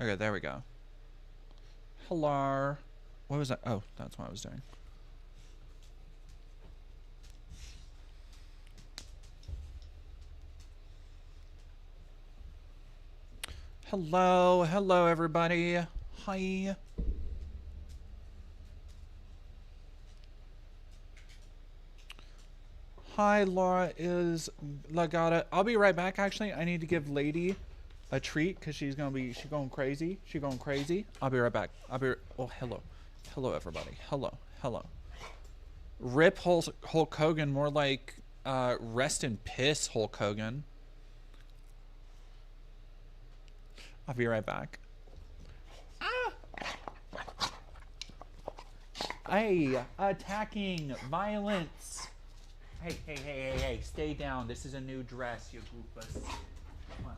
Okay, there we go. Hello. What was that? Oh, that's what I was doing. Hello, hello everybody. Hi. Hi, Laura is Lagata. I'll be right back. Actually, I need to give Lady a treat because she's going crazy. She's going crazy. I'll be right back. Oh, hello, hello everybody. Hello, hello. Rip Hulk Hogan. More like rest in piss, Hulk Hogan. I'll be right back. Ah! Hey, attacking violence. Hey, hey, hey, hey, hey, stay down. This is a new dress, you goofus. Come on.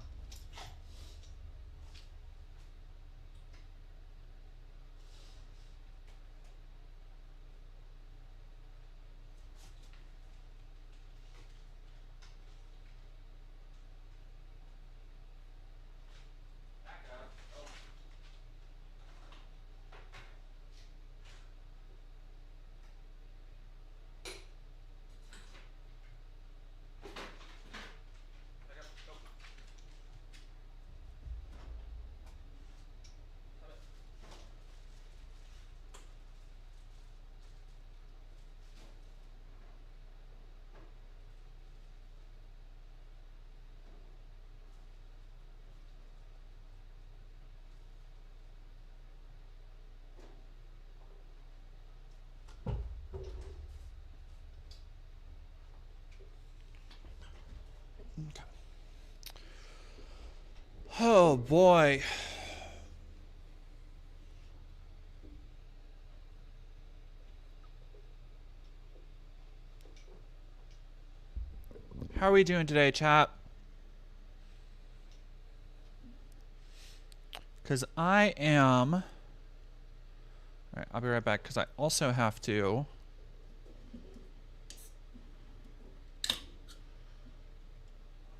Okay. Oh boy. How are we doing today, chat? Because I am... Alright, I'll be right back because I also have to...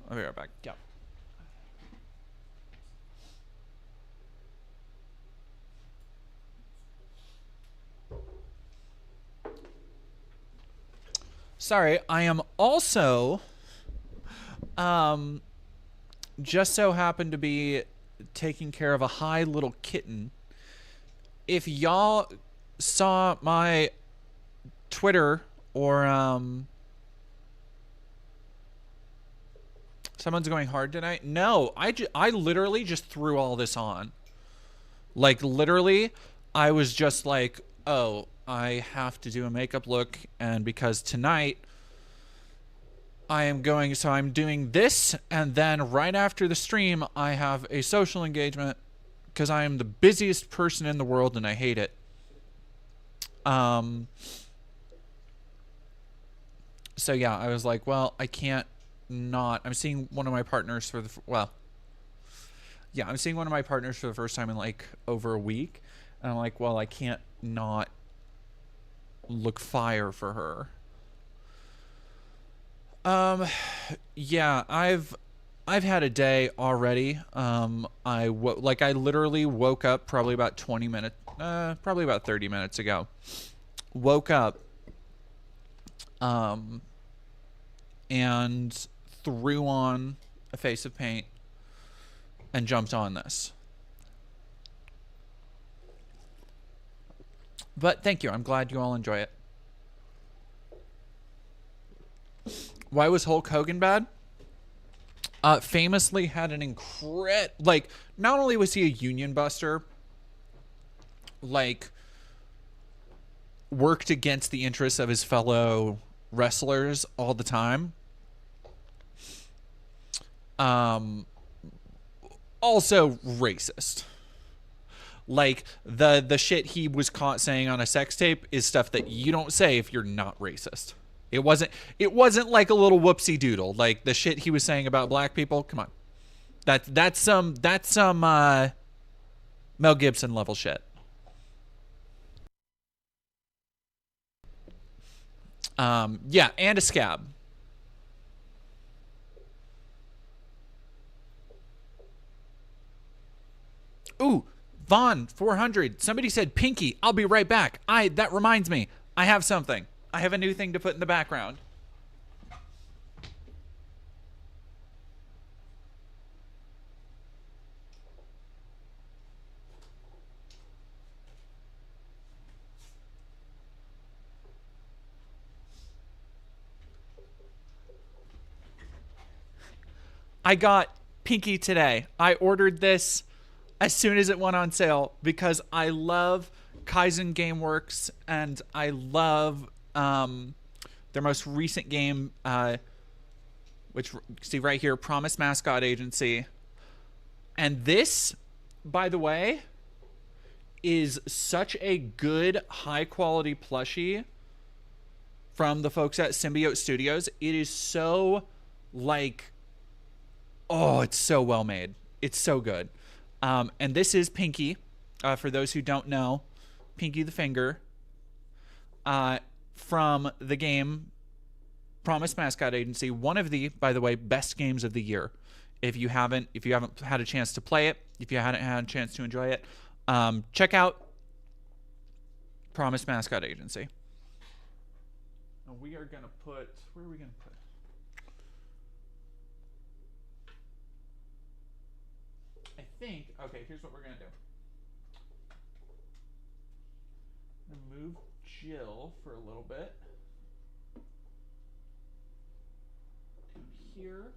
I'll be right back. Yeah. Sorry, I am also... just so happened to be taking care of a high little kitten. If y'all saw my Twitter or someone's going hard tonight. No, I literally just threw all this on. Like literally, I was just like, oh, I have to do a makeup look, and because tonight I am going, so I'm doing this, and then right after the stream, I have a social engagement because I am the busiest person in the world and I hate it. So yeah, I was like, well, I can't not. I'm seeing one of my partners for the, well, yeah, I'm seeing one of my partners for the first time in like over a week. And I'm like, well, I can't not look fire for her. Yeah, I've had a day already. I literally woke up probably about 20 minutes, probably about 30 minutes ago. Woke up, and threw on a face of paint and jumped on this. But thank you. I'm glad you all enjoy it. Why was Hulk Hogan bad? Famously had an like, not only was he a union buster, like, worked against the interests of his fellow wrestlers all the time. Also racist. Like, the shit he was caught saying on a sex tape is stuff that you don't say if you're not racist. It wasn't like a little whoopsie doodle. Like the shit he was saying about black people. Come on. That's some Mel Gibson level shit. Yeah, and a scab. Ooh, Vaughn 400. Somebody said Pinky. I'll be right back. That reminds me. I have something. I have a new thing to put in the background. I got Pinky today. I ordered this as soon as it went on sale because I love Kaizen Gameworks and I love their most recent game, which see right here, Promise Mascot Agency. And this, by the way, is such a good, high quality plushie from the folks at Symbiote Studios. It is so like, oh, it's so well made. It's so good. And this is Pinky. For those who don't know, Pinky the Finger. From the game Promise Mascot Agency. One of the, by the way, best games of the year. If you haven't had a chance to play it, if you haven't had a chance to enjoy it, check out Promise Mascot Agency. And we are gonna put, where are we gonna put? I think, okay, here's what we're gonna do. I'm gonna move Jill for a little bit. Down here.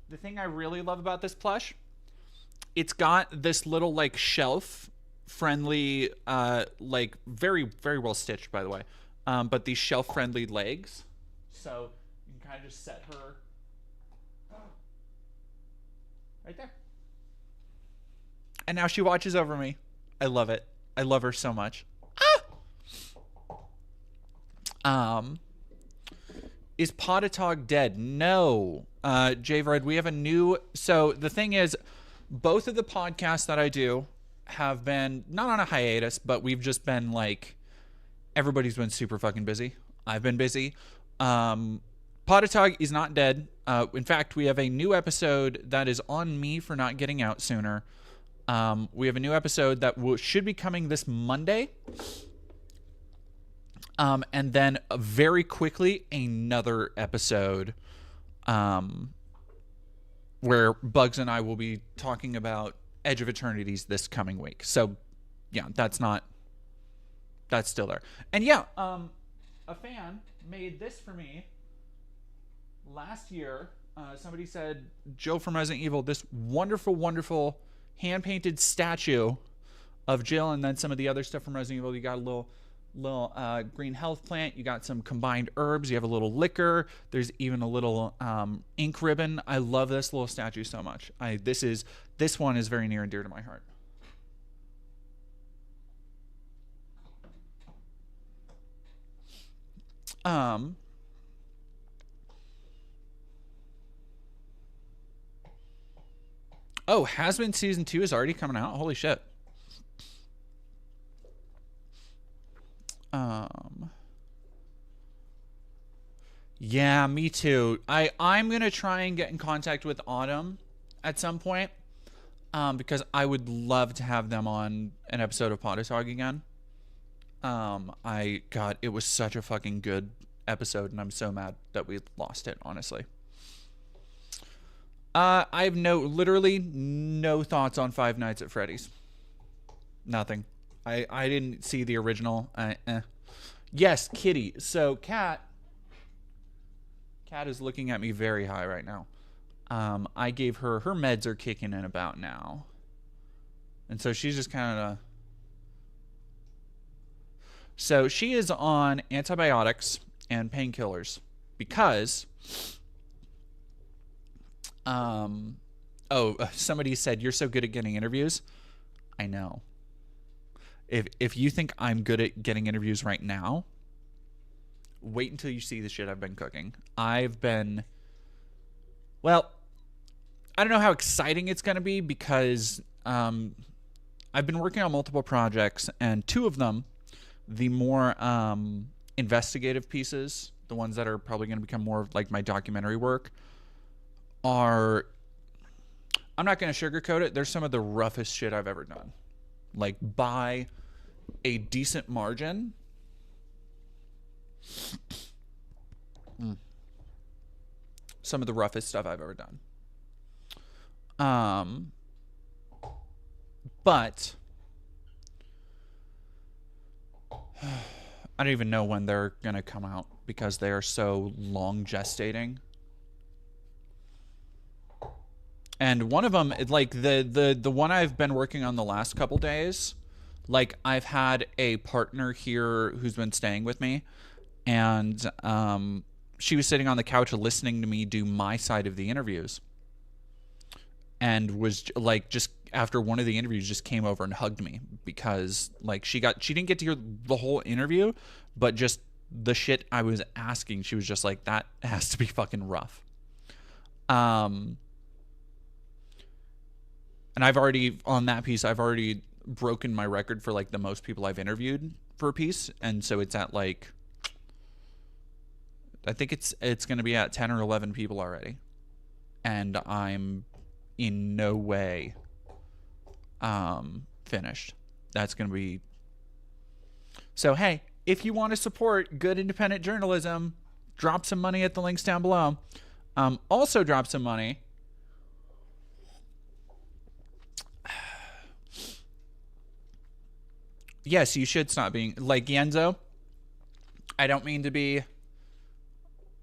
The thing I really love about this plush, it's got this little like shelf friendly, like very, very well stitched, by the way. But these shelf friendly legs. So you can kind of just set her right there. And now she watches over me. I love it. I love her so much. Is Potatog dead? No. J-Vard, we have a new... So the thing is, both of the podcasts that I do have been, not on a hiatus, but we've just been like, everybody's been super fucking busy. I've been busy. Potatog is not dead. In fact, we have a new episode that is on me for not getting out sooner. We have a new episode that should be coming this Monday. And then very quickly, another episode where Bugs and I will be talking about Edge of Eternities this coming week. So, yeah, that's still there. And yeah, a fan made this for me last year. Somebody said, Joe from Resident Evil, this wonderful, wonderful hand-painted statue of Jill, and then some of the other stuff from Resident Evil. You got a little green health plant. You got some combined herbs. You have a little liquor. There's even a little ink ribbon. I love this little statue so much. This one is very near and dear to my heart. Oh, Has Been Season 2 is already coming out? Holy shit. Yeah, me too. I'm gonna try and get in contact with Autumn at some point, because I would love to have them on an episode of Potatog again. God, it was such a fucking good episode, and I'm so mad that we lost it, honestly. I have literally no thoughts on Five Nights at Freddy's. Nothing. I didn't see the original. Yes, Kitty. So Cat is looking at me very high right now. I gave her meds are kicking in about now, and so she's just kind of. So she is on antibiotics and painkillers because. Somebody said you're so good at getting interviews. I know. If you think I'm good at getting interviews right now, wait until you see the shit I've been cooking. Well, I don't know how exciting it's going to be because I've been working on multiple projects, and two of them, the more investigative pieces, the ones that are probably going to become more of like my documentary work, are I'm not going to sugarcoat it. There's some of the roughest shit I've ever done. Like, by a decent margin. Some of the roughest stuff I've ever done. But I don't even know when they're going to come out because they are so long gestating. And one of them, like the one I've been working on the last couple days, like I've had a partner here who's been staying with me, and she was sitting on the couch listening to me do my side of the interviews, and was like, just after one of the interviews, just came over and hugged me because like she didn't get to hear the whole interview, but just the shit I was asking, she was just like, that has to be fucking rough. And I've already, on that piece, I've already broken my record for like the most people I've interviewed for a piece. And so it's at like, I think it's going to be at 10 or 11 people already. And I'm in no way finished. That's going to be. So, hey, if you want to support good independent journalism, drop some money at the links down below. Also drop some money. Yes, you should stop being like Yenzo. I don't mean to be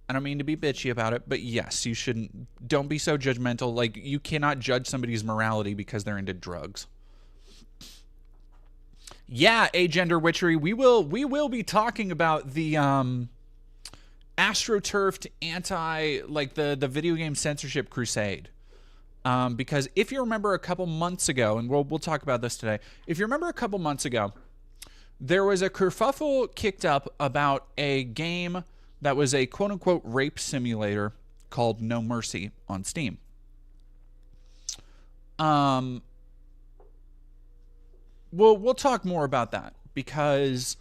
bitchy about it, but yes, you shouldn't. Don't be so judgmental. Like, you cannot judge somebody's morality because they're into drugs. Yeah, agender witchery. We will be talking about the astroturfed anti, like the video game censorship crusade. Because if you remember a couple months ago, and we'll talk about this today. If you remember a couple months ago, there was a kerfuffle kicked up about a game that was a quote-unquote rape simulator called No Mercy on Steam. We'll talk more about that because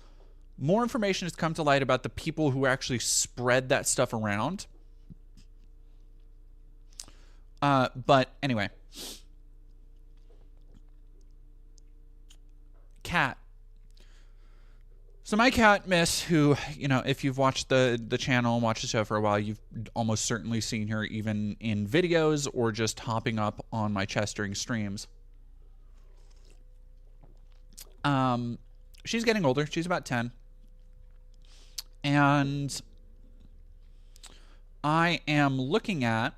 more information has come to light about the people who actually spread that stuff around. But anyway, cat. So my cat, Miss, who, you know, if you've watched the channel and watched the show for a while, you've almost certainly seen her even in videos or just hopping up on my chest during streams. She's getting older. She's about 10. And I am looking at,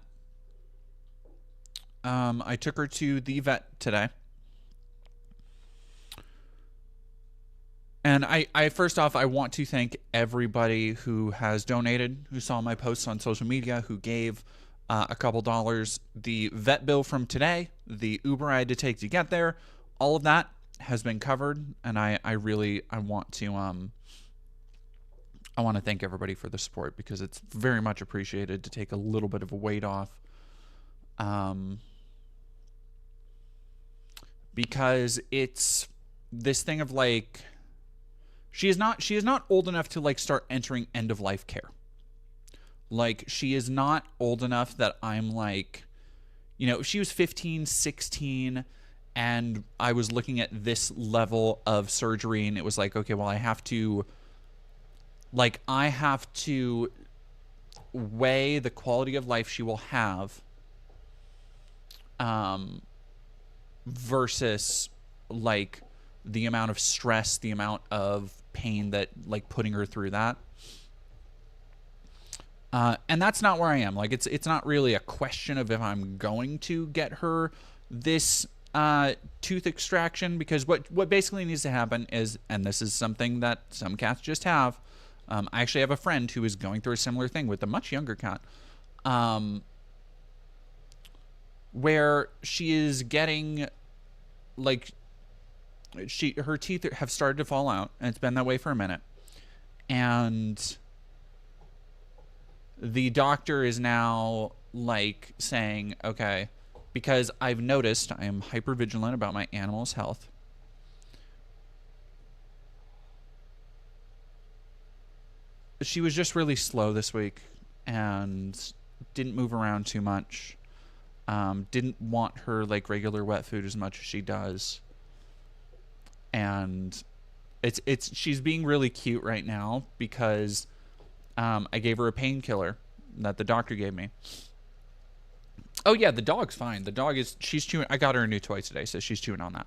I took her to the vet today. And I first off, I want to thank everybody who has donated, who saw my posts on social media, who gave a couple dollars. The vet bill from today, the Uber I had to take to get there, all of that has been covered. And I want to thank everybody for the support because it's very much appreciated to take a little bit of a weight off. Because it's this thing of like, she is not old enough to like start entering end of life care. Like, she is not old enough that I'm like, you know, if she was 15, 16 and I was looking at this level of surgery and it was like, okay, well, I have to weigh the quality of life she will have versus like the amount of stress, the amount of pain that like putting her through that. And that's not where I am. Like, it's not really a question of if I'm going to get her this tooth extraction, because what basically needs to happen is, and this is something that some cats just have. I actually have a friend who is going through a similar thing with a much younger cat, where she is getting like, her teeth have started to fall out, and it's been that way for a minute. And the doctor is now like saying, okay, because I've noticed I am hypervigilant about my animal's health. She was just really slow this week and didn't move around too much. Didn't want her like regular wet food as much as she does. And she's being really cute right now because I gave her a painkiller that the doctor gave me. Oh yeah, the dog's fine. The dog she's chewing. I got her a new toy today, so she's chewing on that.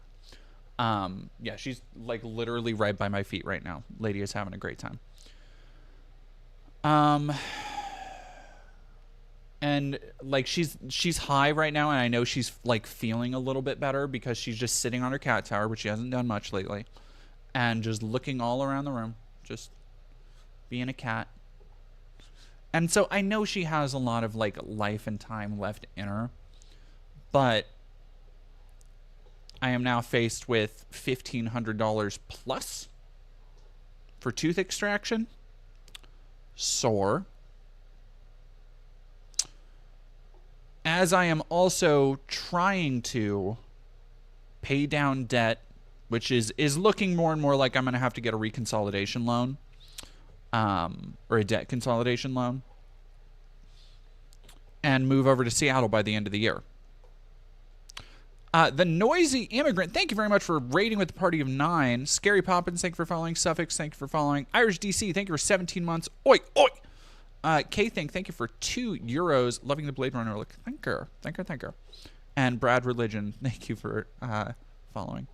Yeah, she's like literally right by my feet right now. Lady is having a great time. And like she's high right now, and I know she's like feeling a little bit better because she's just sitting on her cat tower, which she hasn't done much lately, and just looking all around the room, just being a cat. And so I know she has a lot of like life and time left in her, but I am now faced with $1,500 plus for tooth extraction. Sore. As I am also trying to pay down debt, which is looking more and more like I'm going to have to get a reconsolidation loan, or a debt consolidation loan, and move over to Seattle by the end of the year. The Noisy Immigrant, thank you very much for rating with the party of 9. Scary Poppins, thank you for following. Suffix, thank you for following. Irish DC, thank you for 17 months. Oi, oi! K-Think, thank you for €2. Loving the Blade Runner look. Thank you. And Brad Religion, thank you for following.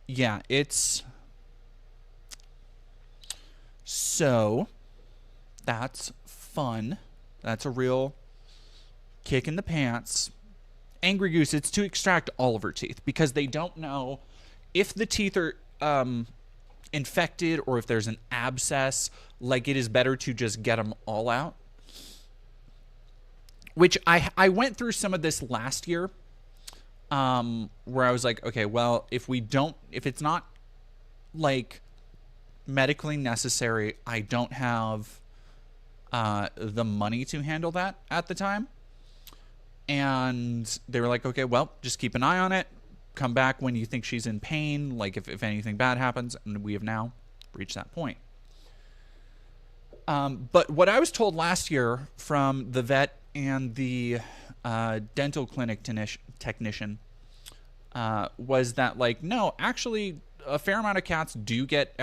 Yeah, it's... So, that's fun. That's a real kick in the pants. Angry Goose, it's to extract all of her teeth because they don't know if the teeth are infected or if there's an abscess. Like, it is better to just get them all out. Which I went through some of this last year, where I was like, okay, well, if it's not like medically necessary, I don't have the money to handle that at the time. And they were like, okay, well, just keep an eye on it. Come back when you think she's in pain, like if anything bad happens. And we have now reached that point. But what I was told last year from the vet and the dental clinic technician was that, like, no, actually, a fair amount of cats do get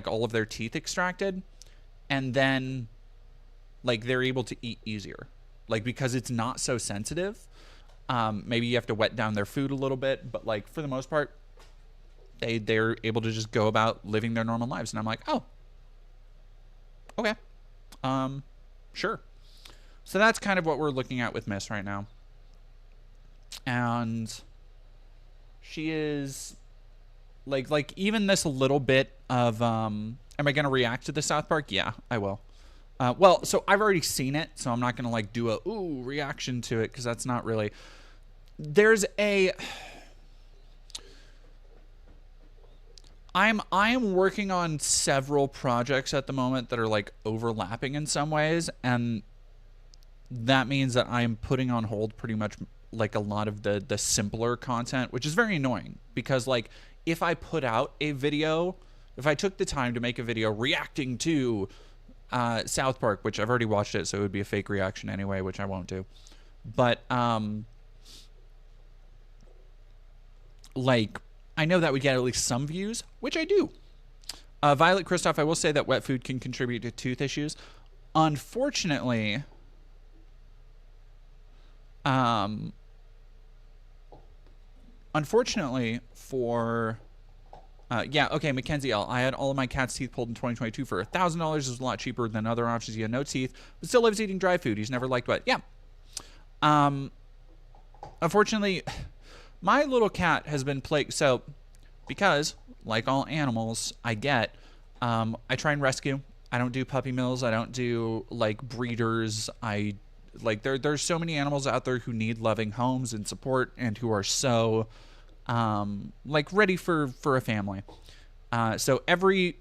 all of their teeth extracted, and then, like, they're able to eat easier, like, because it's not so sensitive. Maybe you have to wet down their food a little bit, but, like, for the most part, they're able to just go about living their normal lives. And I'm like, oh, okay, sure. So that's kind of what we're looking at with Miss right now. And she is like even this little bit of am I going to react to the South Park? Yeah, I will. Well, so I've already seen it, so I'm not going to like do a reaction to it because that's not really. There's a I'm working on several projects at the moment that are like overlapping in some ways, and that means that I'm putting on hold pretty much like a lot of the simpler content, which is very annoying because, like, if I put out a video, if I took the time to make a video reacting to South Park, which I've already watched it, so it would be a fake reaction anyway, which I won't do. But like, I know that would get at least some views, which I do. Violet Christoph, I will say that wet food can contribute to tooth issues. Unfortunately, for yeah, okay, Mackenzie L. I had all of my cat's teeth pulled in 2022 for $1,000. It was a lot cheaper than other options. He had no teeth, but still lives eating dry food. He's never liked wet. Yeah. Unfortunately, my little cat has been plagued. So, because, like all animals I get, I try and rescue. I don't do puppy mills. I don't do, like, breeders. There's so many animals out there who need loving homes and support and who are so, like, ready for a family. So every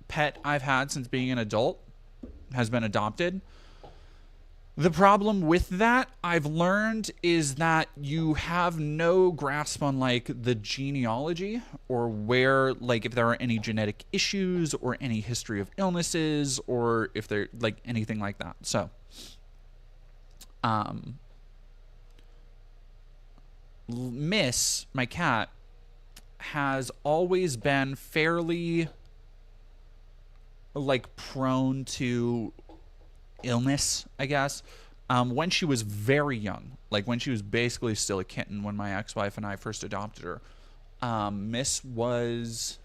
pet I've had since being an adult has been adopted. The problem with that, I've learned, is that you have no grasp on like the genealogy or where, like, if there are any genetic issues or any history of illnesses or if they're like anything like that. So, um, Miss, my cat, has always been fairly like prone to illness, I guess. When she was very young, like when she was basically still a kitten, when my ex-wife and I first adopted her, Miss was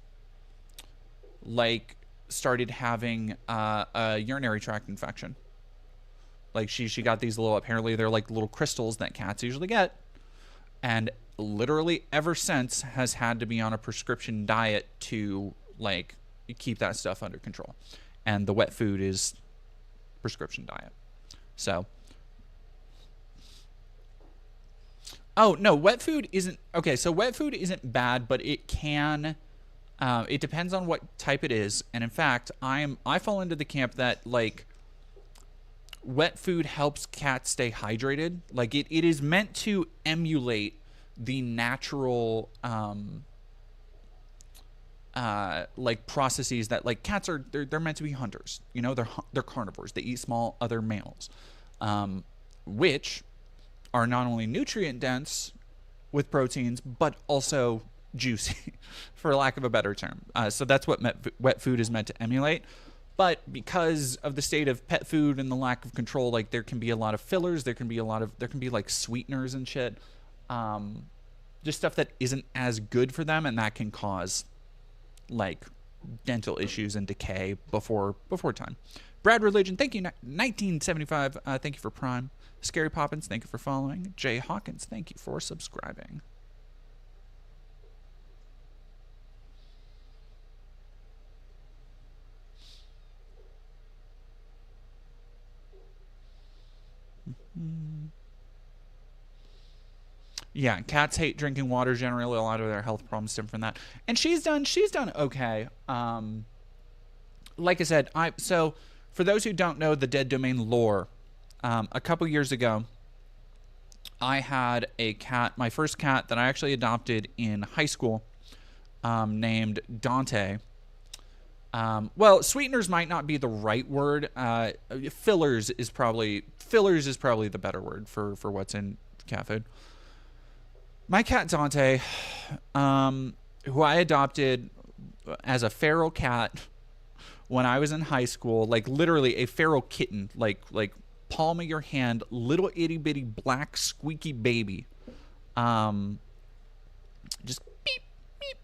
like started having a urinary tract infection. Like she got these little, apparently they're like little crystals that cats usually get, and literally ever since has had to be on a prescription diet to like keep that stuff under control. And the wet food is prescription diet. So, oh no, wet food isn't okay. So wet food isn't bad, but it can. It depends on what type it is, and in fact, I fall into the camp that like wet food helps cats stay hydrated. Like it is meant to emulate the natural like processes that like cats are. They're meant to be hunters. You know, they're carnivores. They eat small other mammals, which are not only nutrient dense with proteins, but also juicy, for lack of a better term. So that's what wet food is meant to emulate. But because of the state of pet food and the lack of control, like there can be a lot of fillers. There can be like sweeteners and shit. Just stuff that isn't as good for them, and that can cause like dental issues and decay before time. Brad Religion, thank you. 1975, thank you for Prime. Scary Poppins, thank you for following. Jay Hawkins, thank you for subscribing. Yeah, cats hate drinking water generally. A lot of their health problems stem from that. And she's done okay. Like I said, so for those who don't know the Dead Domain lore, a couple years ago, I had a cat, my first cat that I actually adopted in high school, named Dante. Well, sweeteners might not be the right word. Fillers is probably the better word for what's in cat food. My cat Dante, who I adopted as a feral cat when I was in high school, like literally a feral kitten, like palm of your hand, little itty bitty black squeaky baby, just beep beep.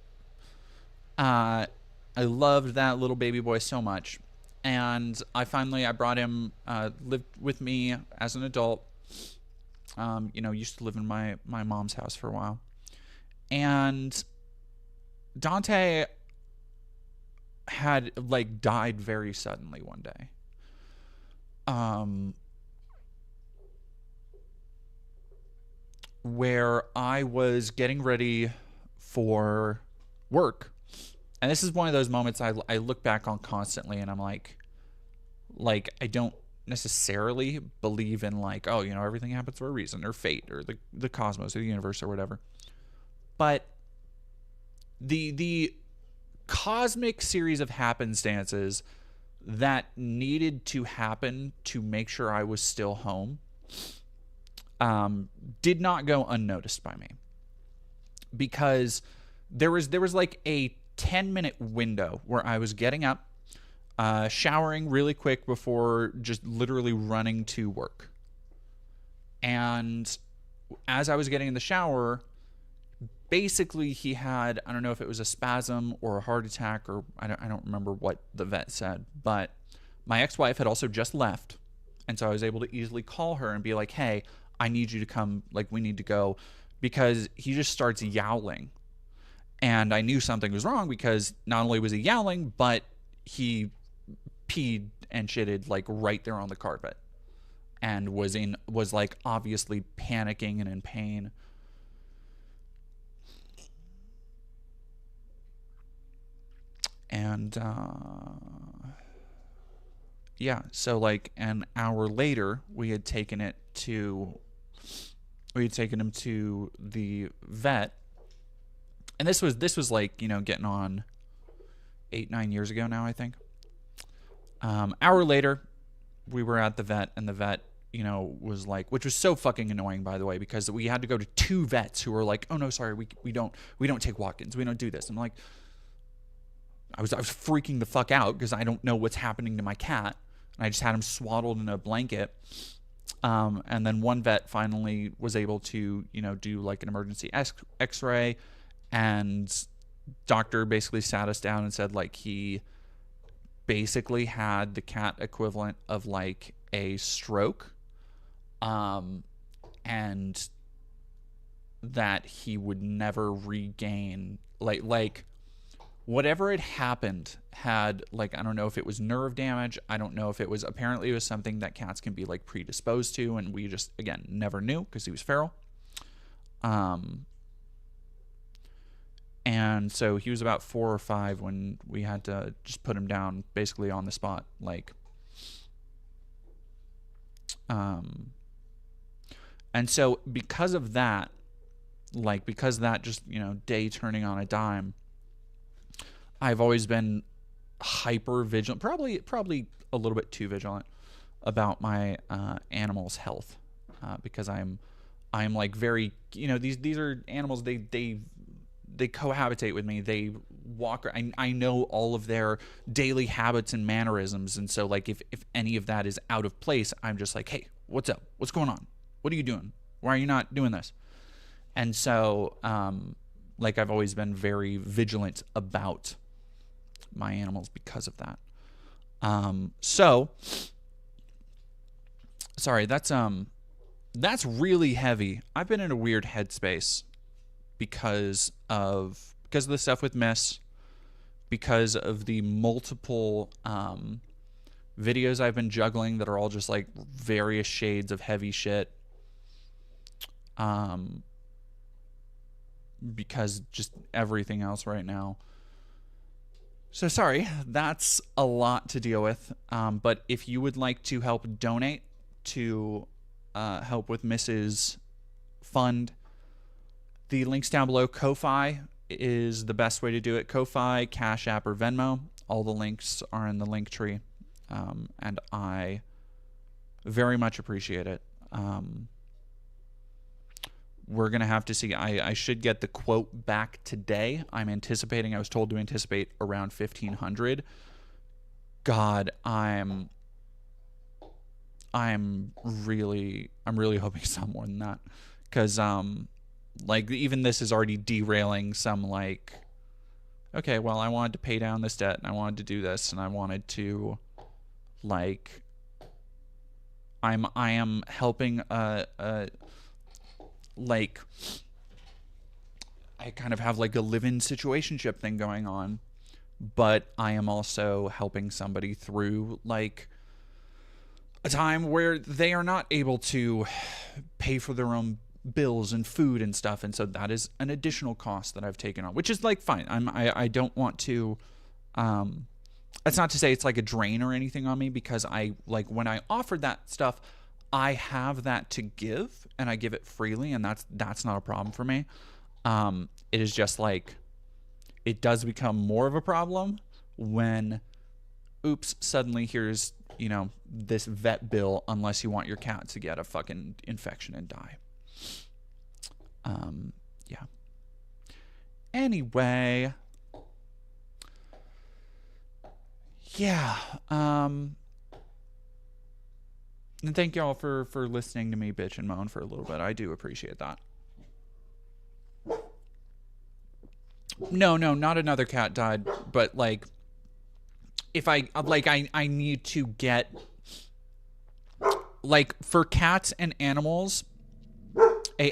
I loved that little baby boy so much, and I brought him, lived with me as an adult. Used to live in my mom's house for a while. And Dante had like died very suddenly one day. Where I was getting ready for work. And this is one of those moments I look back on constantly, and I'm like I don't necessarily believe in like, oh, everything happens for a reason, or fate, or the cosmos, or the universe, or whatever. But the cosmic series of happenstances that needed to happen to make sure I was still home did not go unnoticed by me, because there was like a 10-minute window where I was getting up, showering really quick before just literally running to work. And as I was getting in the shower, basically he had, I don't know if it was a spasm or a heart attack, or I don't remember what the vet said, but my ex-wife had also just left. And so I was able to easily call her and be like, hey, I need you to come, like we need to go, because he just starts yowling. And I knew something was wrong, because not only was he yowling, but he peed and shitted like right there on the carpet, and was like obviously panicking and in pain. And yeah, so like an hour later, we had taken him to the vet, and this was like, you know, getting on 8 9 years ago now, I think. Hour later, we were at the vet, and the vet, you know, was like, which was so fucking annoying, by the way, because we had to go to two vets who were like, oh no, sorry, we don't take walk-ins, we don't do this. I'm like, I was freaking the fuck out because I don't know what's happening to my cat, and I just had him swaddled in a blanket. And then one vet finally was able to, you know, do like an emergency X-ray, and doctor basically sat us down and said like he basically had the cat equivalent of like a stroke, and that he would never regain like whatever had happened had, like, I don't know if it was nerve damage, I don't know if it was, apparently it was something that cats can be like predisposed to, and we just again never knew because he was feral. And so he was about 4 or 5 when we had to just put him down basically on the spot, like, and so because of that, like, because that just, you know, day turning on a dime, I've always been hyper vigilant, probably a little bit too vigilant about my animals' health, because I'm like very, you know, these are animals, they cohabitate with me, they walk, I know all of their daily habits and mannerisms, and so like if any of that is out of place, I'm just like, hey, what's up, what's going on, what are you doing, why are you not doing this? And so like I've always been very vigilant about my animals because of that. So sorry, that's really heavy. I've been in a weird headspace because of the stuff with Miss, because of the multiple videos I've been juggling that are all just like various shades of heavy shit. Because just everything else right now. So sorry, that's a lot to deal with. But if you would like to help donate to help with Mrs. Fund, the links down below. Ko-Fi is the best way to do it. Ko-Fi, Cash App, or Venmo. All the links are in the link tree. And I very much appreciate it. We're going to have to see. I should get the quote back today. I was told to anticipate around 1,500. God, I'm really hoping some more than that. Because, like, even this is already derailing some, like, okay, well, I wanted to pay down this debt, and I wanted to do this, and I wanted to, like, I am helping like, I kind of have like a live-in situationship thing going on, but I am also helping somebody through like a time where they are not able to pay for their own bills and food and stuff, and so that is an additional cost that I've taken on, which is like fine. I don't want to that's not to say it's like a drain or anything on me, because I, like, when I offered that stuff, I have that to give, and I give it freely, and that's not a problem for me. It is just like, it does become more of a problem when, oops, suddenly here's, you know, this vet bill unless you want your cat to get a fucking infection and die. Yeah. Anyway, yeah. And thank y'all for listening to me bitch and moan for a little bit. I do appreciate that. No, not another cat died, but like, if I need to get, like, for cats and animals, hey.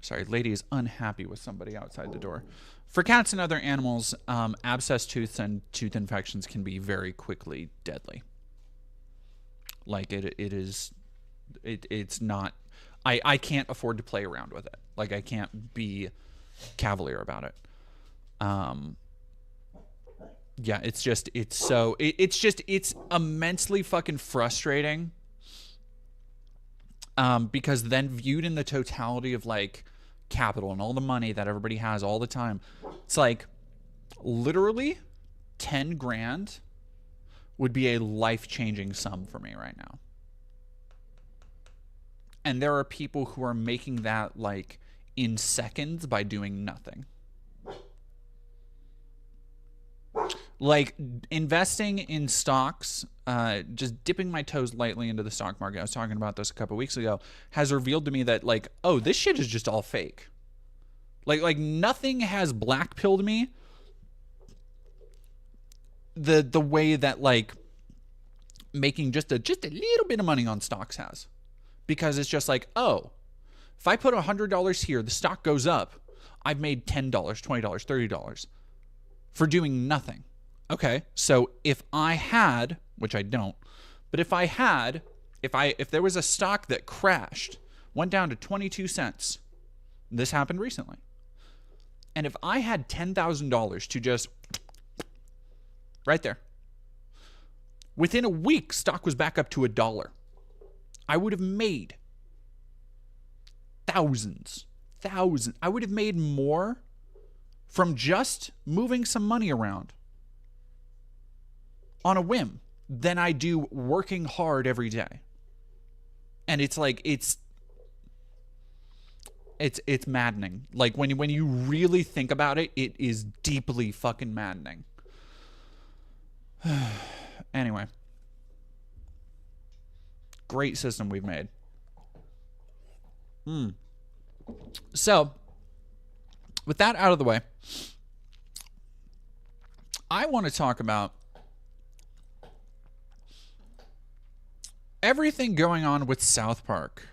Sorry, lady is unhappy with somebody outside the door. For cats and other animals, abscess tooths and tooth infections can be very quickly deadly. Like it's not. I can't afford to play around with it. Like I can't be cavalier about it. Yeah, it's immensely fucking frustrating. Because then viewed in the totality of like capital and all the money that everybody has all the time, it's like literally 10 grand would be a life-changing sum for me right now. And there are people who are making that like in seconds by doing nothing. Like investing in stocks, just dipping my toes lightly into the stock market, I was talking about this a couple weeks ago, has revealed to me that like, oh, this shit is just all fake. Like nothing has black pilled me the way that like making just a little bit of money on stocks has. Because it's just like, oh, if I put $100 here, the stock goes up, I've made $10, $20, $30 for doing nothing. Okay, so if I had, which I don't, but if I had, if there was a stock that crashed, went down to 22 cents, this happened recently, and if I had $10,000 to just, right there, within a week, stock was back up to $1. I would have made thousands. I would have made more from just moving some money around on a whim than I do working hard every day. And it's like, it's maddening. Like when you really think about it, it is deeply fucking maddening. Anyway. Great system we've made. So, with that out of the way, I want to talk about everything going on with South Park.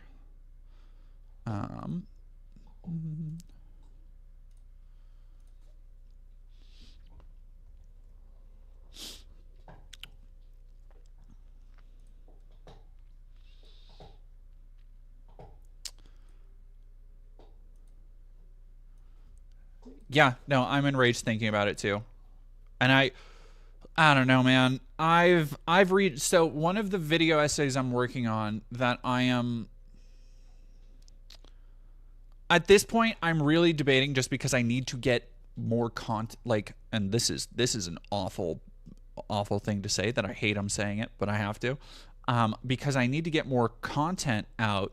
Yeah, no, I'm enraged thinking about it too. And I don't know, man. I've read, so one of the video essays I'm working on that I am, at this point, I'm really debating just because I need to get more content, like, and this is an awful thing to say that I hate I'm saying it, but I have to, because I need to get more content out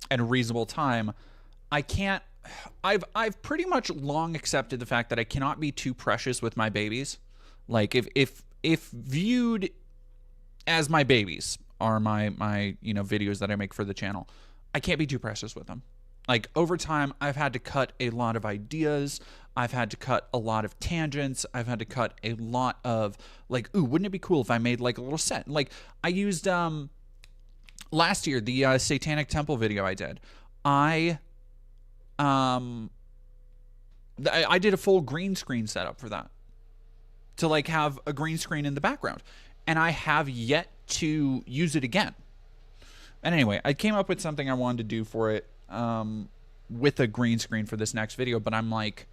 at a reasonable time. I can't, I've pretty much long accepted the fact that I cannot be too precious with my babies. Like if viewed as my babies are my videos that I make for the channel, I can't be too precious with them. Like over time, I've had to cut a lot of ideas. I've had to cut a lot of tangents. I've had to cut a lot of like, ooh, wouldn't it be cool if I made like a little set? Like I used last year the Satanic Temple video I did. I did a full green screen setup for that, to like have a green screen in the background, and I have yet to use it again. And anyway, I came up with something I wanted to do for it with a green screen for this next video, but I'm like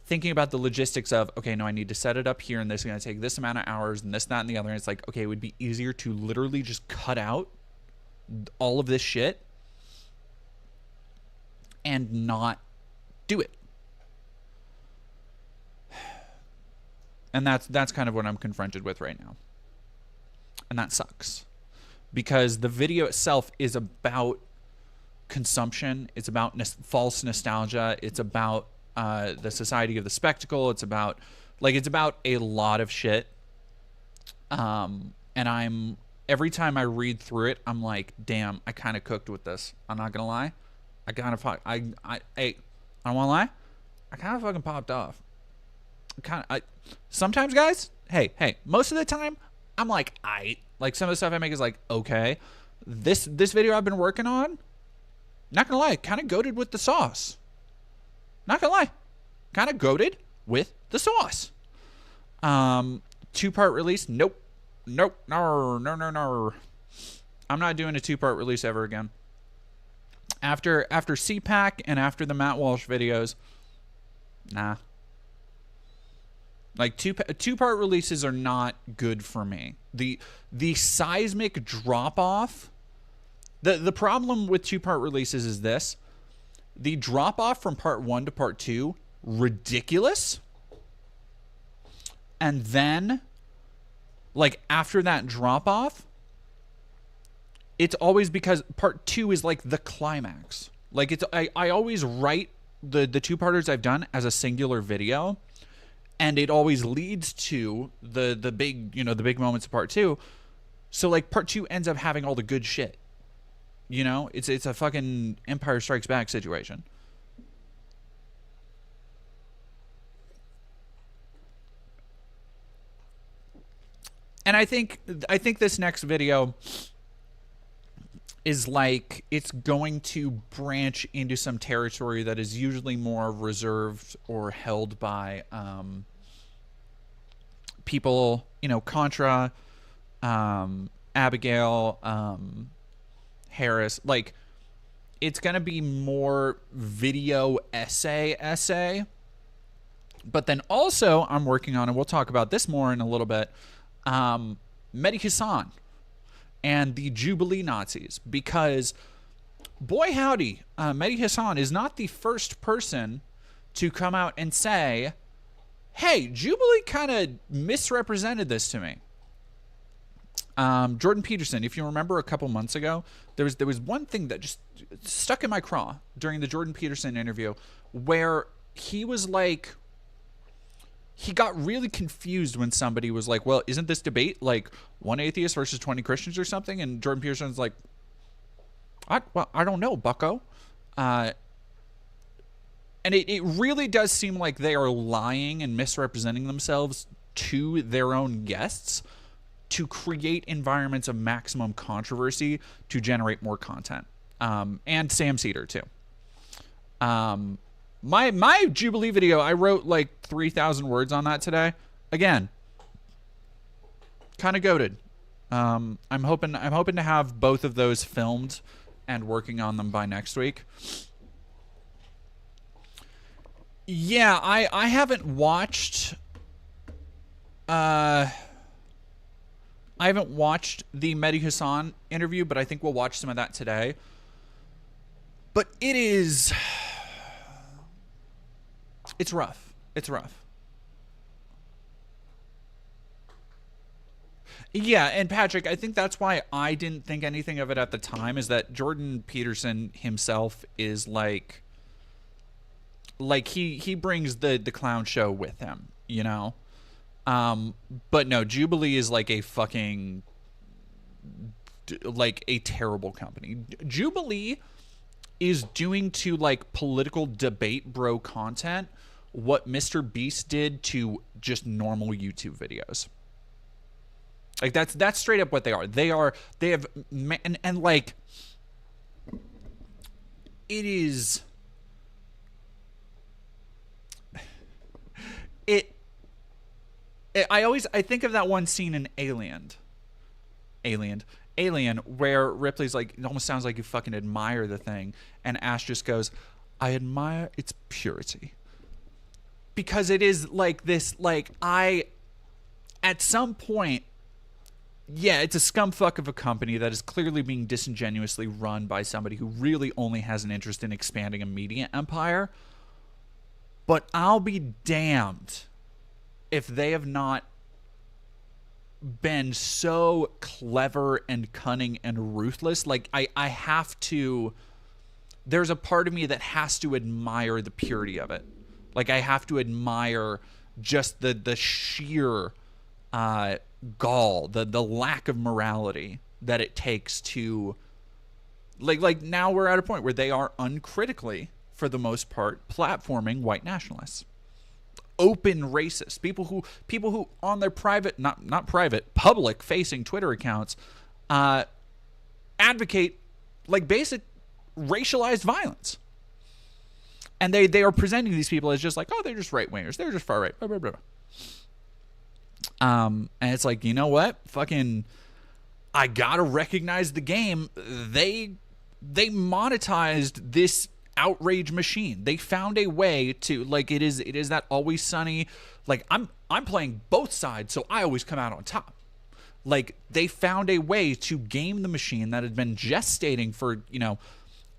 thinking about the logistics of, okay, no, I need to set it up here, and this is going to take this amount of hours, and this, that, and the other. And it's like, okay, it would be easier to literally just cut out all of this shit and not do it. And that's kind of what I'm confronted with right now. And that sucks. Because the video itself is about consumption. It's about false nostalgia. It's about the society of the spectacle. It's about a lot of shit. And every time I read through it, I'm like, damn, I kind of cooked with this. I'm not gonna lie. I don't want to lie. I kind of fucking popped off. Sometimes, guys, hey, most of the time, I'm like, like some of the stuff I make is like, okay, this video I've been working on, Not gonna lie, kind of goated with the sauce. Not gonna lie, kind of goated with the sauce. 2-part release? Nope. No. I'm not doing a 2-part release ever again. After CPAC and after the Matt Walsh videos, nah. Like, two-part releases are not good for me. The seismic drop-off, the problem with 2-part releases is this. The drop-off from part 1 to part 2, ridiculous. And then, like, after that drop-off, it's always because part 2 is, like, the climax. Like, it's I always write the 2-parters I've done as a singular video, and it always leads to the big, the big moments of part 2. So, like, part 2 ends up having all the good shit. It's a fucking Empire Strikes Back situation. And I think this next video is like, it's going to branch into some territory that is usually more reserved or held by people, Contra, Abigail, Harris. Like, it's going to be more video essay. But then also I'm working on, and we'll talk about this more in a little bit, Mehdi Hasan and the Jubilee Nazis, because boy howdy, Mehdi Hasan is not the first person to come out and say, hey, Jubilee kind of misrepresented this to me. Jordan Peterson, if you remember a couple months ago, there was one thing that just stuck in my craw during the Jordan Peterson interview, where he was like, he got really confused when somebody was like, well, isn't this debate like 1 atheist versus 20 Christians or something? And Jordan Peterson's like, I don't know, bucko. And it really does seem like they are lying and misrepresenting themselves to their own guests to create environments of maximum controversy to generate more content. And Sam Cedar too. My Jubilee video, I wrote like 3,000 words on that today. Again, kind of goated. I'm hoping to have both of those filmed and working on them by next week. Yeah, I haven't watched the Mehdi Hasan interview, but I think we'll watch some of that today. But it's rough. It's rough. Yeah, and Patrick, I think that's why I didn't think anything of it at the time, is that Jordan Peterson himself is like he brings the clown show with him, But no, Jubilee is like a fucking, like, a terrible company. Jubilee is doing to like political debate bro content what Mr. Beast did to just normal YouTube videos. Like, that's straight up what they are. They have and like, it is I think of that one scene in Alien, where Ripley's like, it almost sounds like you fucking admire the thing, and Ash just goes, I admire its purity. Because it is like this, like, at some point, yeah, it's a scumfuck of a company that is clearly being disingenuously run by somebody who really only has an interest in expanding a media empire. But I'll be damned if they have not been so clever and cunning and ruthless. Like, I have to, there's a part of me that has to admire the purity of it. Like, I have to admire just the sheer gall, the lack of morality that it takes to, like now we're at a point where they are uncritically, for the most part, platforming white nationalists. Open racist people who on their private, not private, public facing Twitter accounts advocate like basic racialized violence. And they are presenting these people as just like, oh, they're just right-wingers. They're just far-right. Blah, blah, blah. And it's like, you know what? Fucking, I gotta recognize the game. They monetized this outrage machine. They found a way to, like, it is that Always Sunny, like, I'm playing both sides, so I always come out on top. Like, they found a way to game the machine that had been gestating for, you know,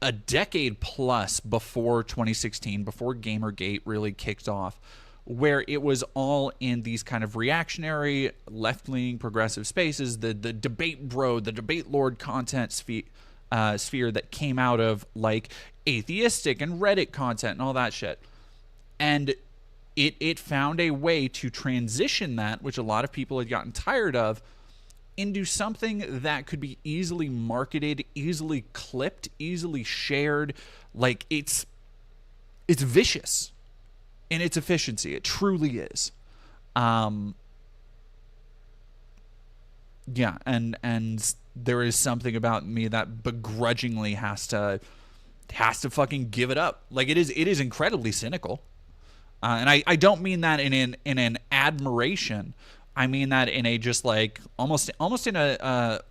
a decade plus before 2016, before Gamergate really kicked off, where it was all in these kind of reactionary, left-leaning, progressive spaces, the debate bro, the debate lord content sphere that came out of, like, atheistic and Reddit content and all that shit. And it found a way to transition that, which a lot of people had gotten tired of, into something that could be easily marketed, easily clipped, easily shared. Like, it's vicious in its efficiency. It truly is. Yeah, and there is something about me that begrudgingly has to fucking give it up. Like, it is incredibly cynical. And I don't mean that in an admiration. I mean that in a just like almost in a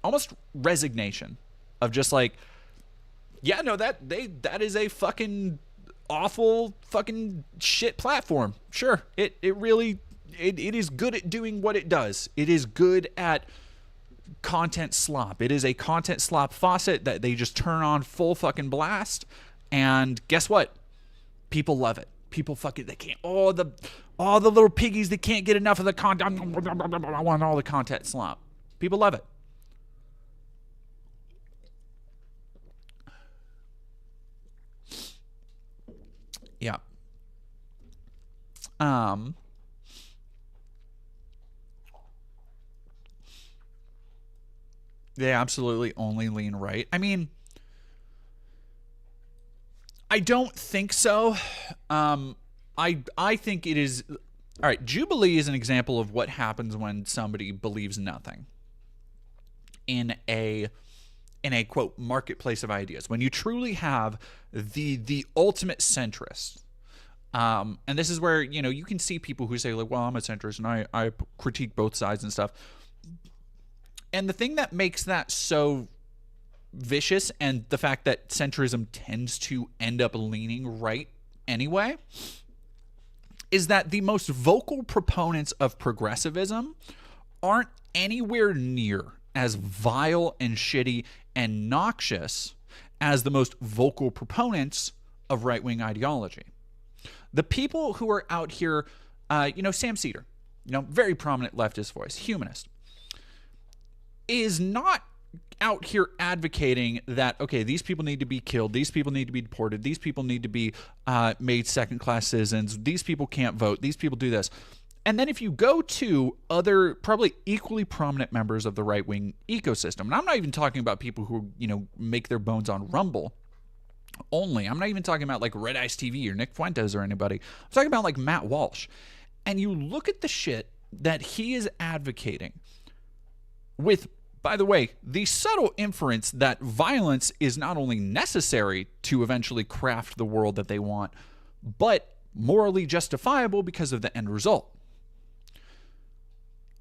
almost resignation of just like, yeah, no, that is a fucking awful fucking shit platform. Sure, it really is good at doing what it does. It is good at content slop. It is a content slop faucet that they just turn on full fucking blast, and guess what? People love it. People fucking, they can't, all the little piggies that can't get enough of the content. I want all the content slop. People love it. Yeah. They absolutely only lean right. I mean, I don't think so. I think it is. All right, Jubilee is an example of what happens when somebody believes nothing in a quote marketplace of ideas. When you truly have the ultimate centrist. And this is where, you know, you can see people who say, like, well, I'm a centrist and I critique both sides and stuff. And the thing that makes that so vicious, and the fact that centrism tends to end up leaning right anyway, is that the most vocal proponents of progressivism aren't anywhere near as vile and shitty and noxious as the most vocal proponents of right-wing ideology. The people who are out here, you know, Sam Cedar, you know, very prominent leftist voice, humanist, is not out here advocating that, okay, these people need to be killed, these people need to be deported, these people need to be made second-class citizens, these people can't vote, these people do this. And then if you go to other probably equally prominent members of the right-wing ecosystem, and I'm not even talking about people who, you know, make their bones on Rumble only. I'm not even talking about like Red Ice TV or Nick Fuentes or anybody. I'm talking about like Matt Walsh. And you look at the shit that he is advocating with, by the way, the subtle inference that violence is not only necessary to eventually craft the world that they want, but morally justifiable because of the end result.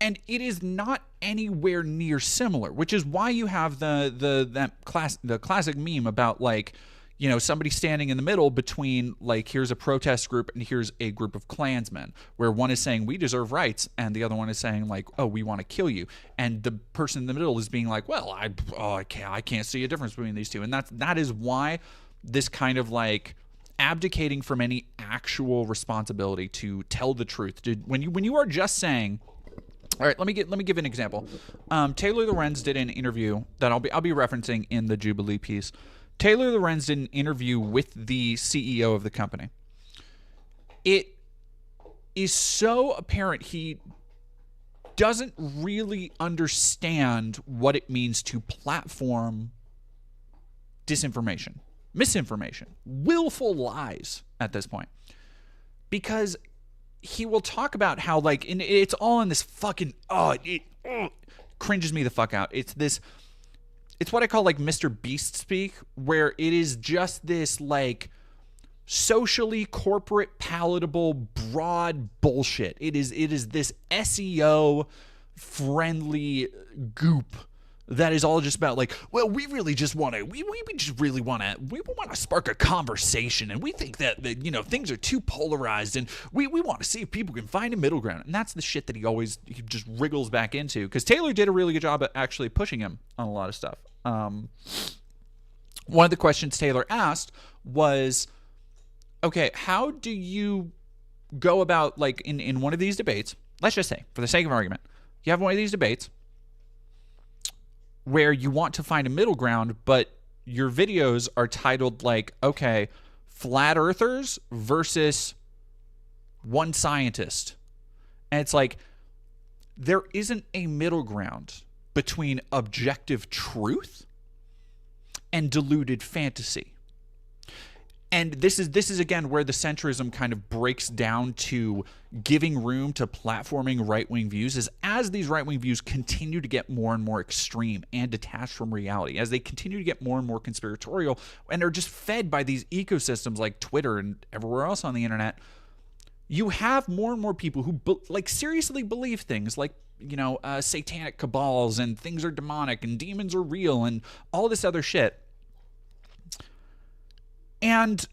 And it is not anywhere near similar, which is why you have the classic meme about, like, you know, somebody standing in the middle between, like, here's a protest group and here's a group of Klansmen, where one is saying we deserve rights and the other one is saying, like, oh, we want to kill you. And the person in the middle is being like, well, I can't see a difference between these two. And that is why this kind of, like, abdicating from any actual responsibility to tell the truth. When you are just saying, all right, let me give an example. Taylor Lorenz did an interview that I'll be referencing in the Jubilee piece. Taylor Lorenz did an interview with the CEO of the company. It is so apparent he doesn't really understand what it means to platform disinformation, misinformation, willful lies at this point. Because he will talk about how, like, and it's all in this fucking, it cringes me the fuck out. It's this it's what I call like Mr. Beast speak, where it is just this like socially corporate palatable broad bullshit. It is this SEO friendly goop that is all just about like, well, we really just want to we just really want to spark a conversation, and we think that you know, things are too polarized, and we want to see if people can find a middle ground. And that's the shit that he just wriggles back into, because Taylor did a really good job at actually pushing him on a lot of stuff. One of the questions Taylor asked was, okay, how do you go about, like, in one of these debates, let's just say, for the sake of argument, you have one of these debates where you want to find a middle ground, but your videos are titled like, okay, flat earthers versus one scientist. And it's like, there isn't a middle ground between objective truth and deluded fantasy. And this is again where the centrism kind of breaks down to giving room to platforming right-wing views, is as these right-wing views continue to get more and more extreme and detached from reality, as they continue to get more and more conspiratorial, and are just fed by these ecosystems like Twitter and everywhere else on the internet, you have more and more people who like seriously believe things like, you know, satanic cabals and things are demonic and demons are real and all this other shit. And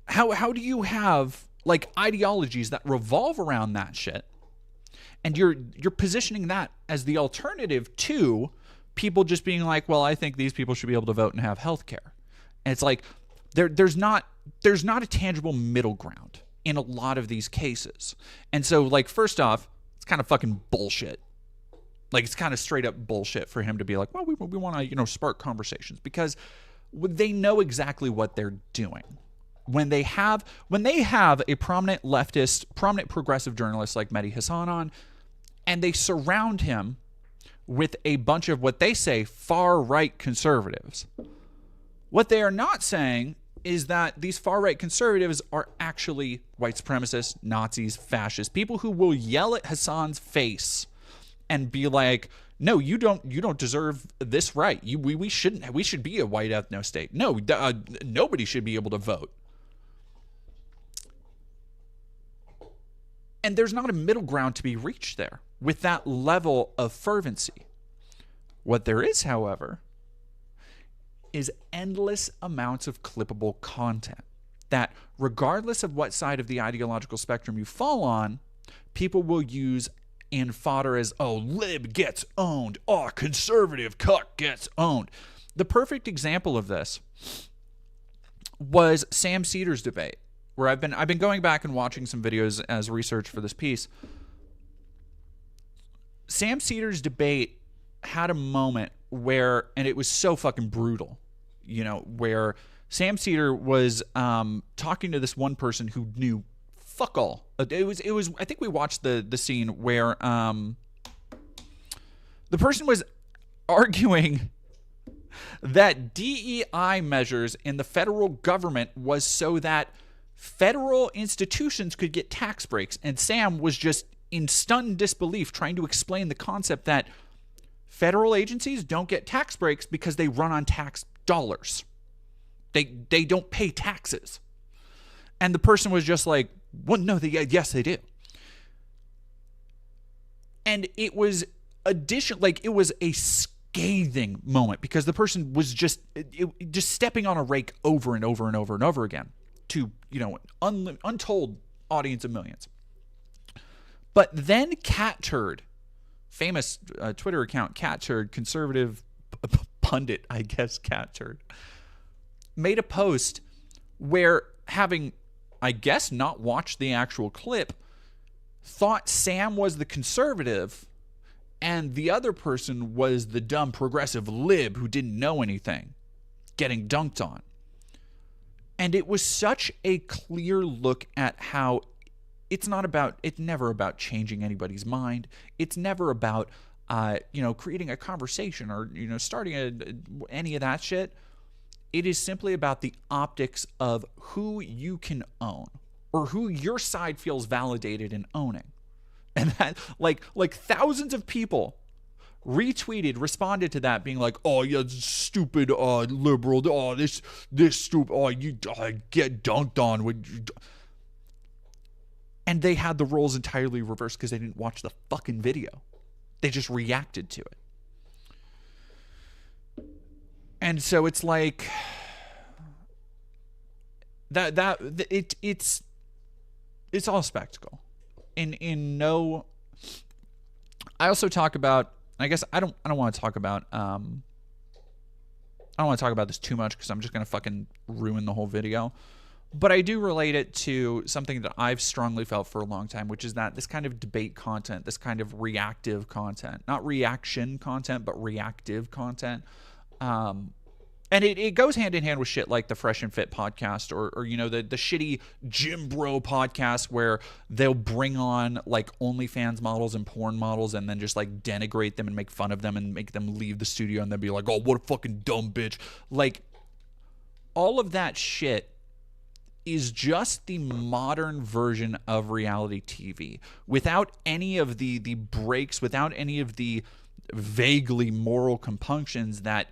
how do you have like ideologies that revolve around that shit, and you're positioning that as the alternative to people just being like, well, I think these people should be able to vote and have health care. And it's like there's not a tangible middle ground in a lot of these cases. And so, like, first off, it's kind of fucking bullshit. Like, it's kind of straight up bullshit for him to be like, well, we want to, you know, spark conversations, because they know exactly what they're doing. When they have a prominent leftist, prominent progressive journalist like Mehdi Hasan on, and they surround him with a bunch of what they say far-right conservatives, what they are not saying is that these far-right conservatives are actually white supremacists, Nazis, fascists, people who will yell at Hasan's face and be like, no, you don't deserve this right. We should be a white ethno state. No, nobody should be able to vote. And there's not a middle ground to be reached there with that level of fervency. What there is, however, is endless amounts of clippable content that, regardless of what side of the ideological spectrum you fall on, people will use in fodder as, oh, lib gets owned, oh, conservative cuck gets owned. The perfect example of this was Sam Cedar's debate, where I've been going back and watching some videos as research for this piece. Sam Cedar's debate had a moment where, and it was so fucking brutal, you know, where Sam Cedar was talking to this one person who knew fuck all. It was I think we watched the scene where the person was arguing that DEI measures in the federal government was so that federal institutions could get tax breaks, and Sam was just in stunned disbelief trying to explain the concept that federal agencies don't get tax breaks because they run on tax dollars. They don't pay taxes. And the person was just like, well, no, yes, they do. And it was it was a scathing moment, because the person was just stepping on a rake over and over and over and over again to, you know, an untold audience of millions. But then Cat Turd, famous Twitter account Cat Turd, conservative pundit, I guess, Cat Turd, made a post where, having, I guess, not watched the actual clip, thought Sam was the conservative and the other person was the dumb progressive lib who didn't know anything, getting dunked on. And it was such a clear look at how it's never about changing anybody's mind. It's never about, creating a conversation or, starting any of that shit. It is simply about the optics of who you can own, or who your side feels validated in owning. And that, like thousands of people retweeted, responded to that, being like, "Oh, yeah, stupid liberal. Oh, this stupid. Oh, you get dunked on." And they had the roles entirely reversed because they didn't watch the fucking video. They just reacted to it. And so it's like it's all spectacle. In no, I also talk about, I guess I don't want to talk about I don't want to talk about this too much because I'm just going to fucking ruin the whole video. But I do relate it to something that I've strongly felt for a long time, which is that this kind of debate content, this kind of reactive content, not reaction content, but reactive content. And it goes hand in hand with shit like the Fresh and Fit podcast or you know, the shitty gym bro podcast where they'll bring on like OnlyFans models and porn models and then just like denigrate them and make fun of them and make them leave the studio and then be like, "Oh, what a fucking dumb bitch." Like, all of that shit is just the modern version of reality TV without any of the breaks, without any of the vaguely moral compunctions that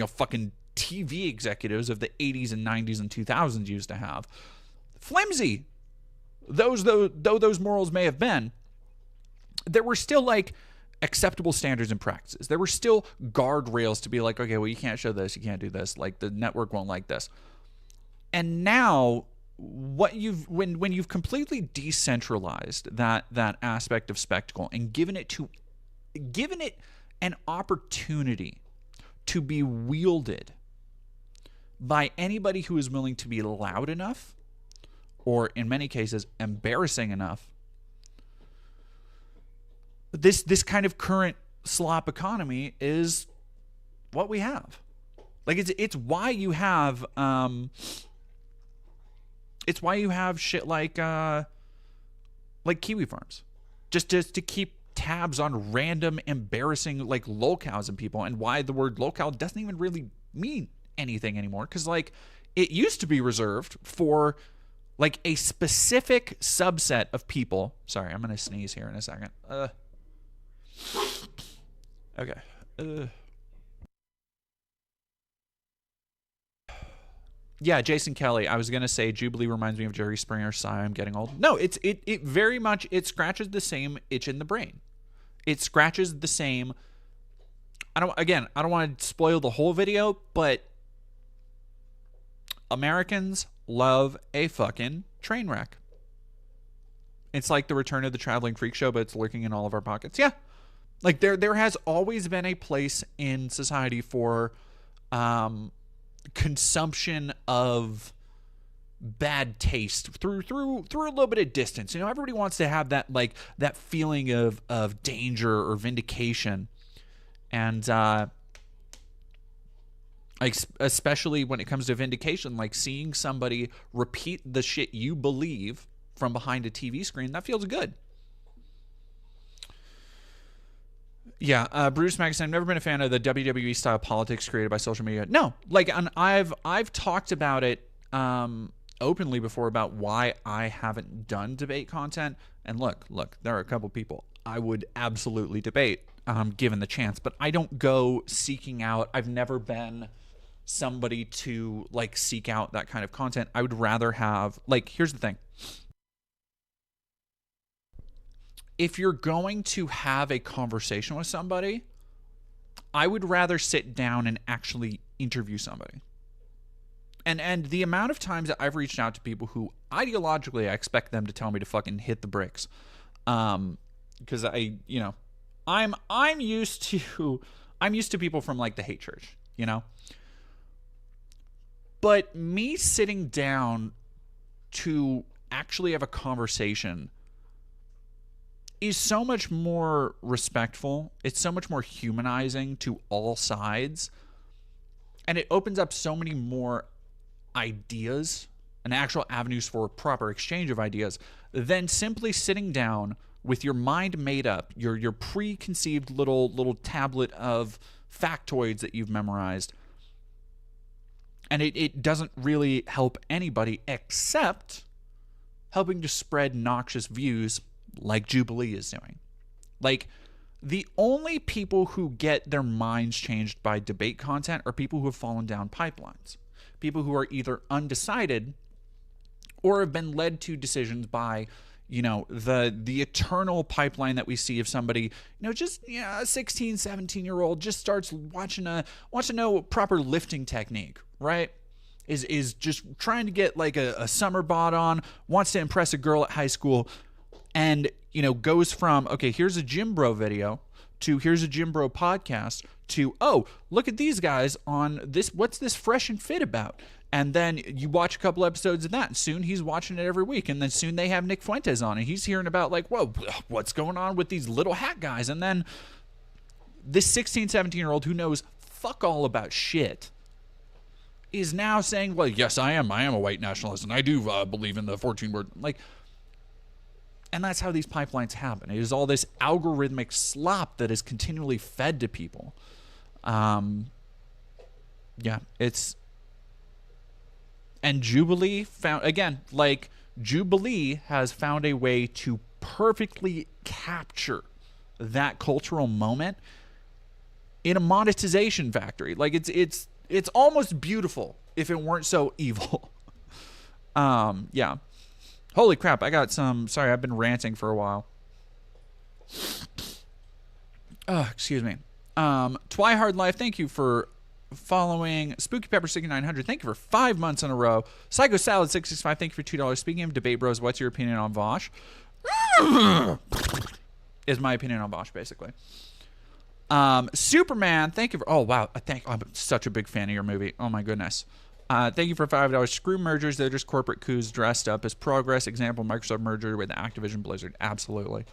fucking TV executives of the 80s and 90s and 2000s used to have. Flimsy. Though those morals may have been, there were still like acceptable standards and practices. There were still guardrails to be like, okay, well, you can't show this, you can't do this, like the network won't like this. And now, when you've completely decentralized that aspect of spectacle and given it an opportunity to be wielded by anybody who is willing to be loud enough, or in many cases embarrassing enough, this kind of current slop economy is what we have. Like, it's why you have shit like Kiwi Farms, just to keep tabs on random embarrassing like lolcows and people, and why the word lolcow doesn't even really mean anything anymore, because like it used to be reserved for like a specific subset of people. Sorry, I'm gonna sneeze here in a second. Okay. Yeah, Jason Kelly. I was gonna say Jubilee reminds me of Jerry Springer. Sigh, I'm getting old. No, it very much, it scratches the same itch in the brain. It scratches the same. I don't want to spoil the whole video, but Americans love a fucking train wreck. It's like the return of the traveling freak show, but it's lurking in all of our pockets. Yeah, like there has always been a place in society for consumption of bad taste through a little bit of distance. You know, everybody wants to have that, like, that feeling of danger or vindication, and like, especially when it comes to vindication, like seeing somebody repeat the shit you believe from behind a TV screen, that feels good. Yeah, Bruce Magnuson, I've never been a fan of the WWE style politics created by social media. No, like, and I've talked about it openly before about why I haven't done debate content. And look, there are a couple people I would absolutely debate given the chance, but I don't go seeking out. I've never been somebody to like seek out that kind of content. I would rather have, like, here's the thing. If you're going to have a conversation with somebody, I would rather sit down and actually interview somebody. And the amount of times that I've reached out to people who ideologically I expect them to tell me to fucking hit the bricks, because I'm used to people from like the hate church, you know. But me sitting down to actually have a conversation is so much more respectful. It's so much more humanizing to all sides. And it opens up so many more ideas and actual avenues for proper exchange of ideas than simply sitting down with your mind made up, your preconceived little tablet of factoids that you've memorized. And it doesn't really help anybody except helping to spread noxious views like Jubilee is doing. Like, The only people who get their minds changed by debate content are people who have fallen down pipelines. People who are either undecided or have been led to decisions by, the eternal pipeline that we see of somebody, just a 16, 17-year-old just starts wants to know proper lifting technique, right? Is just trying to get like a summer bod on, wants to impress a girl at high school, and goes from, okay, here's a gym bro video to here's a gym bro podcast to, oh, look at these guys on this, what's this Fresh and Fit about? And then you watch a couple episodes of that, and soon he's watching it every week. And then soon they have Nick Fuentes on, and he's hearing about, like, whoa, what's going on with these little hat guys? And then this 16, 17-year-old who knows fuck all about shit is now saying, well, yes, I am a white nationalist, and I do believe in the 14-word. Like, and that's how these pipelines happen. It is all this algorithmic slop that is continually fed to people. Yeah, it's... And Jubilee Jubilee has found a way to perfectly capture that cultural moment in a monetization factory. Like it's almost beautiful if it weren't so evil. Yeah. Holy crap, I got some... Sorry, I've been ranting for a while. Excuse me. Twihard Life, thank you for following. Spooky Pepper 6900, thank you for 5 months in a row. Psycho Salad 665, thank you for $2. Speaking of debate bros, what's your opinion on Vosh? Is my opinion on Vosh, basically. Superman, thank you for... Oh, wow. I'm such a big fan of your movie. Oh, my goodness. Thank you for $5. Screw mergers. They're just corporate coups dressed up as progress. Example, Microsoft merger with Activision Blizzard. Absolutely.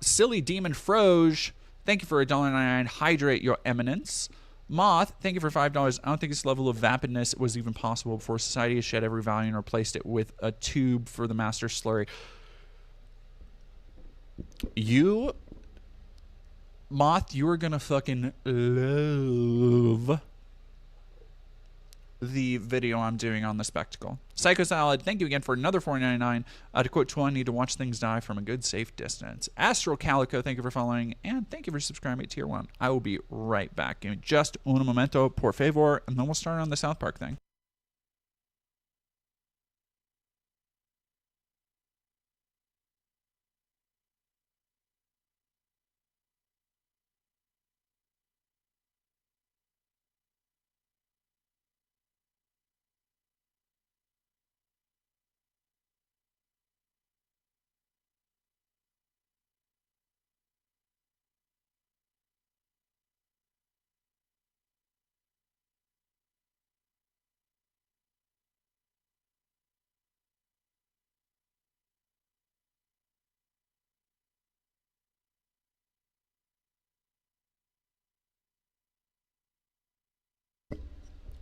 Silly Demon Froge, thank you for $1.99. Hydrate your eminence. Moth, thank you for $5. I don't think this level of vapidness was even possible before society has shed every value and replaced it with a tube for the master slurry. Moth, you are gonna fucking love the video I'm doing on the spectacle. Psycho Salad, thank you again for another $4.99. To quote Twan, need to watch things die from a good safe distance. Astral Calico, thank you for following, and thank you for subscribing to Tier 1. I will be right back. Give me just un momento, por favor, and then we'll start on the South Park thing.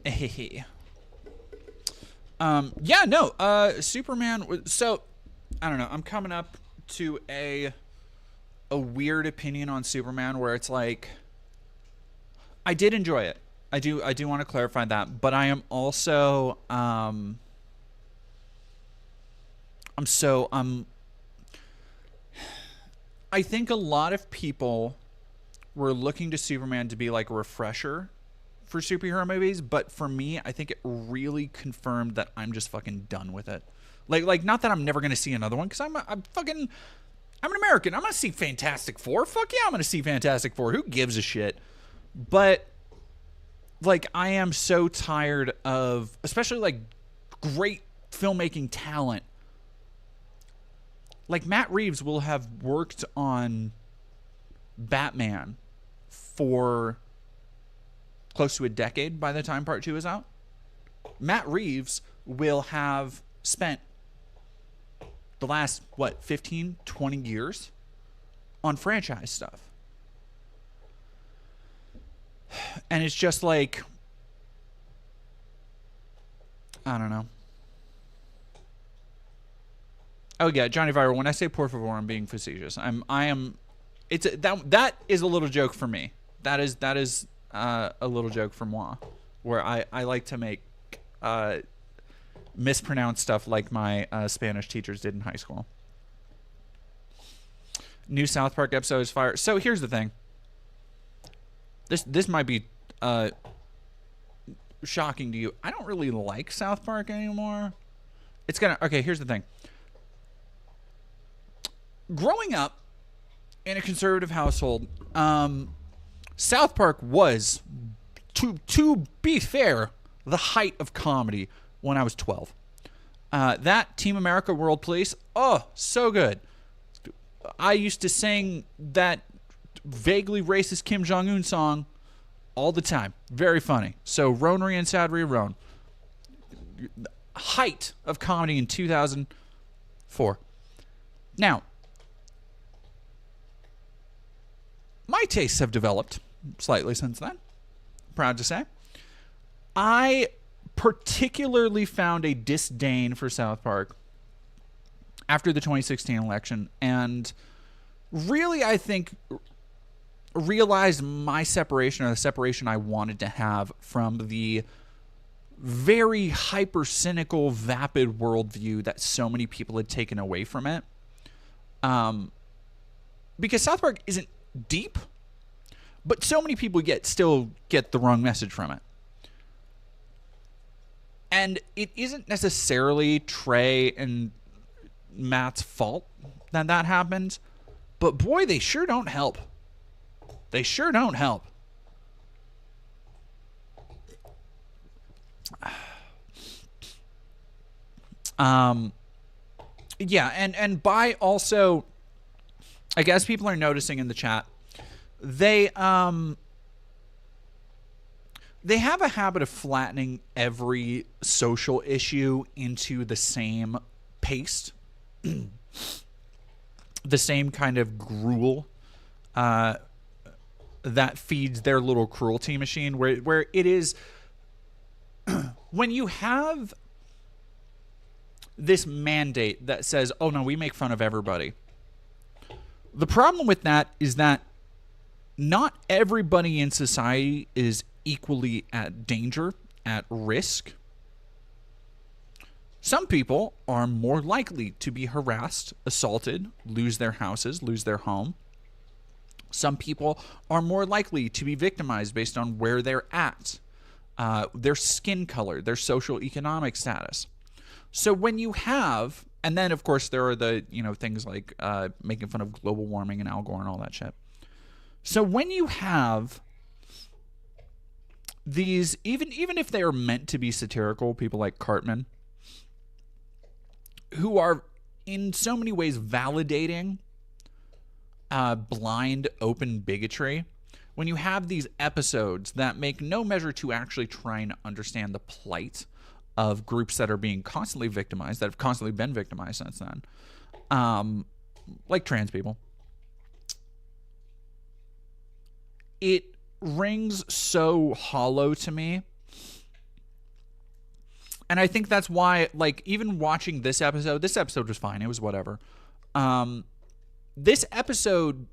Yeah, no, Superman, so, I don't know, I'm coming up to a weird opinion on Superman where it's like, I did enjoy it. I do want to clarify that, but I am also, I think a lot of people were looking to Superman to be like a refresher for superhero movies, but for me, I think it really confirmed that I'm just fucking done with it. Like not that I'm never gonna see another one, because I'm an American. I'm gonna see Fantastic Four. Fuck yeah, I'm gonna see Fantastic Four. Who gives a shit? But like, I am so tired of, especially like great filmmaking talent. Like Matt Reeves will have worked on Batman for close to a decade by the time part 2 is out. Matt Reeves will have spent the last, 15, 20 years on franchise stuff. And it's just like, I don't know. Oh yeah, Johnny Viral, when I say por favor, I'm being facetious. That is a little joke for me. That is a little joke for moi, where I like to make mispronounced stuff like my Spanish teachers did in high school. New South Park episode is fire. So here's the thing. This might be shocking to you. I don't really like South Park anymore. Okay, here's the thing. Growing up in a conservative household, South Park was, to be fair, the height of comedy when I was 12. That Team America World Police, oh, so good. I used to sing that vaguely racist Kim Jong-un song all the time. Very funny. So Ronery and Sadri Roan. Height of comedy in 2004. Now, my tastes have developed slightly since then. Proud to say. I particularly found a disdain for South Park after the 2016 election, and really, I think, realized my separation, or the separation I wanted to have from the very hyper-cynical, vapid worldview that so many people had taken away from it. Because South Park isn't deep, but so many people still get the wrong message from it. And it isn't necessarily Trey and Matt's fault that happened, but boy, they sure don't help. They sure don't help. Yeah, and by also, I guess people are noticing in the chat, they have a habit of flattening every social issue into the same paste, the same kind of gruel that feeds their little cruelty machine, where it is when you have this mandate that says, oh no, we make fun of everybody. The problem with that is that not everybody in society is equally at danger, at risk. Some people are more likely to be harassed, assaulted, lose their houses, lose their home. Some people are more likely to be victimized based on where they're at, their skin color, their social economic status. So when you have, and then of course there are the, things like making fun of global warming and Al Gore and all that shit. So when you have these, even if they are meant to be satirical, people like Cartman, who are in so many ways validating blind, open bigotry, when you have these episodes that make no measure to actually try and understand the plight of groups that are being constantly victimized, that have constantly been victimized since then, like trans people, it rings so hollow to me. And I think that's why, like, even watching this episode was fine. It was whatever. This episode,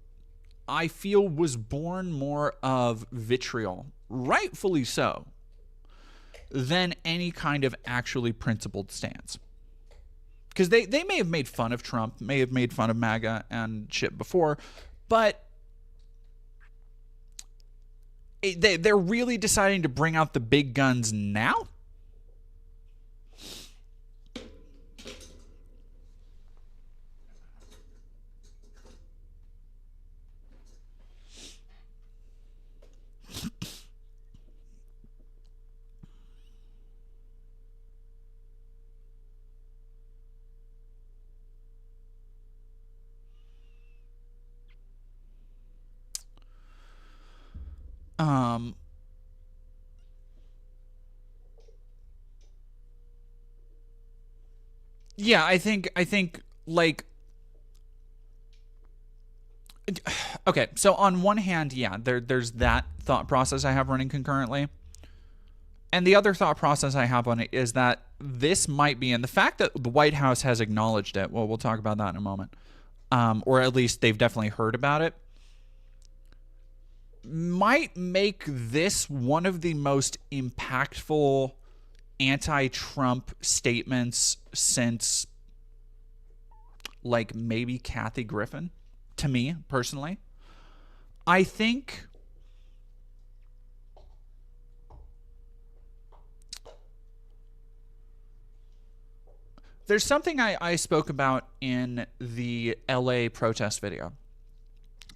I feel, was born more of vitriol, rightfully so, than any kind of actually principled stance. Because they may have made fun of Trump, may have made fun of MAGA and shit before, but they're really deciding to bring out the big guns now? Yeah, I think like, okay, so on one hand, yeah, there's that thought process I have running concurrently. And the other thought process I have on it is that this might be, and the fact that the White House has acknowledged it, well, we'll talk about that in a moment, or at least they've definitely heard about it, might make this one of the most impactful anti-Trump statements since, like, maybe Kathy Griffin. to me personally. I think there's something I spoke about in the LA protest video,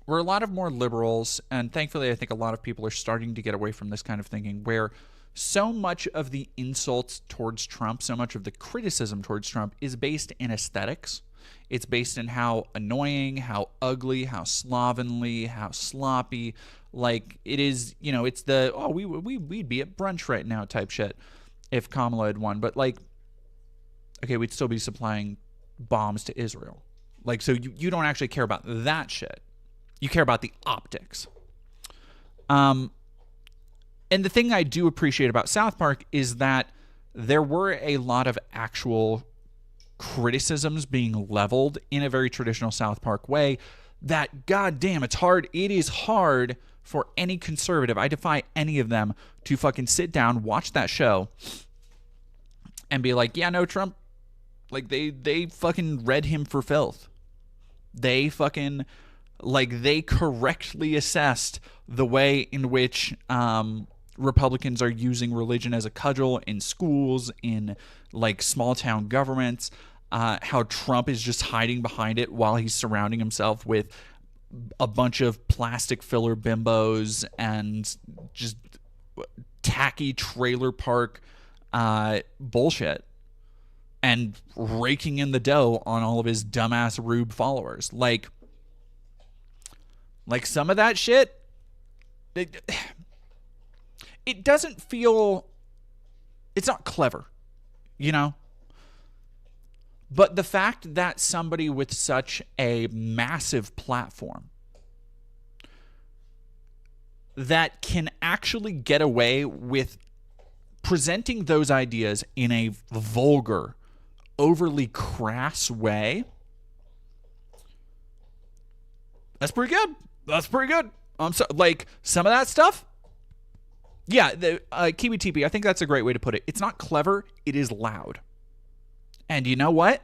where a lot of more liberals, and thankfully I think a lot of people are starting to get away from this kind of thinking, where so much of the insults towards Trump, so much of the criticism towards Trump is based in aesthetics. It's based in how annoying, how ugly, how slovenly, how sloppy. Like, it is, you know, it's the, oh, we'd be at brunch right now type shit if Kamala had won. But, like, okay, we'd still be supplying bombs to Israel. Like, so you don't actually care about that shit. You care about the optics. And the thing I do appreciate about South Park is that there were a lot of actual criticisms being leveled in a very traditional South Park way that, goddamn, it's hard. It is hard for any conservative, I defy any of them, to fucking sit down, watch that show, and be like, yeah, no, Trump, like, they fucking read him for filth. They fucking, like, they correctly assessed the way in which Republicans are using religion as a cudgel in schools, in, like, small town governments, how Trump is just hiding behind it while he's surrounding himself with a bunch of plastic filler bimbos and just tacky trailer park bullshit, and raking in the dough on all of his dumbass rube followers. Like some of that shit, it doesn't feel, it's not clever, you know? But the fact that somebody with such a massive platform that can actually get away with presenting those ideas in a vulgar, overly crass way, that's pretty good. That's pretty good. So, like, some of that stuff, yeah, the Kiwi TP, I think that's a great way to put it. It's not clever, it is loud. And you know what?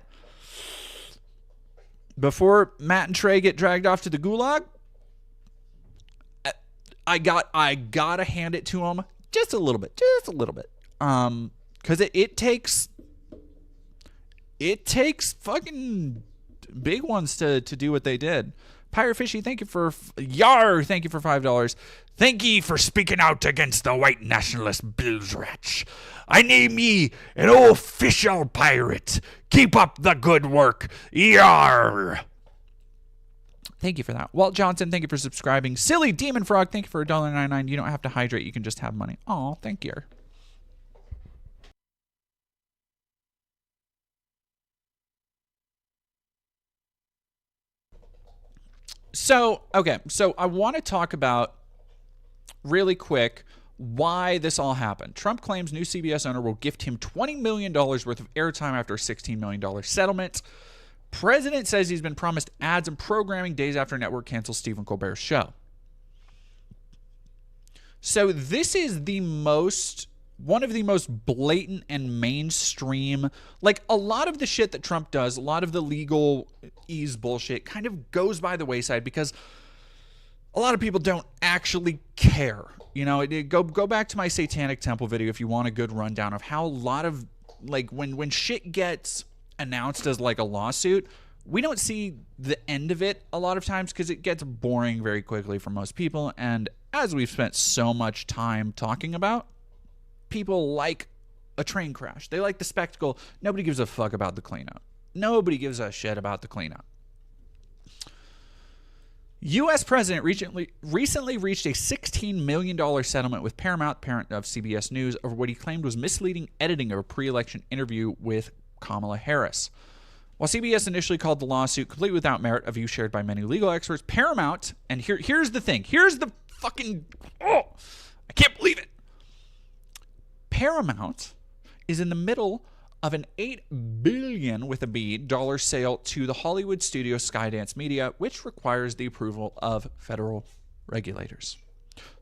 Before Matt and Trey get dragged off to the gulag, I gotta hand it to them just a little bit, because it takes fucking big ones to do what they did. Pirate Fishy, thank you for thank you for $5. Thank ye for speaking out against the white nationalist bilge ratch. I name ye an official pirate. Keep up the good work. Yar. Thank you for that. Walt Johnson, thank you for subscribing. Silly Demon Frog, thank you for $1.99. You don't have to hydrate, you can just have money. Oh, thank you. So, okay, so I want to talk about really quick why this all happened. Trump claims new CBS owner will gift him $20 million worth of airtime after a $16 million settlement. President says he's been promised ads and programming days after network cancels Stephen Colbert's show. So this is one of the most blatant and mainstream, like, a lot of the shit that Trump does, a lot of the legal ease bullshit kind of goes by the wayside because a lot of people don't actually care. You know, go back to my Satanic Temple video if you want a good rundown of how a lot of, like, when shit gets announced as like a lawsuit, we don't see the end of it a lot of times because it gets boring very quickly for most people. And as we've spent so much time talking about, people like a train crash. They like the spectacle. Nobody gives a fuck about the cleanup. Nobody gives a shit about the cleanup. U.S. President recently reached a $16 million settlement with Paramount, parent of CBS News, over what he claimed was misleading editing of a pre-election interview with Kamala Harris. While CBS initially called the lawsuit complete without merit, a view shared by many legal experts, Paramount, and here's the thing. Here's the fucking, I can't believe it. Paramount is in the middle of an $8 billion with a B dollar sale to the Hollywood studio Skydance Media, which requires the approval of federal regulators.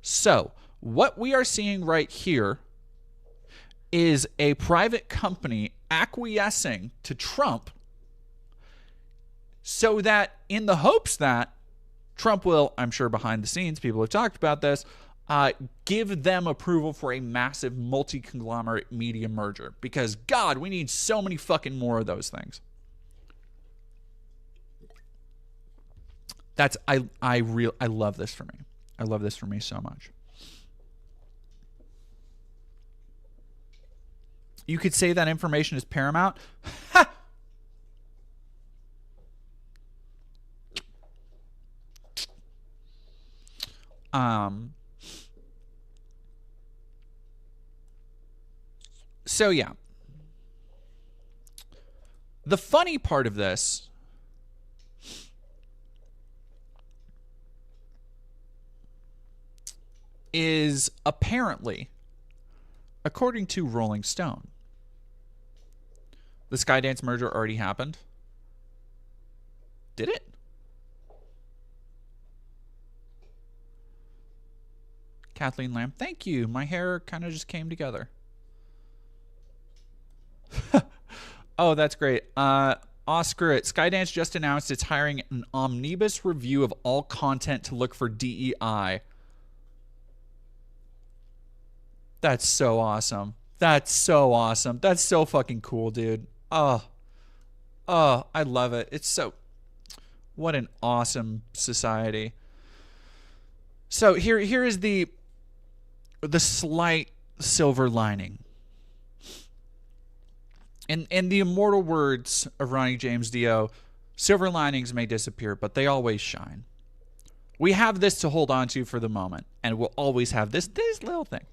So what we are seeing right here is a private company acquiescing to Trump so that in the hopes that Trump will, I'm sure behind the scenes, people have talked about this, give them approval for a massive multi-conglomerate media merger. Because, God, we need so many fucking more of those things. I love this for me. I love this for me so much. You could say that information is paramount. Ha! So yeah. The funny part of this is apparently, according to Rolling Stone, the Skydance merger already happened. Did it? Kathleen Lamb, thank you. My hair kind of just came together. Oh, that's great. Screw it. Skydance just announced it's hiring an omnibus review of all content to look for DEI. That's so awesome. That's so awesome. That's so fucking cool, dude. Oh, I love it. It's so... What an awesome society. So here is the slight silver lining. In the immortal words of Ronnie James Dio, silver linings may disappear, but they always shine. We have this to hold on to for the moment, and we'll always have this little thing.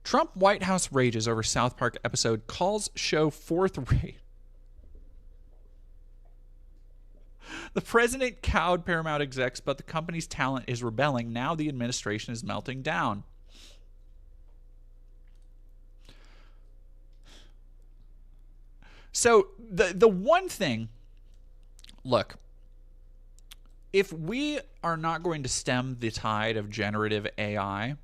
Trump White House rages over South Park episode, calls show fourth rate. The president cowed Paramount execs, but the company's talent is rebelling. Now the administration is melting down. So the one thing, look, if we are not going to stem the tide of generative AI,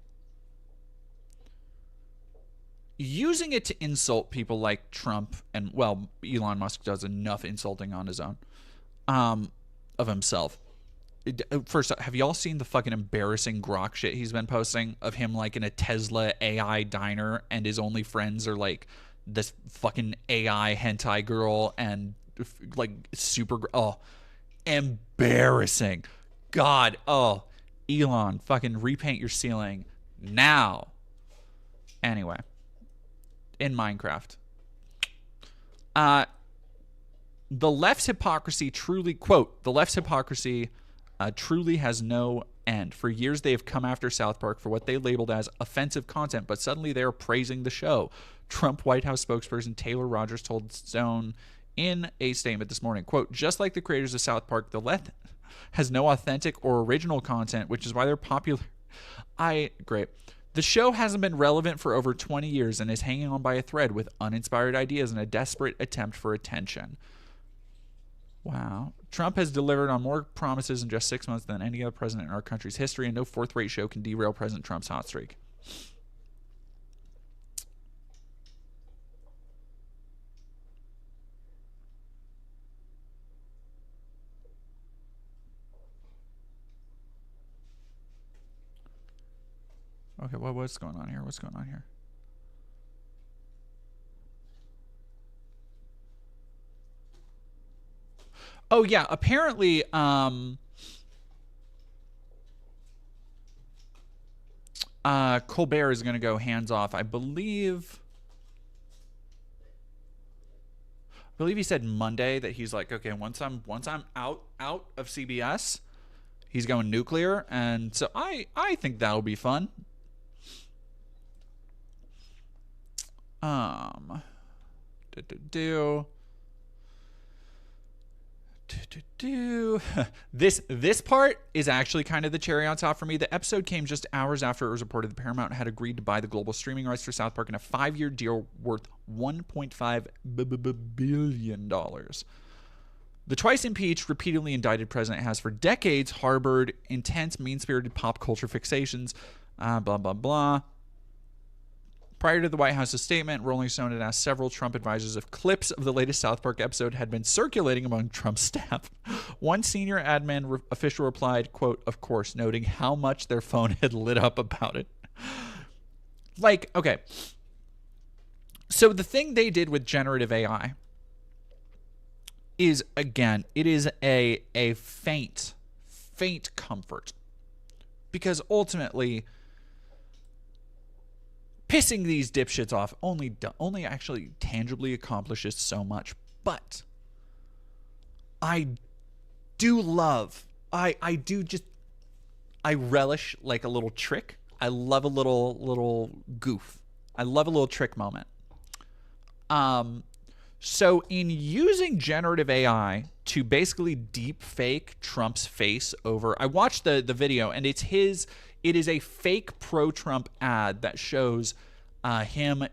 using it to insult people like Trump and, well, Elon Musk does enough insulting on his own, of himself. First, have y'all seen the fucking embarrassing grok shit he's been posting of him like in a Tesla AI diner and his only friends are like this fucking AI hentai girl and like super, embarrassing. God, Elon, fucking repaint your ceiling now. Anyway, in Minecraft. The left's hypocrisy truly, quote, the left's hypocrisy truly has no end. For years, they have come after South Park for what they labeled as offensive content, but suddenly they are praising the show. Trump White House spokesperson Taylor Rogers told Stone in a statement this morning, quote, just like the creators of South Park, the left has no authentic or original content, which is why they're popular. Great. The show hasn't been relevant for over 20 years and is hanging on by a thread with uninspired ideas in a desperate attempt for attention. Wow. Trump has delivered on more promises in just 6 months than any other president in our country's history, and no fourth-rate show can derail President Trump's hot streak. Okay, what's going on here? What's going on here? Oh, yeah, apparently, Colbert is going to go hands off. I believe he said Monday that he's like, okay, once I'm out of CBS, he's going nuclear, and so I think that'll be fun. This part is actually kind of the cherry on top for me. The episode came just hours after it was reported that Paramount had agreed to buy the global streaming rights for South Park in a 5-year deal worth $1.5 billion. The twice impeached, repeatedly indicted president has for decades harbored intense, mean-spirited pop culture fixations, blah, blah, blah. Prior to the White House's statement, Rolling Stone had asked several Trump advisors if clips of the latest South Park episode had been circulating among Trump's staff. One senior admin official replied, quote, "Of course," noting how much their phone had lit up about it. Like, okay. So the thing they did with generative AI is, again, it is a faint comfort. Because ultimately, pissing these dipshits off only actually tangibly accomplishes so much. But I do love, I relish like a little trick. I love a little goof. I love a little trick moment. So in using generative AI to basically deep fake Trump's face over, I watched the video, and it is a fake pro-Trump ad that shows him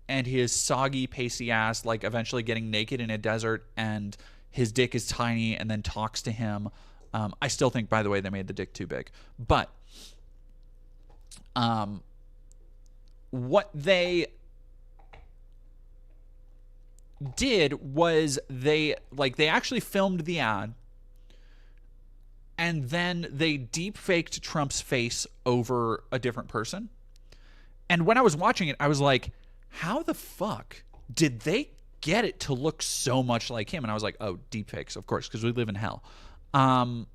and his soggy, pasty ass, like eventually getting naked in a desert, and his dick is tiny, and then talks to him. I still think, by the way, they made the dick too big. But what they did was they actually filmed the ad, and then they deep faked Trump's face over a different person. And when I was watching it, I was like, how the fuck did they get it to look so much like him? And I was like, oh, deep fakes, of course, because we live in hell. But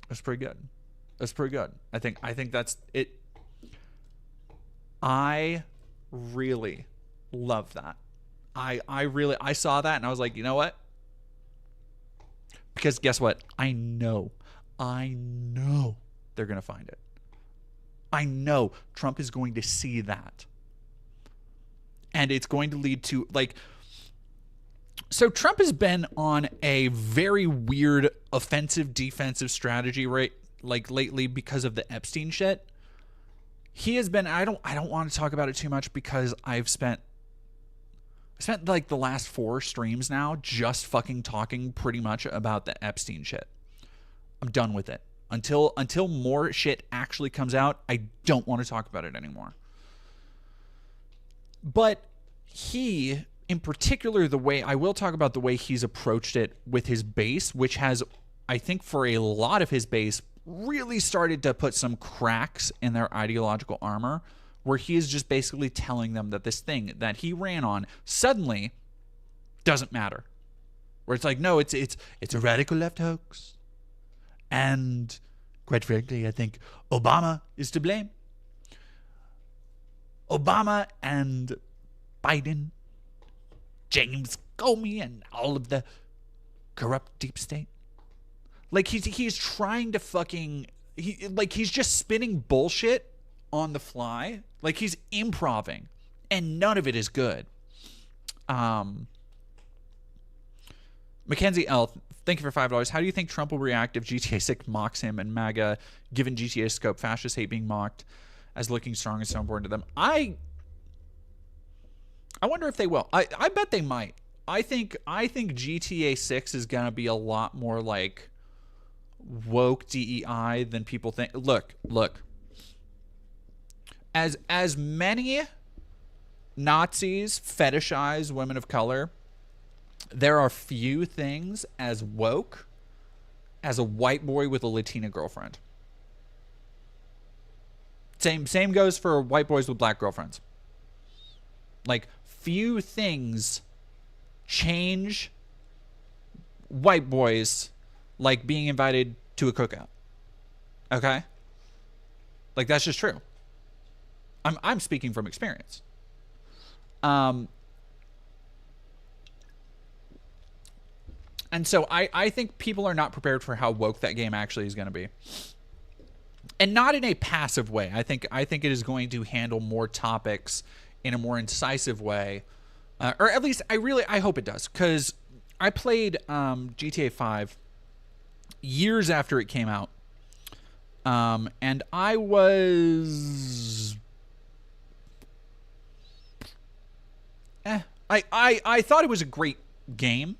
that's pretty good. That's pretty good. I think that's it. I really love that. I saw that and I was like, you know what? Because guess what? I know they're going to find it. I know Trump is going to see that. And it's going to lead to, like, so Trump has been on a very weird offensive defensive strategy, right? Like lately, because of the Epstein shit. He has been, I don't want to talk about it too much because I spent like the last 4 streams now just fucking talking pretty much about the Epstein shit. I'm done with it. Until more shit actually comes out, I don't want to talk about it anymore. But he, in particular, I will talk about the way he's approached it with his base, which has, I think for a lot of his base, really started to put some cracks in their ideological armor, where he is just basically telling them that this thing that he ran on suddenly doesn't matter. Where it's like, no, it's a radical left hoax. And quite frankly, I think Obama is to blame. Obama and Biden, James Comey, and all of the corrupt deep state. Like, he's trying to fucking, he's just spinning bullshit on the fly. Like, he's improvising, and none of it is good. Mackenzie L, thank you for $5. How do you think Trump will react if GTA 6 mocks him and MAGA, given GTA scope, fascists hate being mocked as looking strong is so important to them? I wonder if they will. I bet they might. I think GTA 6 is gonna be a lot more like woke DEI than people think. Look. As many Nazis fetishize women of color, there are few things as woke as a white boy with a Latina girlfriend. Same goes for white boys with black girlfriends. Like, few things change white boys like being invited to a cookout. Okay? Like, that's just true. I'm speaking from experience. And so I think people are not prepared for how woke that game actually is going to be. And not in a passive way. I think it is going to handle more topics in a more incisive way. Or at least I hope it does. Because I played GTA 5 years after it came out. And I was... I thought it was a great game.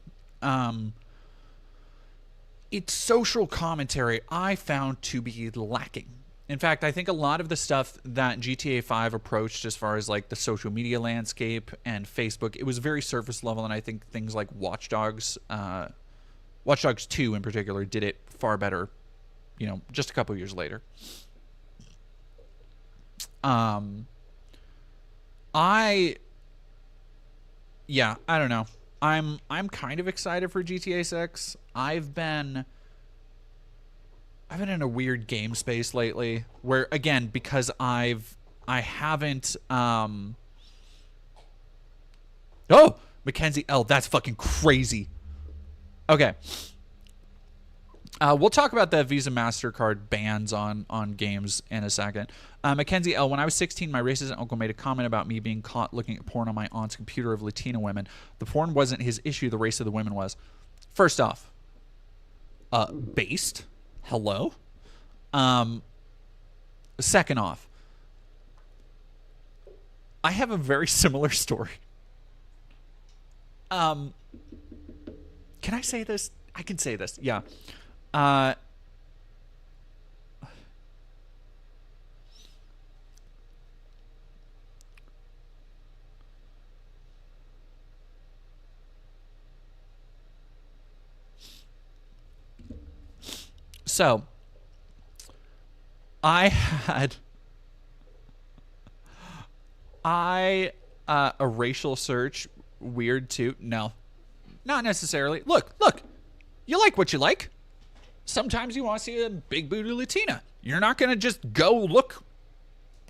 Its social commentary I found to be lacking. In fact, I think a lot of the stuff that GTA 5 approached as far as like the social media landscape and Facebook, it was very surface level, and I think things like Watch Dogs 2 in particular, did it far better, just a couple years later. I don't know. I'm kind of excited for GTA 6. I've been in a weird game space lately where, again, because I haven't Mackenzie L, that's fucking crazy. Okay. We'll talk about the Visa MasterCard bans on games in a second. Mackenzie L, when I was 16, my racist uncle made a comment about me being caught looking at porn on my aunt's computer of Latina women. The porn wasn't his issue, the race of the women was. First off, based. Hello? Second off, I have a very similar story. Can I say this? I can say this, yeah. So, I had a racial search, weird too. No, not necessarily. Look, you like what you like. Sometimes you want to see a big booty Latina. You're not going to just go look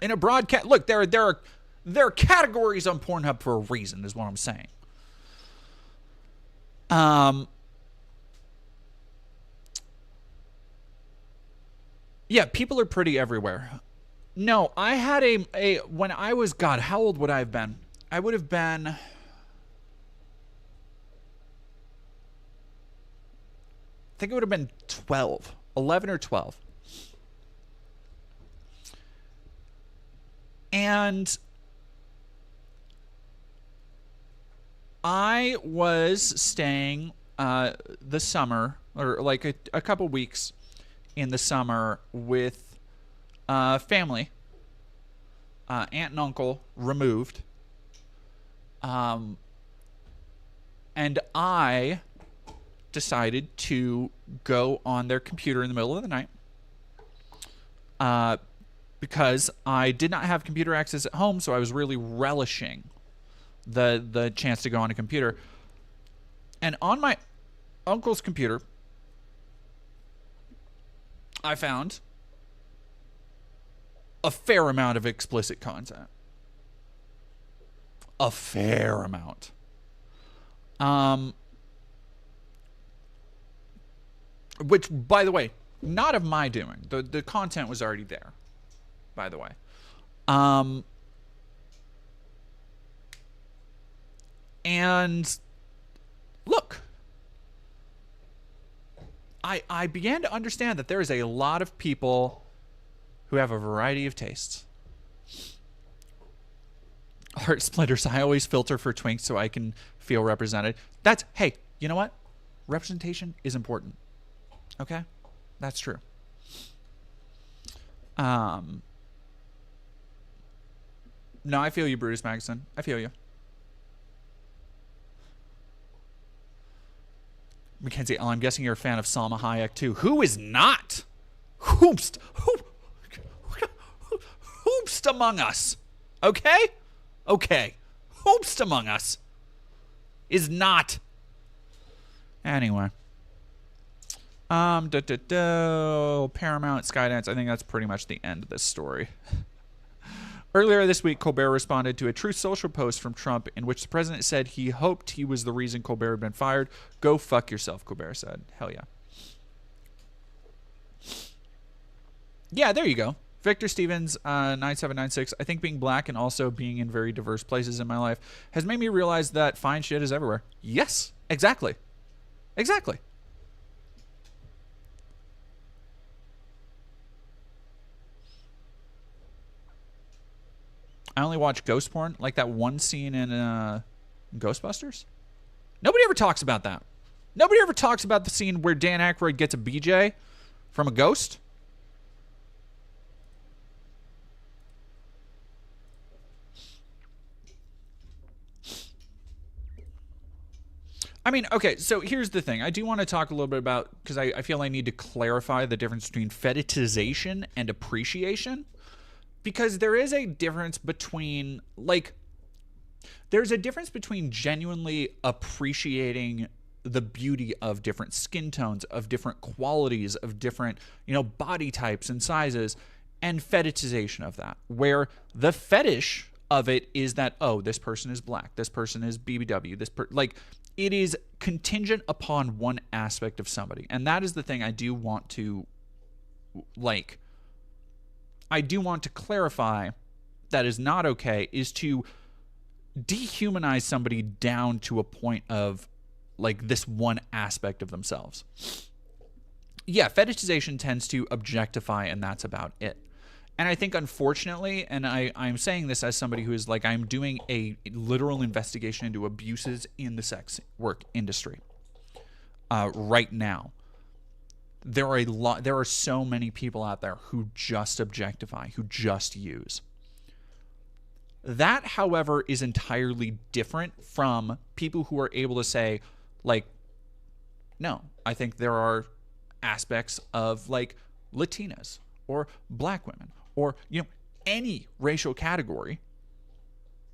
in a broadcast. Look, there are categories on Pornhub for a reason, is what I'm saying. Yeah, people are pretty everywhere. No, I had a when I was, God, how old would I have been? I would have been, I think it would have been 11 or 12. And I was staying the summer, or like a couple weeks in the summer with family, aunt and uncle removed, and I decided to go on their computer in the middle of the night because I did not have computer access at home, so I was really relishing the chance to go on a computer. And on my uncle's computer, I found a fair amount of explicit content. A fair amount. Which, by the way, not of my doing. The content was already there, by the way. And look, I began to understand that there is a lot of people who have a variety of tastes. Heart splinters. I always filter for twinks so I can feel represented. Hey, you know what? Representation is important. Okay? That's true. No, I feel you, Brutus Magnuson. I feel you. Mackenzie, I'm guessing you're a fan of Salma Hayek too. Who is not? Hoopst among us. Okay? Okay. Hoopst among us is not. Anyway. Paramount, Skydance. I think that's pretty much the end of this story. Earlier this week, Colbert responded to a Truth Social post from Trump in which the president said he hoped he was the reason Colbert had been fired. Go fuck yourself, Colbert said. Hell yeah. Yeah, there you go. Victor Stevens, 9796. I think being black and also being in very diverse places in my life has made me realize that fine shit is everywhere. Yes, exactly. Exactly. I only watch ghost porn, like that one scene in Ghostbusters. Nobody ever talks about that. Nobody ever talks about the scene where Dan Aykroyd gets a BJ from a ghost. I mean, okay, so here's the thing. I do want to talk a little bit about, because I feel I need to clarify the difference between fetishization and appreciation. Because there is a difference between, like, there's a difference between genuinely appreciating the beauty of different skin tones, of different qualities, of different, body types and sizes, and fetishization of that, where the fetish of it is that, oh, this person is black, this person is BBW, it is contingent upon one aspect of somebody. And that is the thing I do want to, clarify that is not okay, is to dehumanize somebody down to a point of, this one aspect of themselves. Yeah, fetishization tends to objectify, and that's about it. And I think, unfortunately, and I'm saying this as somebody who is I'm doing a literal investigation into abuses in the sex work industry right now. There are so many people out there who just objectify, who just use. That, however, is entirely different from people who are able to say, no, I think there are aspects of Latinas or black women or, any racial category.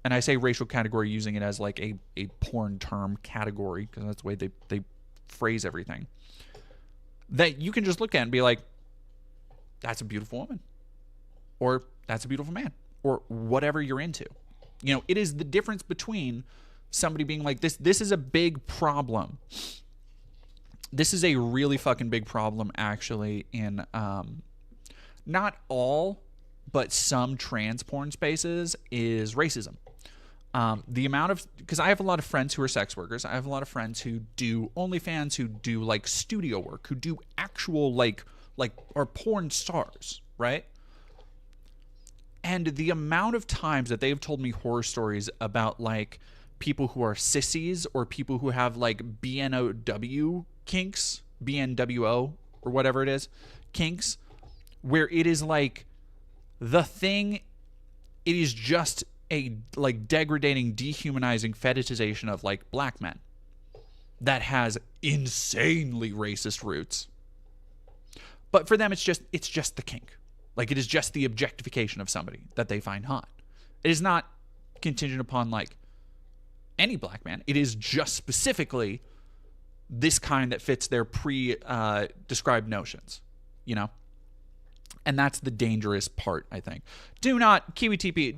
And I say racial category using it as a porn term category, because that's the way they phrase everything, that you can just look at and be like, that's a beautiful woman, or that's a beautiful man, or whatever you're into. It is the difference between somebody being like, this is a big problem. This is a really fucking big problem, actually, in not all, but some trans porn spaces, is racism. The amount of, because I have a lot of friends who are sex workers. I have a lot of friends who do OnlyFans, who do studio work, who do actual are porn stars, right? And the amount of times that they've told me horror stories about people who are sissies, or people who have BNOW kinks, BNWO or whatever it is, kinks, where it is the thing, it is just a degrading, dehumanizing fetishization of black men that has insanely racist roots. But for them, it's just the kink. It is just the objectification of somebody that they find hot. It is not contingent upon any black man. It is just specifically this kind that fits their described notions, And that's the dangerous part, I think. Do not, KiwiTP,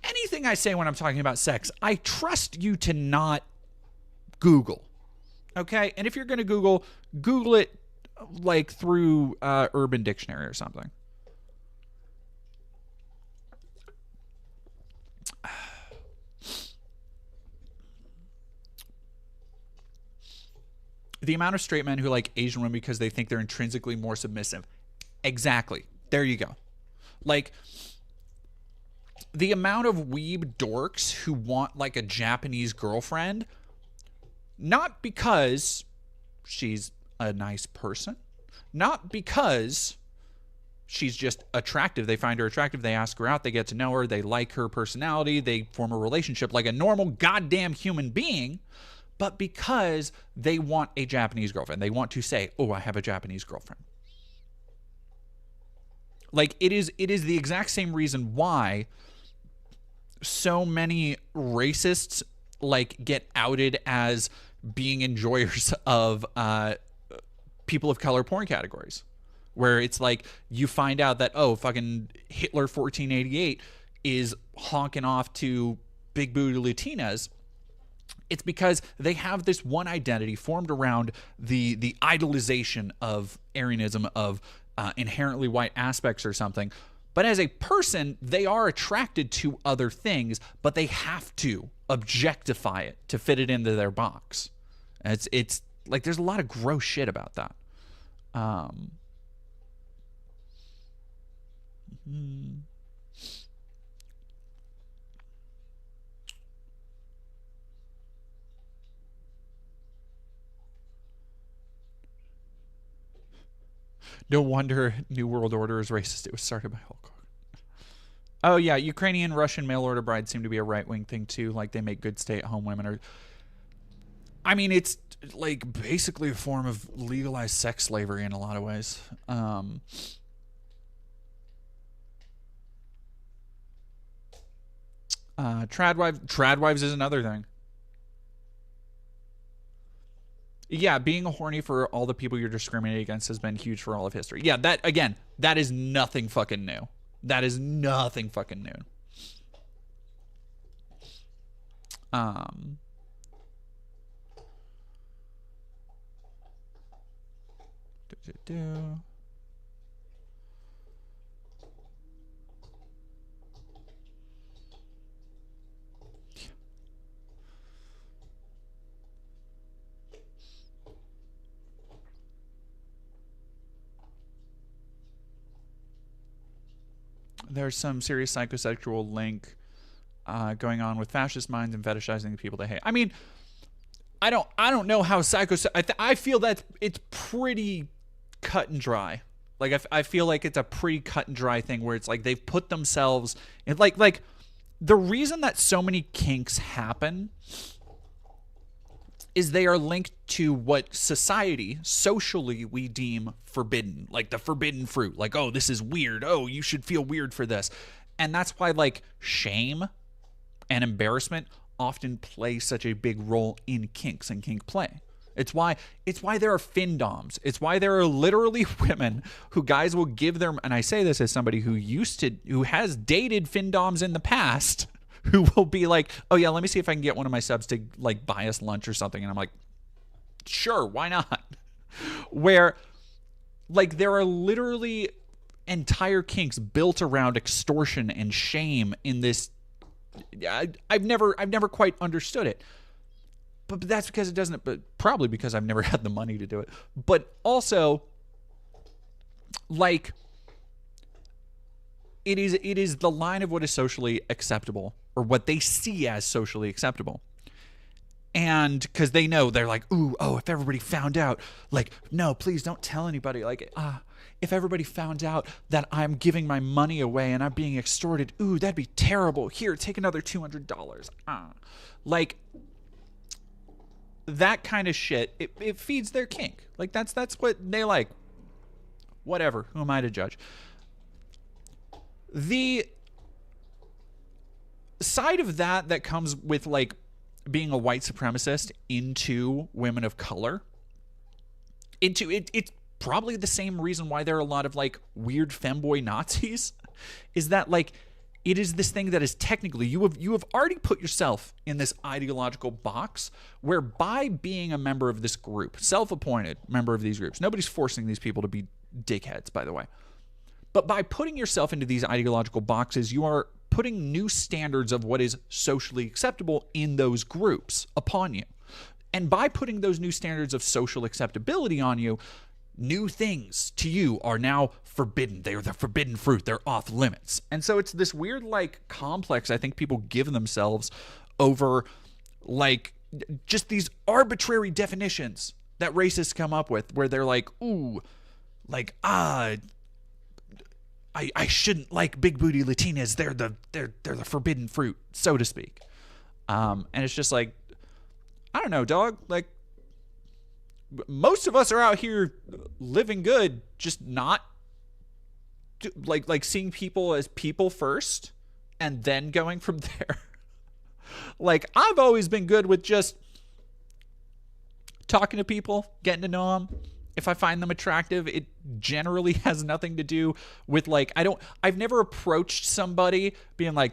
anything I say when I'm talking about sex, I trust you to not Google, okay? And if you're going to Google it through Urban Dictionary or something. The amount of straight men who like Asian women because they think they're intrinsically more submissive. Exactly. There you go. The amount of weeb dorks who want a Japanese girlfriend, not because she's a nice person, not because she's just attractive, they find her attractive, they ask her out, they get to know her, they like her personality, they form a relationship like a normal goddamn human being, but because they want a Japanese girlfriend. They want to say, oh, I have a Japanese girlfriend. It is the exact same reason why so many racists get outed as being enjoyers of people of color porn categories, where it's you find out that, oh, fucking Hitler 1488 is honking off to big booty Latinas. It's because they have this one identity formed around the idolization of Aryanism, of inherently white aspects or something. But as a person, they are attracted to other things, but they have to objectify it to fit it into their box. And it's there's a lot of gross shit about that. No wonder New World Order is racist. It was started by Hulk Hogan. Oh, yeah. Ukrainian, Russian mail-order brides seem to be a right-wing thing, too. They make good stay-at-home women. I mean, it's like basically a form of legalized sex slavery in a lot of ways. Trad wives is another thing. Yeah, being horny for all the people you're discriminating against has been huge for all of history. Yeah, that again, that is nothing fucking new. That is nothing fucking new. Um, do, do, do. There's some serious psychosexual link going on with fascist minds and fetishizing the people they hate. I mean, I don't know how I feel that it's pretty cut and dry. Like I feel like it's a pretty cut and dry thing where it's like they've put themselves in like the reason that so many kinks happen is they are linked to what society, socially, we deem forbidden. Like the forbidden fruit. Like, oh, this is weird. Oh, you should feel weird for this. And that's why, like, shame and embarrassment often play such a big role in kinks and kink play. It's why there are findoms. It's why there are literally women who guys will give their, and I say this as somebody who has dated findoms in the past, who will be like, oh yeah, let me see if I can get one of my subs to like buy us lunch or something. And I'm like, sure, why not? Where like there are literally entire kinks built around extortion and shame in this. I've never quite understood it. But that's because it doesn't, but probably because I've never had the money to do it. But also, like, it is the line of what is socially acceptable, or what they see as socially acceptable. And because they know, they're like, ooh, oh, if everybody found out, like, no, please don't tell anybody. Like, if everybody found out that I'm giving my money away and I'm being extorted, ooh, that'd be terrible. Here, take another $200. Like, that kind of shit, it feeds their kink. Like, that's what they like. Whatever, who am I to judge? The side of that comes with, like, being a white supremacist into women of color, into it, it's probably the same reason why there are a lot of, like, weird femboy Nazis, is that, like, it is this thing that is technically, you have already put yourself in this ideological box where by being a member of this group, self-appointed member of these groups, nobody's forcing these people to be dickheads, by the way, but by putting yourself into these ideological boxes, you are putting new standards of what is socially acceptable in those groups upon you. And by putting those new standards of social acceptability on you, new things to you are now forbidden. They are the forbidden fruit. They're off limits. And so it's this weird, like, complex I think people give themselves over, like, just these arbitrary definitions that racists come up with, where they're like, ooh, like, I shouldn't like big booty Latinas. They're the forbidden fruit, so to speak. And it's just like, I don't know, dog. Like, most of us are out here living good, just not like seeing people as people first and then going from there. Like, I've always been good with just talking to people, getting to know them. If I find them attractive, it generally has nothing to do with, like, I've never approached somebody being like,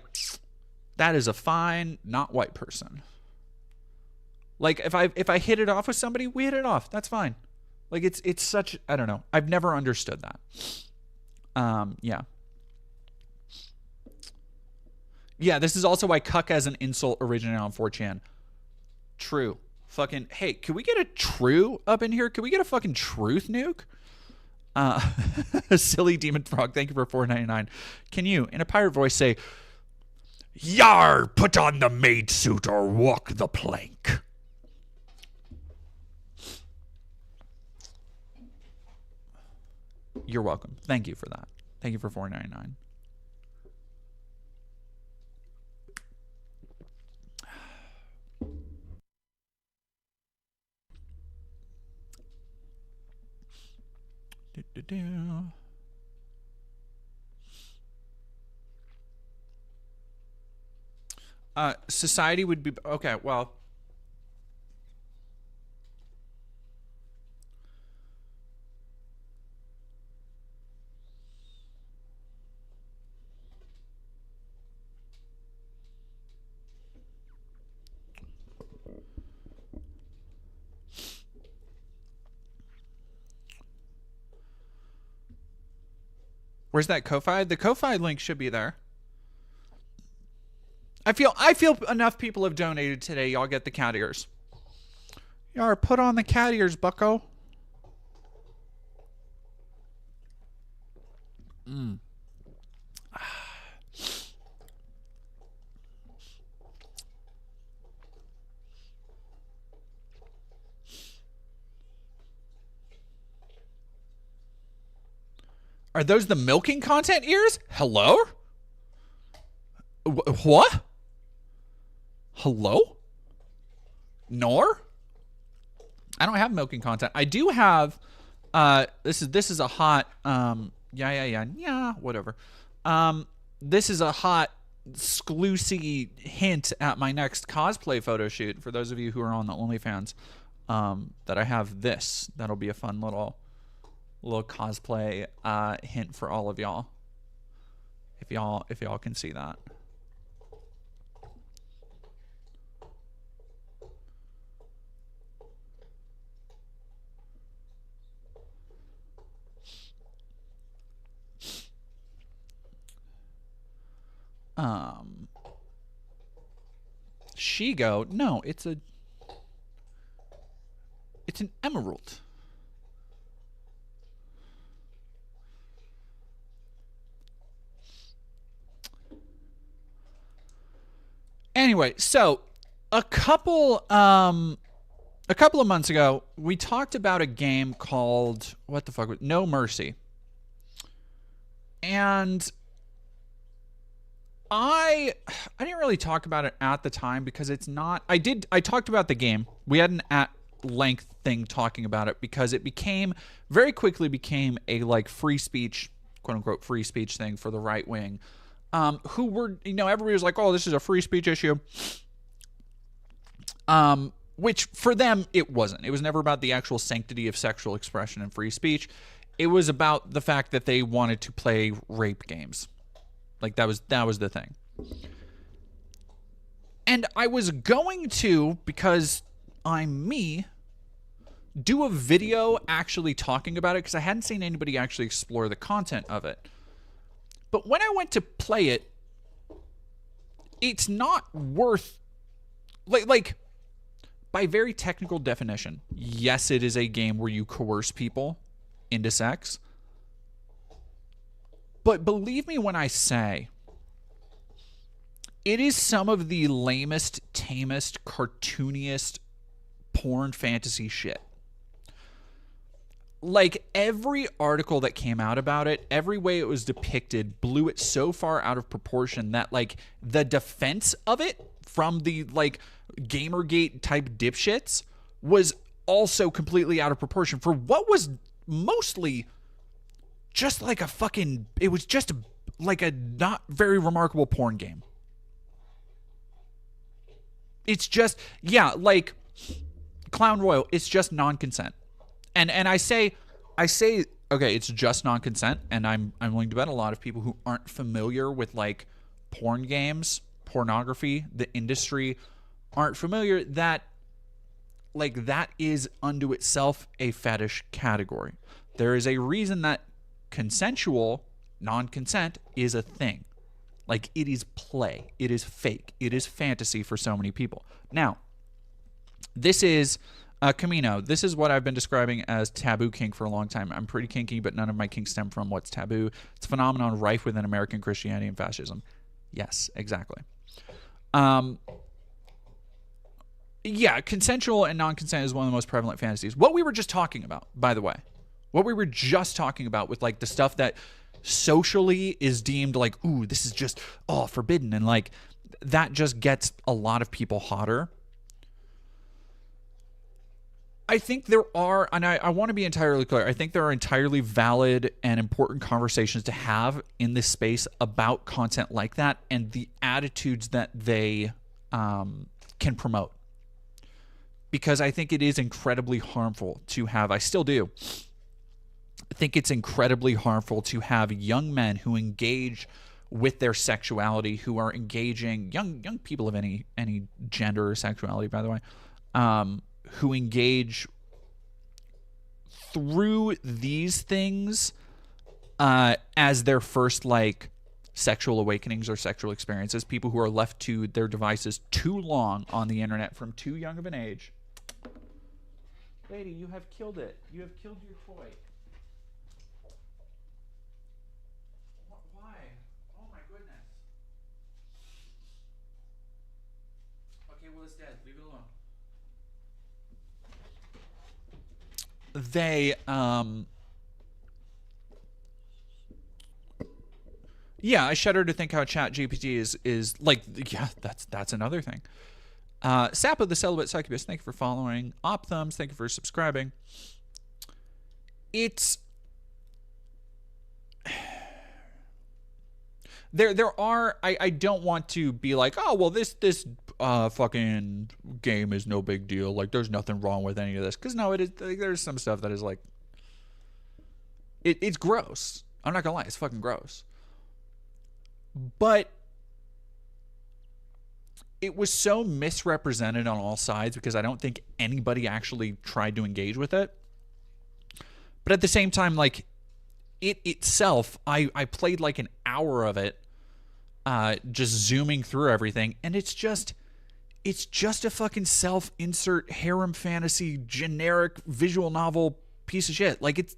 that is a fine, not white person. Like, if I hit it off with somebody, we hit it off. That's fine. Like, it's such, I don't know. I've never understood that. Yeah. Yeah, this is also why cuck as an insult originated on 4chan. True. Fucking, hey, can we get a true up in here? Can we get a fucking truth nuke? Silly Demon Frog, thank you for $4.99. Can you, in a pirate voice, say, Yar, put on the maid suit or walk the plank? You're welcome. Thank you for that. Thank you for $4.99. Society would be okay. Well, where's that Ko-Fi? The Ko-Fi link should be there. I feel enough people have donated today. Y'all get the cat ears. Y'all put on the cat ears, bucko. Are those the milking content ears? Hello? What? Hello? Nor? I don't have milking content. I do have this is a hot yeah, whatever. This is a hot exclusive hint at my next cosplay photo shoot for those of you who are on the OnlyFans. That I have this. That'll be a fun little cosplay hint for all of y'all. If y'all can see that. Shigo, no, it's an emerald. Anyway, so a couple of months ago, we talked about a game called No Mercy. And I didn't really talk about it at the time because it's not. I talked about the game. We had an at-length thing talking about it because it very quickly became a free speech, quote unquote, free speech thing for the right wing. Who were, everybody was like, oh, this is a free speech issue. Which for them, it wasn't. It was never about the actual sanctity of sexual expression and free speech. It was about the fact that they wanted to play rape games. That was the thing. And I was going to, because I'm me, do a video actually talking about it because I hadn't seen anybody actually explore the content of it. But when I went to play it, it's not worth... by very technical definition, yes, it is a game where you coerce people into sex. But believe me when I say, it is some of the lamest, tamest, cartooniest porn fantasy shit. Every article that came out about it, every way it was depicted blew it so far out of proportion that the defense of it from the Gamergate type dipshits was also completely out of proportion for what was mostly just it was just a not very remarkable porn game. It's just, Clown Royal, it's just non-consent. And I say, okay, it's just non-consent, and I'm willing to bet a lot of people who aren't familiar with porn games, pornography, the industry, aren't familiar that that is unto itself a fetish category. There is a reason that consensual non-consent is a thing. It is play, it is fake, it is fantasy for so many people. Now, this is Camino. This is what I've been describing as taboo kink for a long time. I'm pretty kinky, but none of my kinks stem from what's taboo. It's a phenomenon rife within American Christianity and fascism. Yes, exactly. Yeah, consensual and non-consent is one of the most prevalent fantasies. What we were just talking about, by the way, what we were just talking about with the stuff that socially is deemed ooh, this is just forbidden, and that just gets a lot of people hotter. I think there are, and I want to be entirely clear, I think there are entirely valid and important conversations to have in this space about content like that and the attitudes that they can promote. Because I think it is incredibly harmful to have, I still do, I think it's incredibly harmful to have young men who engage with their sexuality, who are engaging, young people of any gender or sexuality, by the way, who engage through these things as their first like sexual awakenings or sexual experiences. People who are left to their devices too long on the internet from too young of an age. Lady, you have killed it. You have killed your toy. Why? Oh my goodness. Okay, well, it's dead. Leave it alone. They yeah, I shudder to think how ChatGPT is like, yeah, that's another thing. Sapo the Celibate Succubus, thank you for following. Opthumbs, thank you for subscribing. It's there are, I don't want to be like, oh well, this fucking game is no big deal, like there's nothing wrong with any of this, because no, it is, like, there's some stuff that is like, it's gross. I'm not gonna lie, it's fucking gross. But it was so misrepresented on all sides because I don't think anybody actually tried to engage with it. But at the same time, like, it itself, I played like an hour of it, just zooming through everything, and it's just a fucking self-insert harem fantasy generic visual novel piece of shit. Like, it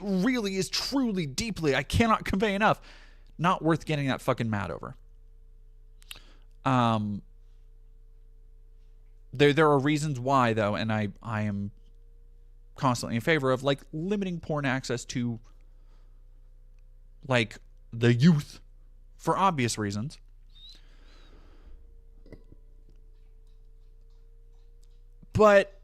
really is truly, deeply, I cannot convey enough, not worth getting that fucking mad over. There are reasons why, though, and I am constantly in favor of like limiting porn access to like the youth for obvious reasons. But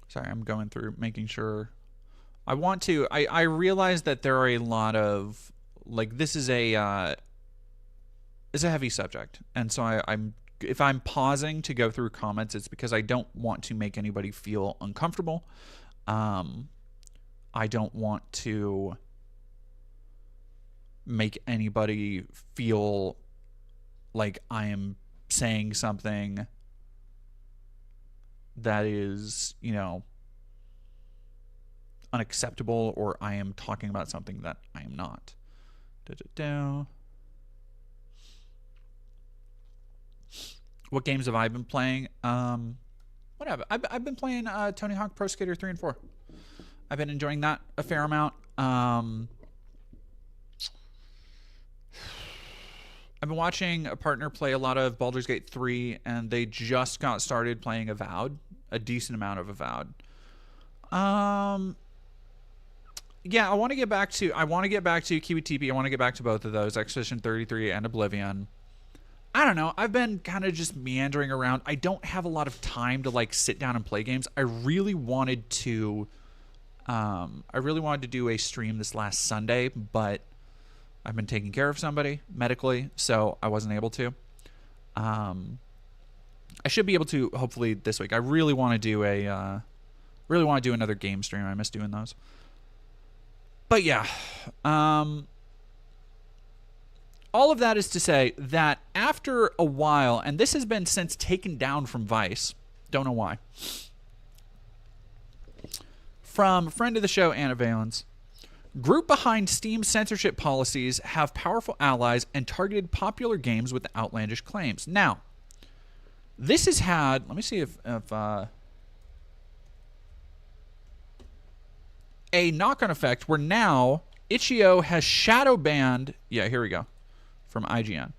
sorry, I'm going through making sure. I realize that there are a lot of, like, this is a heavy subject, and so if I'm pausing to go through comments, it's because I don't want to make anybody feel uncomfortable. I don't want to make anybody feel like I am saying something that is, you know, unacceptable, or I am talking about something that I am not. What games have I been playing? What have I've been playing Tony Hawk Pro Skater 3 and 4. I've been enjoying that a fair amount. I've been watching a partner play a lot of Baldur's Gate 3, and they just got started playing Avowed, a decent amount of Avowed. Yeah, I want to get back to Kiwi TP. I want to get back to both of those, Expedition 33 and Oblivion. I don't know. I've been kind of just meandering around. I don't have a lot of time to like sit down and play games. I really wanted to do a stream this last Sunday, but I've been taking care of somebody medically, so I wasn't able to. I should be able to hopefully this week. I really want to do another game stream. I miss doing those. But yeah, all of that is to say that after a while, and this has been since taken down from Vice, don't know why, from friend of the show, Anna Valens, group behind Steam censorship policies have powerful allies and targeted popular games with outlandish claims. Now, this has had, let me see if a knock-on effect where now Itch.io has shadow banned, yeah, here we go, from IGN.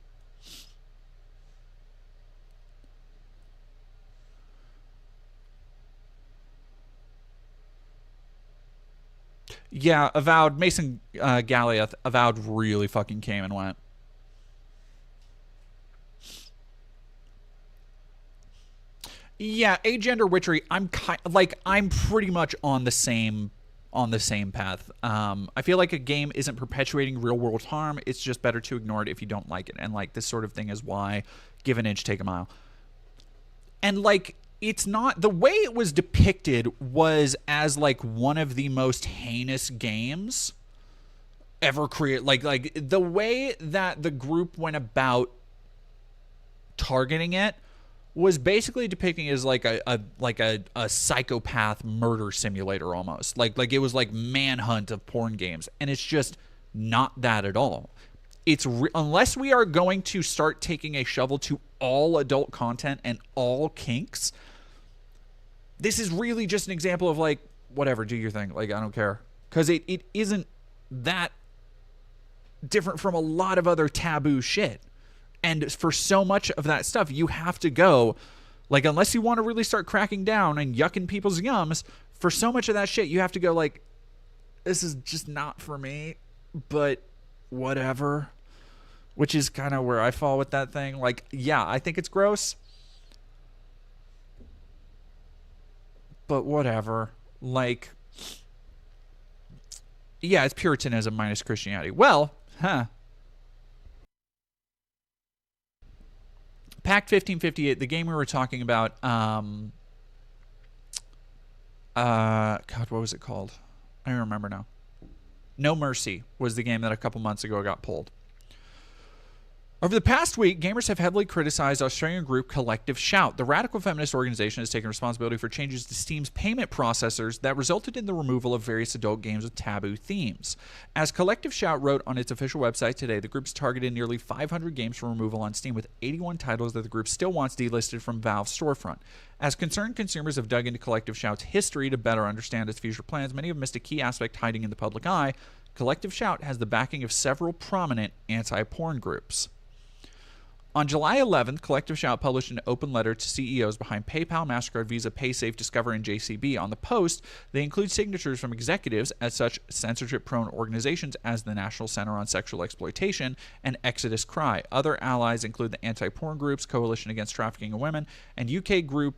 Yeah, Avowed, Mason Gallioth, Avowed really fucking came and went. Yeah, agender witchery. I'm pretty much on the same path. I feel like a game isn't perpetuating real world harm. It's just better to ignore it if you don't like it. And like this sort of thing is why give an inch, take a mile. And like it's not the way it was depicted was as like one of the most heinous games ever created. Like the way that the group went about targeting it was basically depicting it as like a psychopath murder simulator almost. Like it was like Manhunt of porn games, and it's just not that at all. Unless we are going to start taking a shovel to all adult content and all kinks, this is really just an example of like, whatever, do your thing. Like, I don't care. Because it isn't that different from a lot of other taboo shit. And for so much of that stuff, you have to go, like, unless you want to really start cracking down and yucking people's yums, for so much of that shit, you have to go, like, this is just not for me, but whatever. Which is kind of where I fall with that thing. Like, yeah, I think it's gross, but whatever. Like, yeah, it's Puritanism minus Christianity. Well, Pact 1558, the game we were talking about, God, what was it called? I don't remember now. No Mercy was the game that a couple months ago got pulled. Over the past week, gamers have heavily criticized Australian group Collective Shout. The radical feminist organization has taken responsibility for changes to Steam's payment processors that resulted in the removal of various adult games with taboo themes. As Collective Shout wrote on its official website today, the group's targeted nearly 500 games for removal on Steam, with 81 titles that the group still wants delisted from Valve's storefront. As concerned consumers have dug into Collective Shout's history to better understand its future plans, many have missed a key aspect hiding in the public eye. Collective Shout has the backing of several prominent anti-porn groups. On July 11th, Collective Shout published an open letter to CEOs behind PayPal, MasterCard, Visa, PaySafe, Discover, and JCB. On the post, they include signatures from executives at such censorship-prone organizations as the National Center on Sexual Exploitation and Exodus Cry. Other allies include the anti-porn groups, Coalition Against Trafficking of Women, and UK.org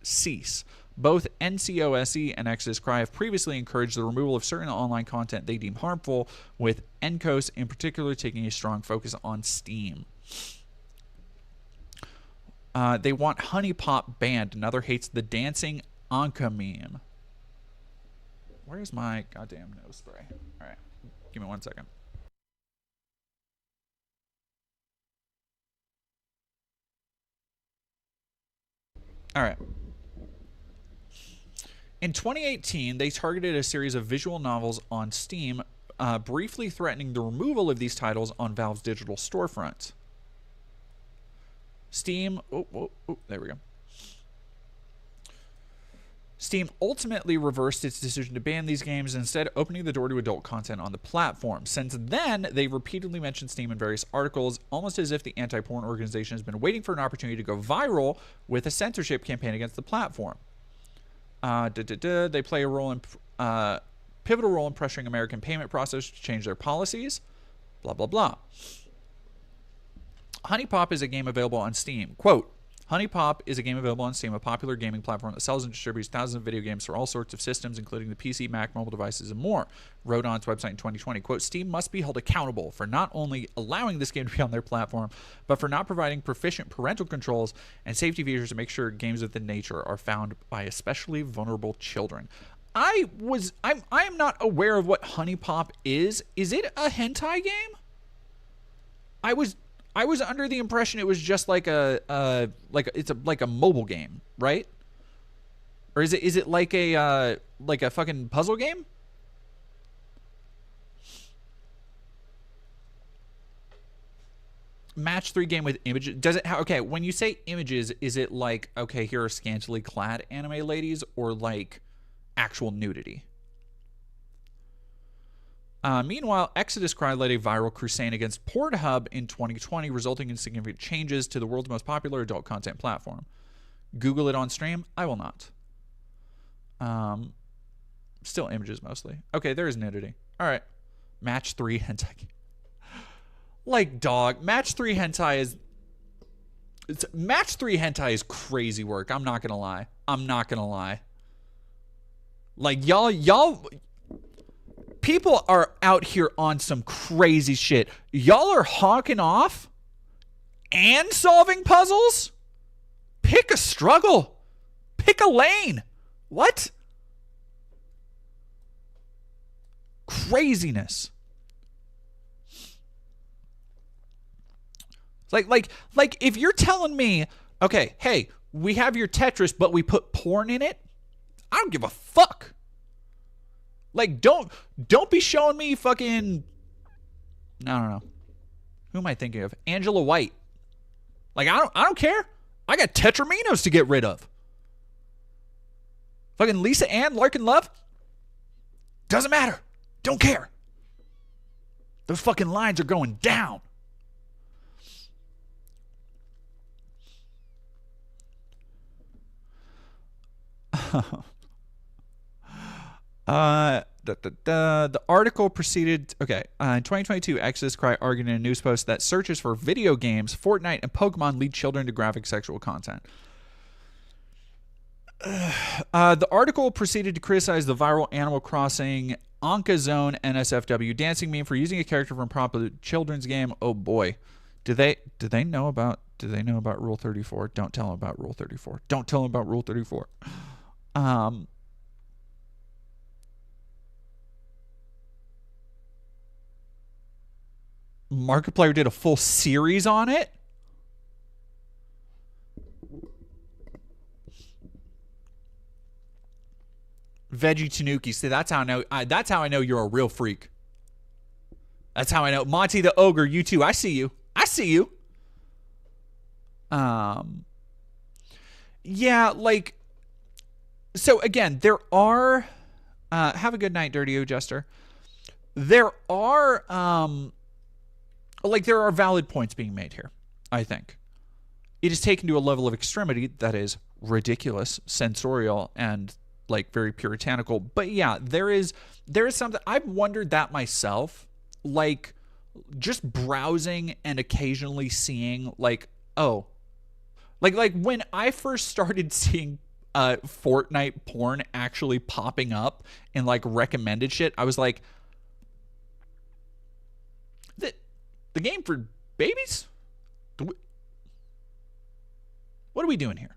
Cease. Both NCOSE and Exodus Cry have previously encouraged the removal of certain online content they deem harmful, with NCOS in particular taking a strong focus on Steam. They want Honey Pop banned. Another hates the dancing Anka meme. Where's my goddamn nose spray? All right, give me 1 second. All right. In 2018, they targeted a series of visual novels on Steam, briefly threatening the removal of these titles on Valve's digital storefront. Steam, there we go. Steam ultimately reversed its decision to ban these games, instead opening the door to adult content on the platform. Since then, they've repeatedly mentioned Steam in various articles, almost as if the anti-porn organization has been waiting for an opportunity to go viral with a censorship campaign against the platform. They play a pivotal role in pressuring American payment processors to change their policies. Blah, blah, blah. Honey Pop is a game available on Steam. Quote, Honey Pop is a game available on Steam, a popular gaming platform that sells and distributes thousands of video games for all sorts of systems, including the PC, Mac, mobile devices, and more. Wrote on its website in 2020, quote, Steam must be held accountable for not only allowing this game to be on their platform, but for not providing proficient parental controls and safety features to make sure games of the nature are found by especially vulnerable children. I am not aware of what Honey Pop is. Is it a hentai game? I was under the impression it was just like a mobile game, right? Or is it like a fucking puzzle game? Match 3 game with images. Does it have, okay, when you say images, is it like, okay, here are scantily clad anime ladies, or like actual nudity? Meanwhile, Exodus Cry led a viral crusade against Pornhub in 2020, resulting in significant changes to the world's most popular adult content platform. Google it on stream. I will not. Still images mostly. Okay, there is nudity. All right. Match 3 hentai. Like, dog, match 3 hentai is... Match 3 hentai is crazy work. I'm not gonna lie. I'm not gonna lie. Like, y'all... People are out here on some crazy shit. Y'all are honking off and solving puzzles? Pick a struggle. Pick a lane. What? Craziness. Like if you're telling me, okay, hey, we have your Tetris, but we put porn in it, I don't give a fuck. Like, don't be showing me fucking, I don't know. Who am I thinking of? Angela White. Like, I don't care. I got Tetraminos to get rid of. Fucking Lisa Ann Larkin Love. Doesn't matter. Don't care. Those fucking lines are going down. The article proceeded. Okay, in 2022, Exodus Cry argued in a news post that searches for video games, Fortnite, and Pokemon lead children to graphic sexual content. The article proceeded to criticize the viral Animal Crossing Anka Zone NSFW dancing meme for using a character from a popular children's game. Oh boy, do they know about Rule 34? Don't tell them about Rule 34. Don't tell them about Rule 34. Markiplier did a full series on it. Veggie Tanuki. See, that's how I know. That's how I know you're a real freak. That's how I know. Monty the Ogre, you too. I see you. I see you. Yeah, like. So again, there are. Have a good night, Dirty O Jester. There are. There are valid points being made here, I think. It is taken to a level of extremity that is ridiculous, censorial, and like very puritanical. But yeah, there is something. I've wondered that myself, like just browsing and occasionally seeing like, oh, like when I first started seeing Fortnite porn actually popping up in like recommended shit, I was like, the game for babies? What are we doing here?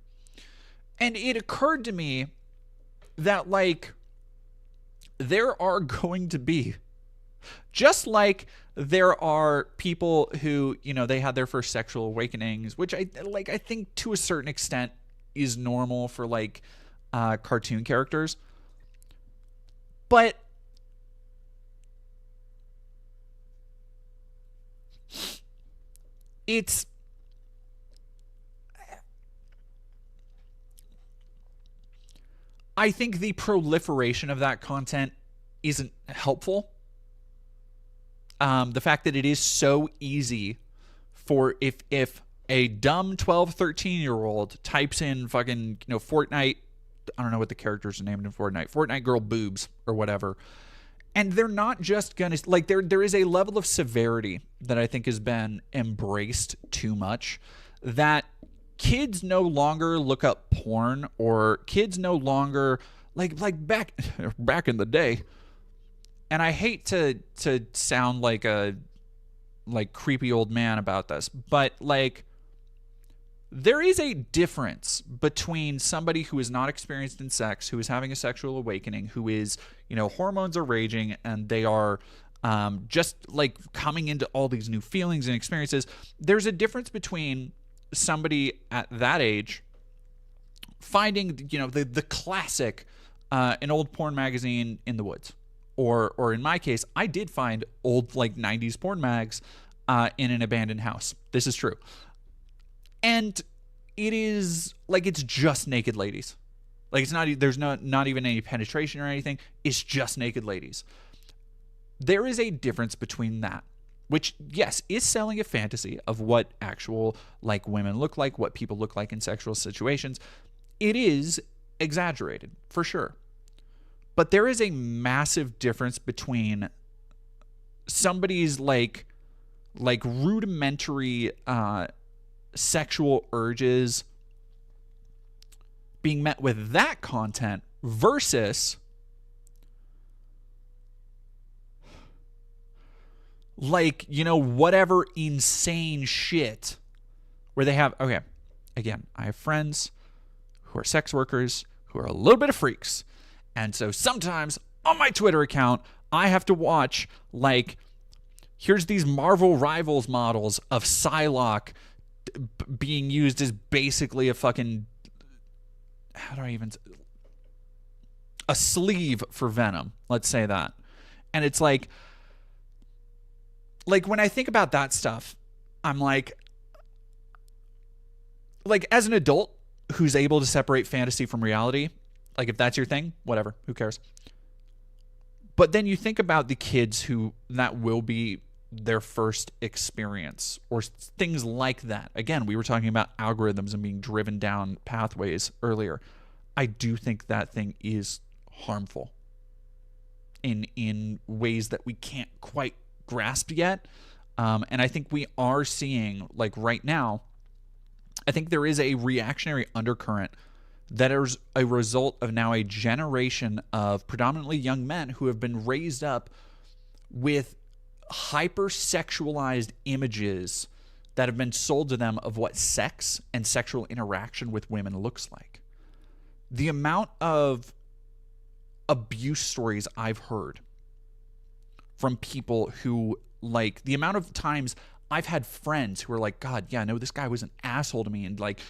And it occurred to me that, like, there are going to be, just like there are people who, you know, they had their first sexual awakenings, which I think to a certain extent is normal for, like, cartoon characters. But it's, I think the proliferation of that content isn't helpful. The fact that it is so easy for if a dumb 12, 13-year-old types in fucking, you know, Fortnite, I don't know what the characters are named in Fortnite girl boobs or whatever, and they're not just gonna, like, there is a level of severity that I think has been embraced too much, that kids no longer look up porn, or kids no longer like back in the day. And I hate to sound like a creepy old man about this, but like there is a difference between somebody who is not experienced in sex, who is having a sexual awakening, who is, you know, hormones are raging and they are just like coming into all these new feelings and experiences. There's a difference between somebody at that age finding, you know, the classic an old porn magazine in the woods, or in my case, I did find old like 90s porn mags in an abandoned house. This is true. And it is like, it's just naked ladies. Like, it's not, there's not even any penetration or anything. It's just naked ladies. There is a difference between that, which, yes, is selling a fantasy of what actual, like, women look like, what people look like in sexual situations. It is exaggerated, for sure. But there is a massive difference between somebody's like rudimentary sexual urges being met with that content versus like, you know, whatever insane shit where they have, okay, again, I have friends who are sex workers who are a little bit of freaks. And so sometimes on my Twitter account, I have to watch, like, here's these Marvel Rivals models of Psylocke being used as basically a fucking, how do I even, a sleeve for Venom. Let's say that. And it's like when I think about that stuff, I'm like as an adult who's able to separate fantasy from reality, like if that's your thing, whatever, who cares? But then you think about the kids who that will be their first experience or things like that. Again, we were talking about algorithms and being driven down pathways earlier. I do think that thing is harmful in ways that we can't quite grasp yet. And I think we are seeing, like right now, I think there is a reactionary undercurrent that is a result of now a generation of predominantly young men who have been raised up with hyper-sexualized images that have been sold to them of what sex and sexual interaction with women looks like. The amount of abuse stories I've heard from people who, like, the amount of times I've had friends who are like, God, yeah, no, this guy was an asshole to me. And like,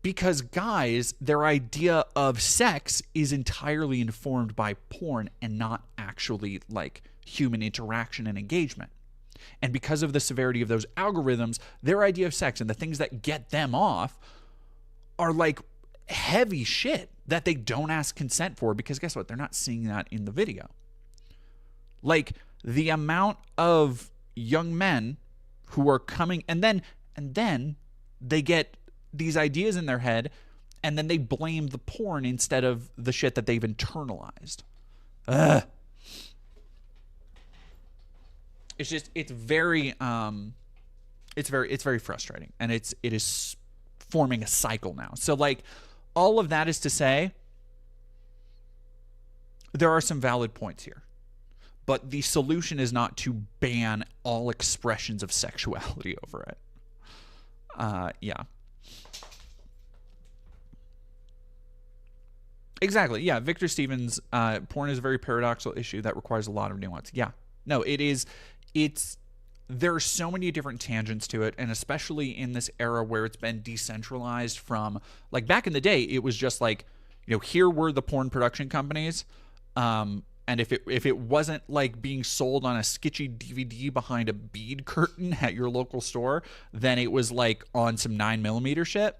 because guys, their idea of sex is entirely informed by porn and not actually like human interaction and engagement. And because of the severity of those algorithms, their idea of sex and the things that get them off are like heavy shit that they don't ask consent for, because guess what? They're not seeing that in the video. Like the amount of young men who are coming and then they get these ideas in their head and then they blame the porn instead of the shit that they've internalized. Ugh. It's just, it's very frustrating, and it is forming a cycle now. So like all of that is to say, there are some valid points here. But the solution is not to ban all expressions of sexuality over it. Yeah. Exactly. Yeah. Victor Stevens, porn is a very paradoxical issue that requires a lot of nuance. Yeah. No, it is. There are so many different tangents to it, and especially in this era where it's been decentralized from, like back in the day, it was just like, you know, here were the porn production companies. And if it wasn't like being sold on a sketchy DVD behind a bead curtain at your local store, then it was like on some 9mm shit.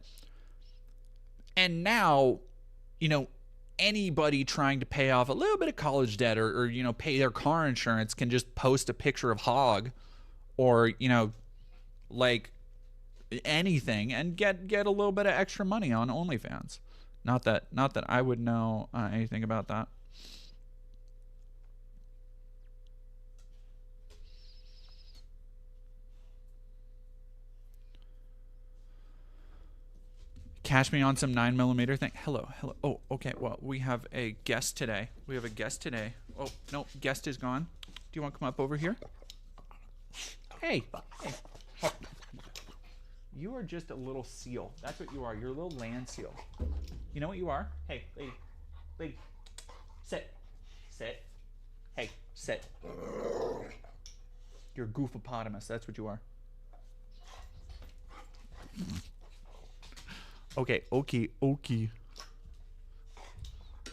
And now, you know, anybody trying to pay off a little bit of college debt or you know, pay their car insurance can just post a picture of hog or, you know, like anything and get a little bit of extra money on OnlyFans. Not that I would know anything about that. Catch me on some 9mm thing. Hello. Oh, okay. Well, we have a guest today. Oh, no, guest is gone. Do you want to come up over here? Hey. You are just a little seal. That's what you are. You're a little land seal. You know what you are? Hey, lady. Sit. Hey, sit. You're a goofopotamus. That's what you are. Okay.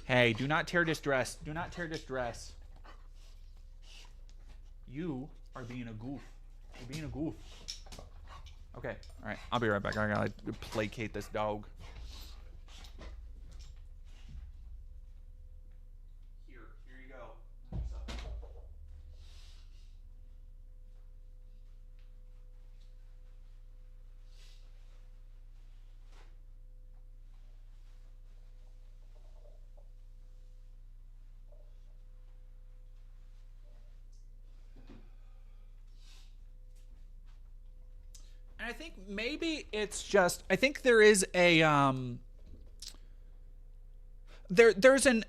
Hey, do not tear this dress. You are being a goof. You're being a goof. Okay. All right. I'll be right back. I gotta placate this dog. Here you go. think maybe it's just, I think there is a there's an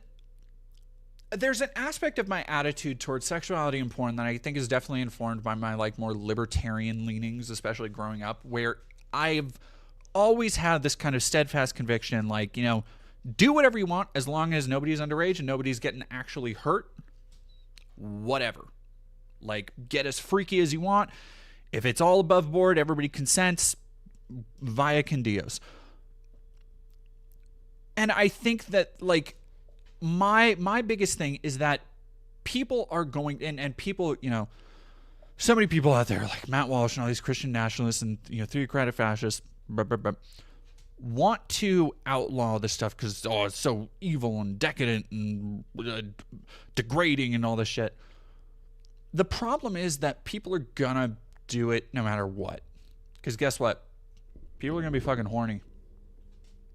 aspect of my attitude towards sexuality and porn that I think is definitely informed by my like more libertarian leanings, especially growing up, where I've always had this kind of steadfast conviction, like, you know, do whatever you want as long as nobody's underage and nobody's getting actually hurt. Whatever. Like, get as freaky as you want. If it's all above board, everybody consents, via con Dios. And I think that, like, my biggest thing is that people are going, and people, you know, so many people out there like Matt Walsh and all these Christian nationalists and, you know, theocratic fascists, want to outlaw this stuff because, oh, it's so evil and decadent and degrading and all this shit. The problem is that people are gonna do it no matter what. Because guess what? People are gonna be fucking horny.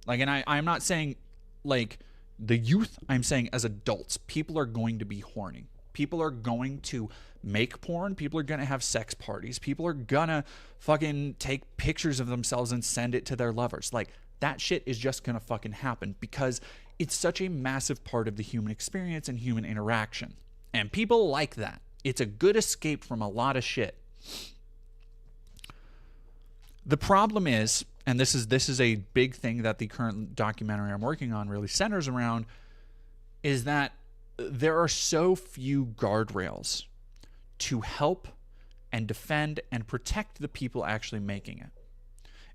Like, and I'm not saying like the youth, I'm saying as adults, people are going to be horny. People are going to make porn. People are going to have sex parties. People are going to fucking take pictures of themselves and send it to their lovers. Like, that shit is just going to fucking happen because it's such a massive part of the human experience and human interaction. And people like that. It's a good escape from a lot of shit. The problem is, and this is a big thing that the current documentary I'm working on really centers around, is that there are so few guardrails to help and defend and protect the people actually making it.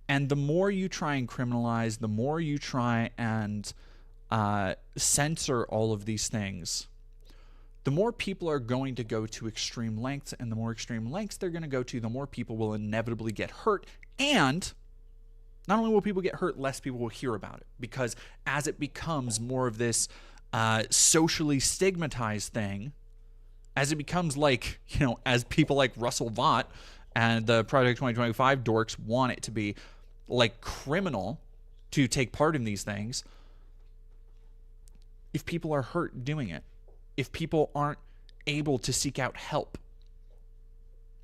And the more you try and criminalize, the more you try and censor all of these things, the more people are going to go to extreme lengths, and the more extreme lengths they're going to go to, the more people will inevitably get hurt. And not only will people get hurt, less people will hear about it. Because as it becomes more of this socially stigmatized thing, as it becomes like, you know, as people like Russell Vought and the Project 2025 dorks want it to be like criminal to take part in these things, if people are hurt doing it, if people aren't able to seek out help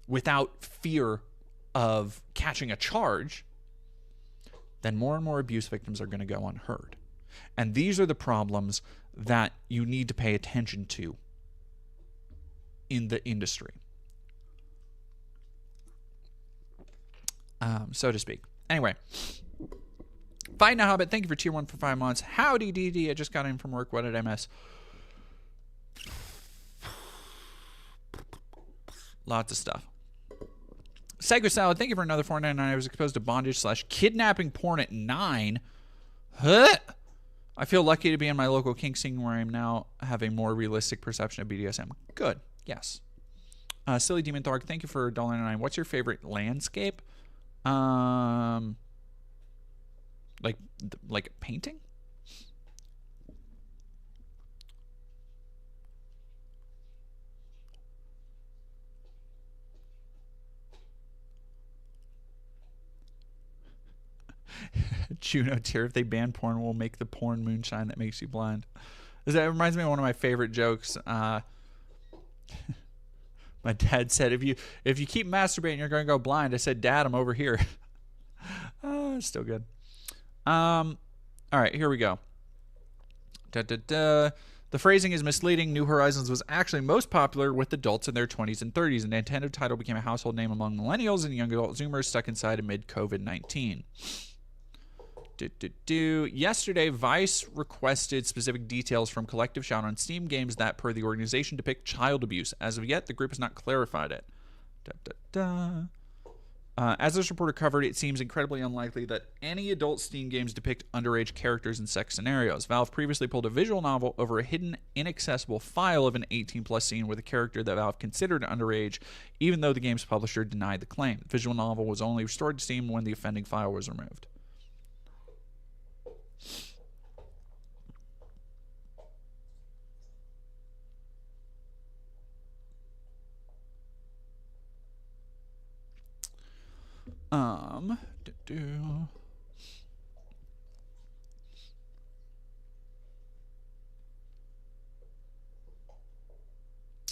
without fear of catching a charge, then more and more abuse victims are going to go unheard. And these are the problems that you need to pay attention to in the industry, so to speak. Anyway, Fight Now Hobbit, thank you for tier 1 for 5 months. Howdy DD, I just got in from work. What did I miss? Lots of stuff. Segue Salad, thank you for another $4.99. I was exposed to bondage / kidnapping porn at 9. Huh? I feel lucky to be in my local kink scene where I'm now have a more realistic perception of BDSM. Good. Yes. Silly Demon Thorg, thank you for $1.99. What's your favorite landscape? Like painting? Juno tier, if they ban porn, we'll make the porn moonshine that makes you blind. That reminds me of one of my favorite jokes. My dad said, if you keep masturbating, you're going to go blind. I said, Dad, I'm over here. Still good. All right, here we go. The phrasing is misleading. New Horizons was actually most popular with adults in their 20s and 30s. The Nintendo title became a household name among millennials and young adult Zoomers stuck inside amid COVID-19. Yesterday, Vice requested specific details from Collective Shout on Steam games that, per the organization, depict child abuse. As of yet, the group has not clarified it. As this reporter covered, it seems incredibly unlikely that any adult Steam games depict underage characters in sex scenarios. Valve previously pulled a visual novel over a hidden, inaccessible file of an 18-plus scene with a character that Valve considered underage, even though the game's publisher denied the claim. The visual novel was only restored to Steam when the offending file was removed.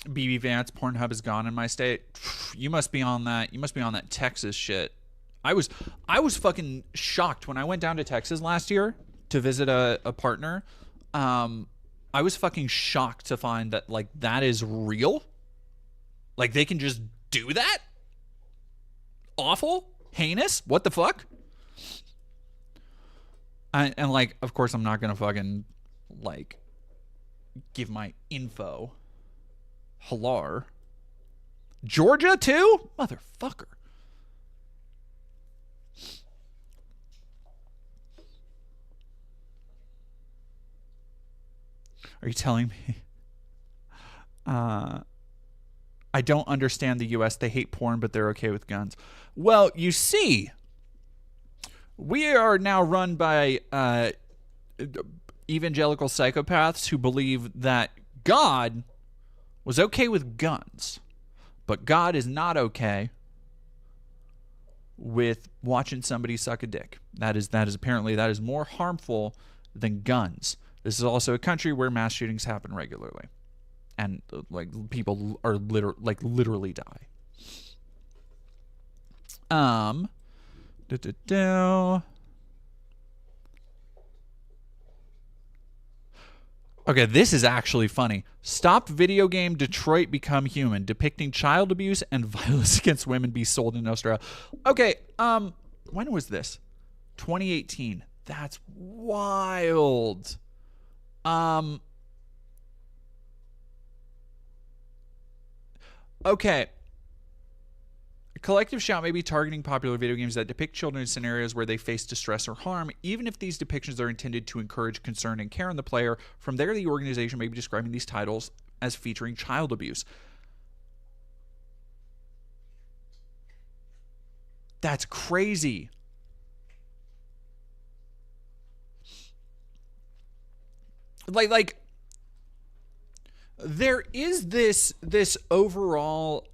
BB Vance, Pornhub is gone in my state. You must be on that. You must be on that Texas shit. I was fucking shocked when I went down to Texas last year to visit a partner. I was fucking shocked to find that like that is real. Like they can just do that? Awful? Heinous? What the fuck? And like, of course, I'm not gonna fucking like give my info. Halar. Georgia too? Motherfucker. Are you telling me? I don't understand the U.S. They hate porn, but they're okay with guns. Well, you see, we are now run by evangelical psychopaths who believe that God was okay with guns, but God is not okay with watching somebody suck a dick. That is apparently that is more harmful than guns. This is also a country where mass shootings happen regularly, and like people are literally die. Okay, this is actually funny. Stop video game Detroit Become Human, depicting child abuse and violence against women be sold in Australia. Okay, when was this? 2018. That's wild. Okay. A collective shout may be targeting popular video games that depict children in scenarios where they face distress or harm, even if these depictions are intended to encourage concern and care in the player. From there, the organization may be describing these titles as featuring child abuse. That's crazy. Like there is this overall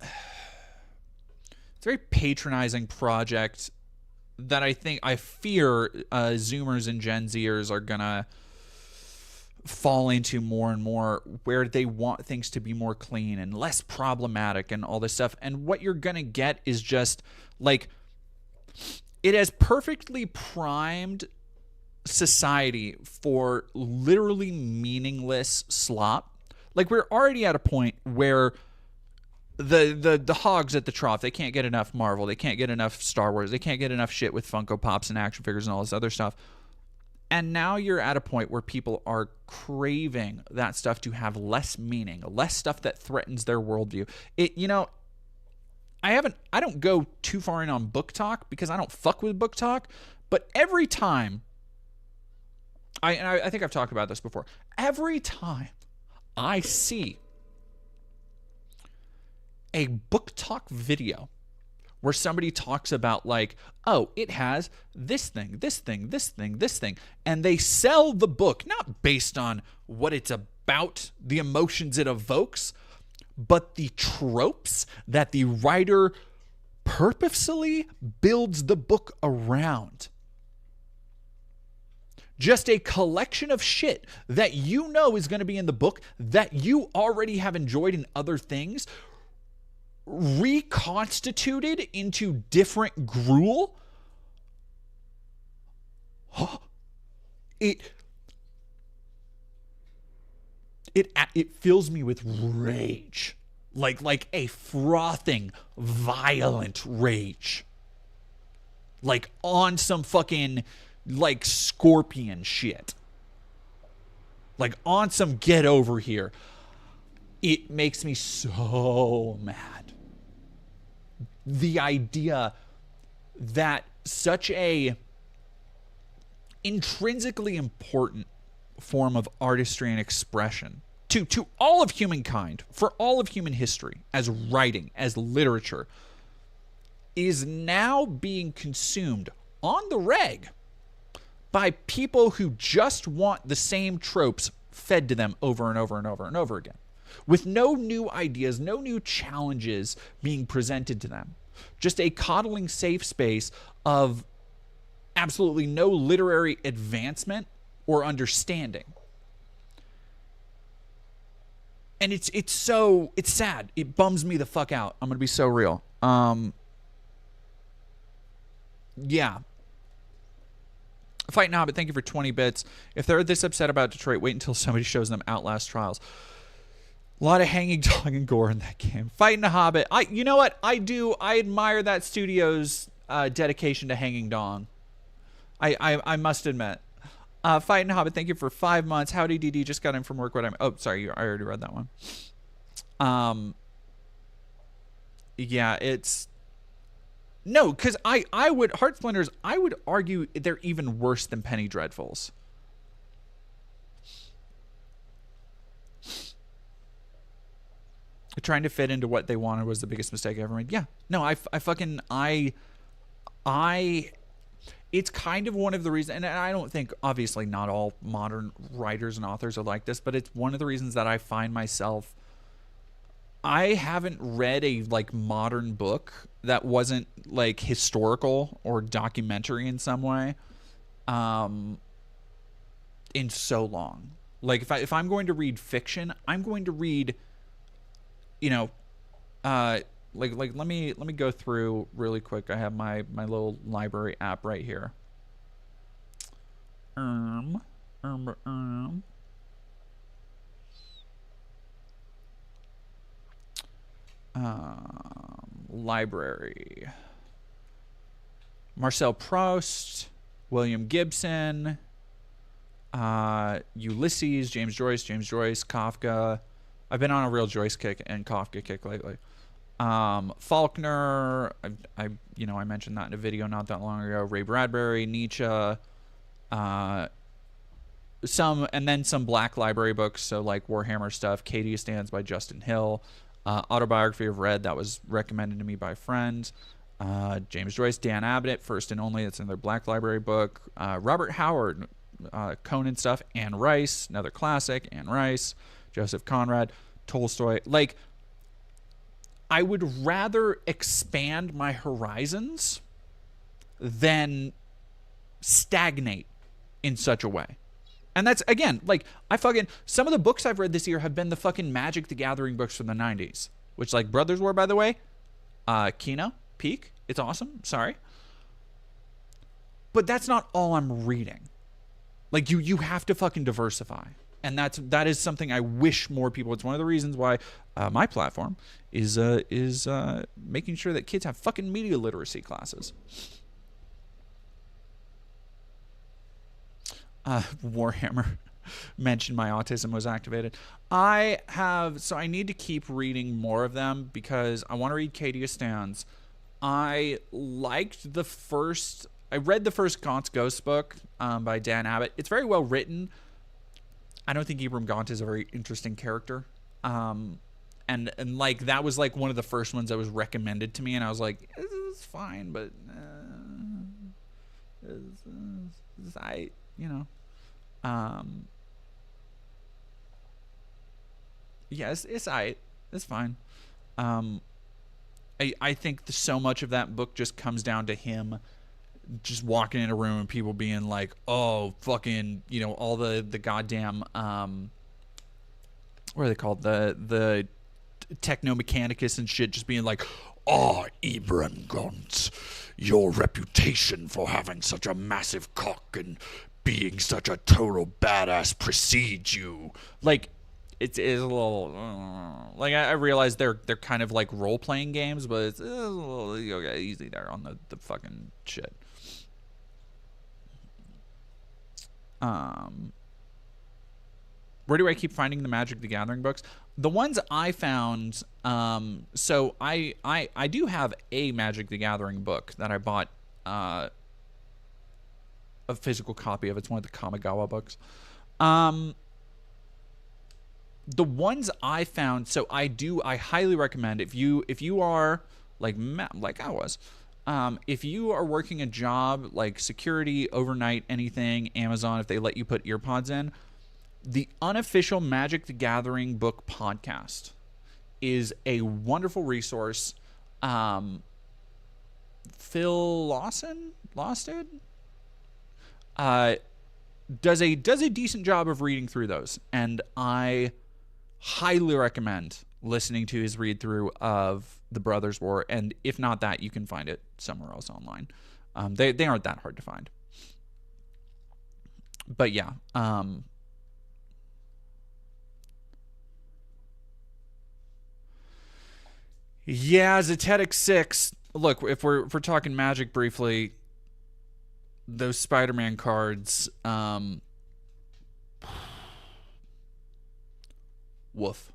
it's a very patronizing project that I fear Zoomers and Gen Zers are gonna fall into more and more, where they want things to be more clean and less problematic and all this stuff. And what you're gonna get is just like, it has perfectly primed society for literally meaningless slop. Like, we're already at a point where the hogs at the trough, they can't get enough Marvel, they can't get enough Star Wars, they can't get enough shit with Funko Pops and action figures and all this other stuff. And now you're at a point where people are craving that stuff to have less meaning, less stuff that threatens their worldview. I don't go too far in on book talk because I don't fuck with book talk, but every time I think I've talked about this before. Every time I see a book talk video where somebody talks about like, oh, it has this thing, this thing, this thing, this thing, and they sell the book not based on what it's about, the emotions it evokes, but the tropes that the writer purposely builds the book around. Just a collection of shit that you know is going to be in the book that you already have enjoyed in other things, reconstituted into different gruel. It fills me with rage, like a frothing, violent rage, like on some fucking like Scorpion shit, like on some get over here. It makes me so mad. The idea that such a intrinsically important form of artistry and expression to all of humankind, for all of human history, as writing, as literature, is now being consumed on the reg by people who just want the same tropes fed to them over and over and over and over again, with no new ideas, no new challenges being presented to them. Just a coddling safe space of absolutely no literary advancement or understanding. And it's sad. It bums me the fuck out. I'm going to be so real. Yeah. Fighting Hobbit, thank you for 20 bits. If they're this upset about Detroit, wait until somebody shows them Outlast Trials. A lot of hanging dog and gore in that game. Fighting a Hobbit. You know what? I admire that studio's dedication to hanging dong. I must admit. Fighting Hobbit, thank you for 5 months. Howdy DD, just got in from work. Oh, sorry, I already read that one. Yeah, it's... No, because I would... Heart Splinters, I would argue they're even worse than Penny Dreadfuls. Trying to fit into what they wanted was the biggest mistake I ever made. Yeah. No, it's kind of one of the reasons, and I don't think, obviously, not all modern writers and authors are like this, but it's one of the reasons that I find myself... I haven't read a, like, modern book that wasn't, like, historical or documentary in some way in so long. Like, if I'm going to read fiction, I'm going to read, you know, like let me go through really quick. I have my little library app right here. Library. Marcel Proust, William Gibson, Ulysses, James Joyce, Kafka. I've been on a real Joyce kick and Kafka kick lately. Faulkner, I mentioned that in a video not that long ago. Ray Bradbury, Nietzsche, some Black Library books, so like Warhammer stuff. Katie Stands by Justin Hill, Autobiography of Red, that was recommended to me by friends. James Joyce, Dan Abnett, First and Only, that's in their Black Library book. Robert Howard, Conan stuff. Anne Rice, another classic. Anne Rice, Joseph Conrad, Tolstoy. Like, I would rather expand my horizons than stagnate in such a way. And that's, again, like, some of the books I've read this year have been the fucking Magic the Gathering books from the 90s, which, like, Brothers War, by the way, Kino, Peak, it's awesome, sorry. But that's not all I'm reading. Like, you have to fucking diversify. And that is something I wish more people... It's one of the reasons why my platform is making sure that kids have fucking media literacy classes. Warhammer mentioned my autism was activated. I need to keep reading more of them because I want to read Katia Stans. I read the first Gaunt's Ghost book by Dan Abnett. It's very well written. I don't think Ibram Gaunt is a very interesting character. And like, that was like one of the first ones that was recommended to me, and I was like, it's fine, but yes, it's aight. It's fine. I think so much of that book just comes down to him just walking in a room and people being like, oh, fucking, all the goddamn, what are they called? The technomechanicus and shit, just being like, oh, Ibram Gaunt, your reputation for having such a massive cock and being such a total badass precedes you. Like, it's a little, like, I realize they're kind of like role-playing games, but it's a little easy there on the fucking shit. Where do I keep finding the Magic the Gathering books? The ones I found, so I do have a Magic the Gathering book that I bought, a physical copy of. It's one of the Kamigawa books. The ones I found, so I highly recommend, if you are like I was, if you are working a job like security, overnight, anything, Amazon, if they let you put earpods in, the unofficial Magic the Gathering book podcast is a wonderful resource. Phil Lawson, Losted, does a decent job of reading through those, and I highly recommend listening to his read through of the Brothers War, and if not that, you can find it somewhere else online. They aren't that hard to find. But yeah. Yeah, Zetetic 6. Look, if we're talking Magic briefly, those Spider-Man cards, woof.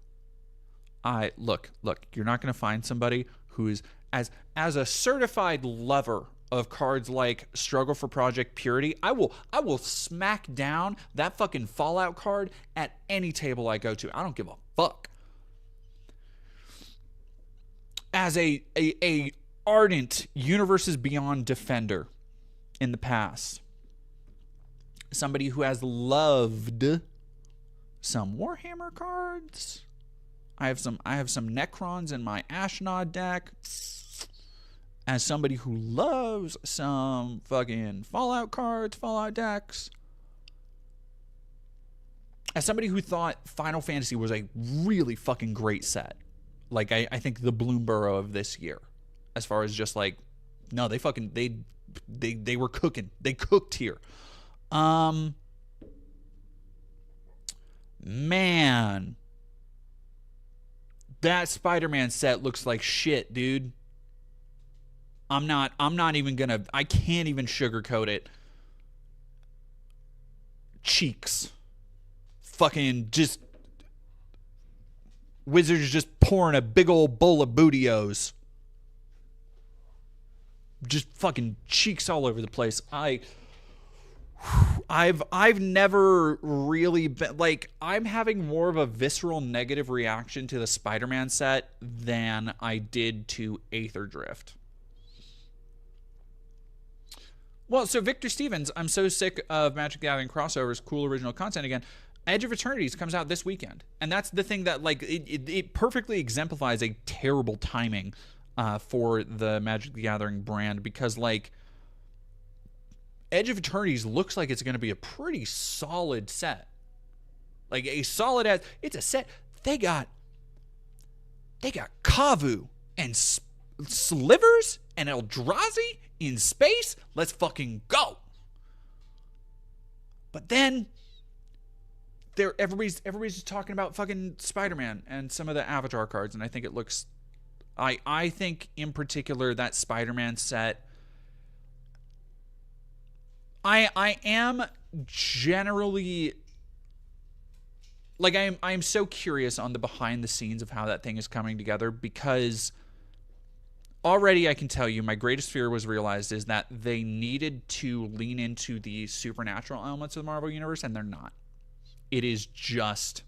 Look, you're not going to find somebody who is as a certified lover of cards like Struggle for Project Purity. I will smack down that fucking Fallout card at any table I go to. I don't give a fuck. As a ardent Universes Beyond defender in the past, somebody who has loved some Warhammer cards. I have some Necrons in my Ashnod deck. As somebody who loves some fucking Fallout cards, Fallout decks. As somebody who thought Final Fantasy was a really fucking great set. Like, I think the Bloomborough of this year. As far as just like, no, they were cooking. They cooked here. Man. That Spider-Man set looks like shit, dude. I'm not even gonna, I can't even sugarcoat it. Cheeks. Fucking just, Wizards just pouring a big old bowl of bootios. Just fucking cheeks all over the place. I've never really been, like, I'm having more of a visceral negative reaction to the Spider-Man set than I did to Aether Drift. Well, so Victor Stevens, I'm so sick of Magic the Gathering crossovers, cool original content again. Edge of Eternities comes out this weekend. And that's the thing that, like, it perfectly exemplifies a terrible timing for the Magic the Gathering brand, because, like, Edge of Eternities looks like it's going to be a pretty solid set. Like, a solid as, it's a set. They got Kavu and Slivers and Eldrazi in space. Let's fucking go. But then everybody's just talking about fucking Spider-Man and some of the Avatar cards, and I think it looks, I think in particular that Spider-Man set, I am generally, like, I am so curious on the behind the scenes of how that thing is coming together, because already I can tell you my greatest fear was realized, is that they needed to lean into the supernatural elements of the Marvel Universe, and they're not. It is just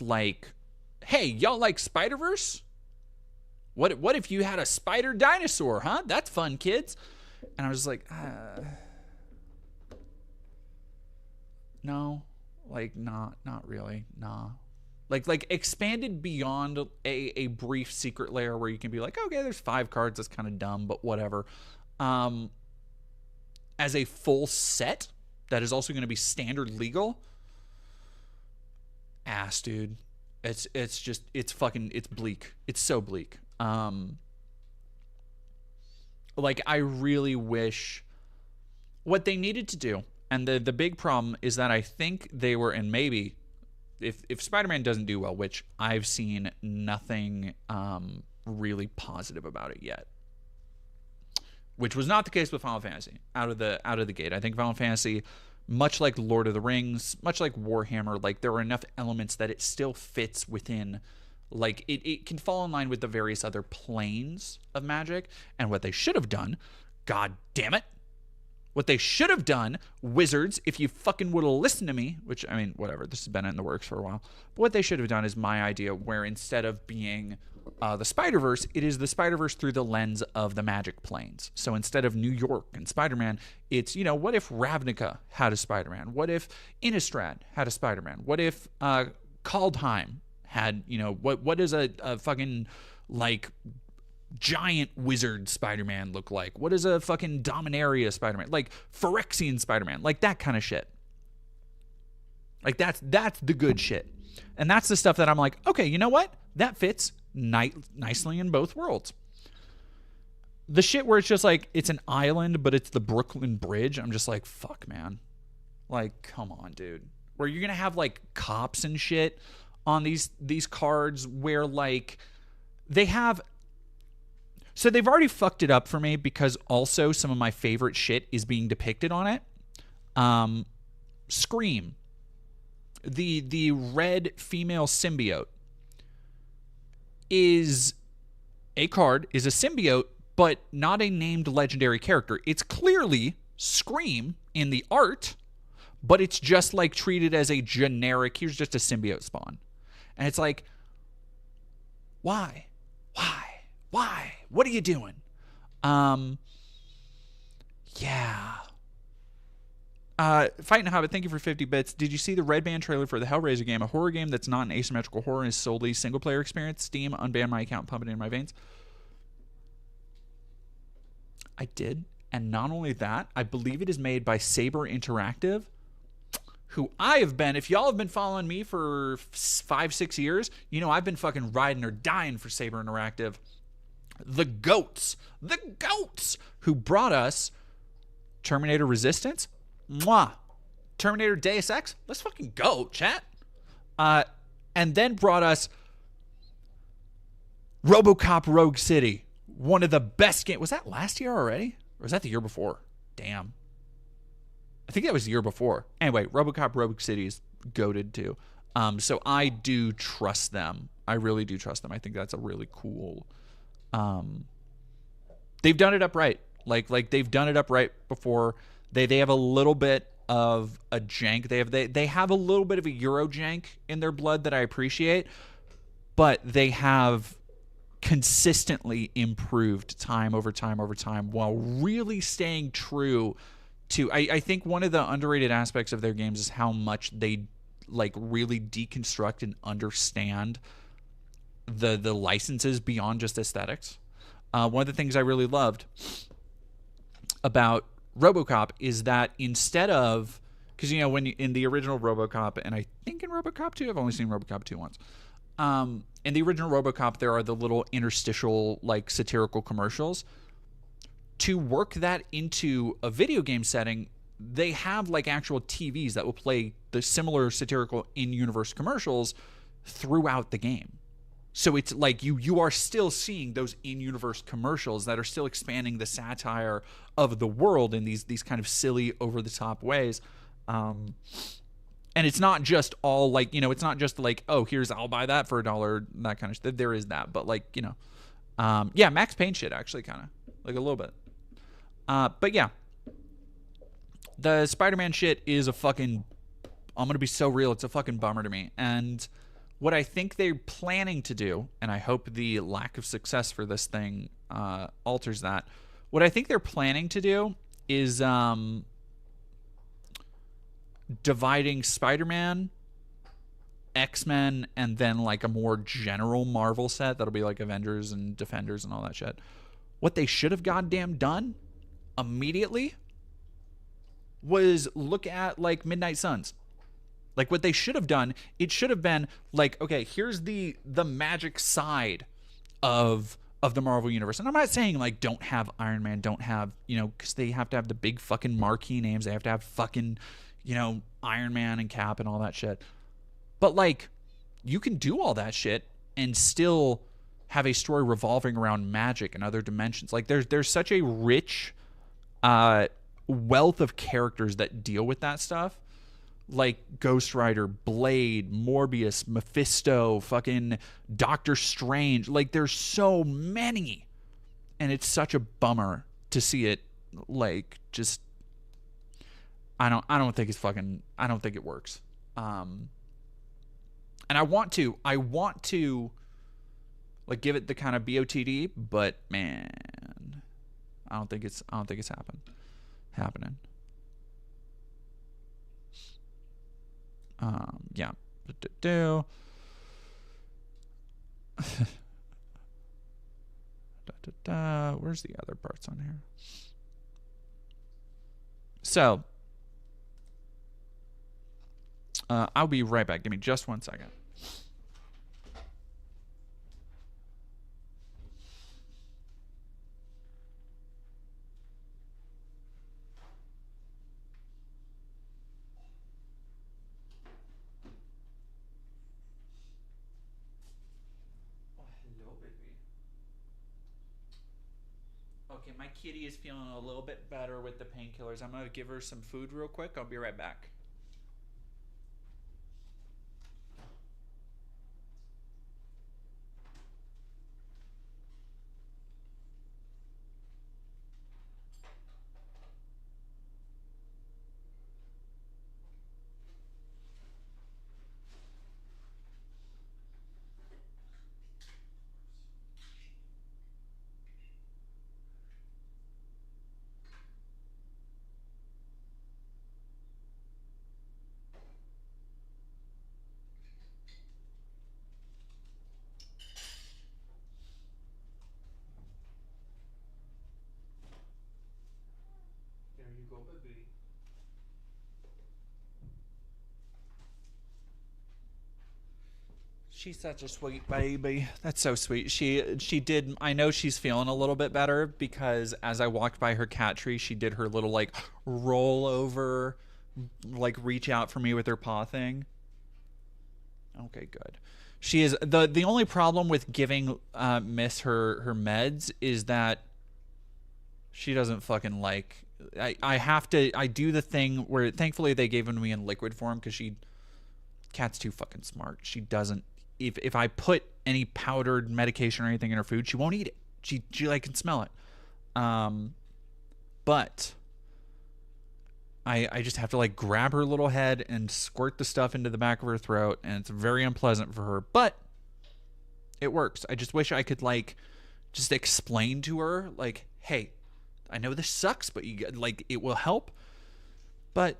like, hey, y'all like Spider-Verse? What if you had a spider dinosaur, huh? That's fun, kids. And I was like, no, like, not really, nah. Like expanded beyond a brief secret layer where you can be like, okay, there's 5 cards, that's kind of dumb, but whatever. As a full set that is also going to be standard legal, ass, dude. It's bleak. It's so bleak. Like, I really wish what they needed to do, and the big problem is that I think they were, and maybe if Spider-Man doesn't do well, which I've seen nothing really positive about it yet, which was not the case with Final Fantasy out of the gate. I think Final Fantasy, much like Lord of the Rings, much like Warhammer, like, there are enough elements that it still fits within, like, it can fall in line with the various other planes of Magic. And what they should have done, god damn it, what they should have done, Wizards, if you fucking would have listened to me, which, I mean, whatever, this has been in the works for a while, but what they should have done is my idea, where instead of being the Spider-Verse, it is the Spider-Verse through the lens of the Magic planes. So instead of New York and Spider-Man, it's, what if Ravnica had a Spider-Man? What if Innistrad had a Spider-Man? What if Kaldheim had, what does a fucking, like, giant wizard Spider-Man look like? What does a fucking Dominaria Spider-Man, like Phyrexian Spider-Man, like that kind of shit? Like, that's the good shit. And that's the stuff that I'm like, okay, you know what? That fits. nicely in both worlds. The shit where it's just like, it's an island, but it's the Brooklyn Bridge. I'm just like, fuck, man. Like, come on, dude. Where you're going to have, like, cops and shit on these cards where, like, they have... So they've already fucked it up for me because also some of my favorite shit is being depicted on it. Scream. The red female symbiote is a card, is a symbiote, but not a named legendary character. It's clearly Scream in the art, but it's just like treated as a generic, here's just a symbiote spawn. And it's like, why? What are you doing? Yeah. Fighting Hobbit, thank you for 50 bits. Did you see the Red Band trailer for the Hellraiser game? A horror game that's not an asymmetrical horror and is solely single player experience. Steam, unban my account, pump it in my veins. I did. And not only that, I believe it is made by Saber Interactive, who I have been, if y'all have been following me for 5-6 years, you know I've been fucking riding or dying for Saber Interactive. The goats who brought us Terminator Resistance, Terminator Deus Ex, let's fucking go, chat. And then brought us RoboCop Rogue City, one of the best games. Was that last year already? Or was that the year before? Damn. I think that was the year before. Anyway, RoboCop Rogue City is goated too. So I do trust them. I really do trust them. I think that's a really cool... they've done it up right. Like they've done it up right before. They have a little bit of a jank. They have a little bit of a Euro jank in their blood that I appreciate, but they have consistently improved time over time while really staying true to... I think one of the underrated aspects of their games is how much they like really deconstruct and understand the licenses beyond just aesthetics. One of the things I really loved about RoboCop is that instead of... Because, you know, when in the original RoboCop, and I think in RoboCop 2, I've only seen RoboCop 2 once. In the original RoboCop, there are the little interstitial, like, satirical commercials. To work that into a video game setting, they have, like, actual TVs that will play the similar satirical in-universe commercials throughout the game. So it's like you are still seeing those in-universe commercials that are still expanding the satire of the world in these kind of silly, over-the-top ways. And it's not just all like, you know, it's not just like, oh, here's, I'll buy that for $1, that kind of shit. There is that, but like, you know, yeah, Max Payne shit actually kind of, like a little bit. But yeah, the Spider-Man shit is a fucking, I'm going to be so real, it's a fucking bummer to me. And what I think they're planning to do, and I hope the lack of success for this thing alters that, what I think they're planning to do is dividing Spider-Man, X-Men, and then like a more general Marvel set that'll be like Avengers and Defenders and all that shit. What they should have goddamn done immediately was look at like Midnight Suns. Like what they should have done, it should have been like, okay, here's the magic side of the Marvel Universe. And I'm not saying like don't have Iron Man, don't have, you know, because they have to have the big fucking marquee names. They have to have fucking, you know, Iron Man and Cap and all that shit. But like you can do all that shit and still have a story revolving around magic and other dimensions. Like there's such a rich wealth of characters that deal with that stuff. Like Ghost Rider, Blade, Morbius, Mephisto, fucking Doctor Strange. Like there's so many. And it's such a bummer to see it like just I don't think it works. And I want to like give it the kind of BOTD, but man, I don't think it's happening. Yeah. Where's the other parts on here? So, I'll be right back. Give me just 1 second. Okay, my kitty is feeling a little bit better with the painkillers. I'm gonna give her some food real quick. I'll be right back. There you go, baby. She's such a sweet baby. That's so sweet. She did. I know she's feeling a little bit better because as I walked by her cat tree, she did her little like roll over, like reach out for me with her paw thing. Okay, good. She is the only problem with giving Miss her meds is that she doesn't fucking like. I have to. I do the thing where thankfully they gave them to me in liquid form because cat's too fucking smart. She doesn't. If I put any powdered medication or anything in her food, she won't eat it. She like can smell it. But I just have to like grab her little head and squirt the stuff into the back of her throat, and it's very unpleasant for her, but it works. I just wish I could like just explain to her like, hey, I know this sucks, but you like it will help. But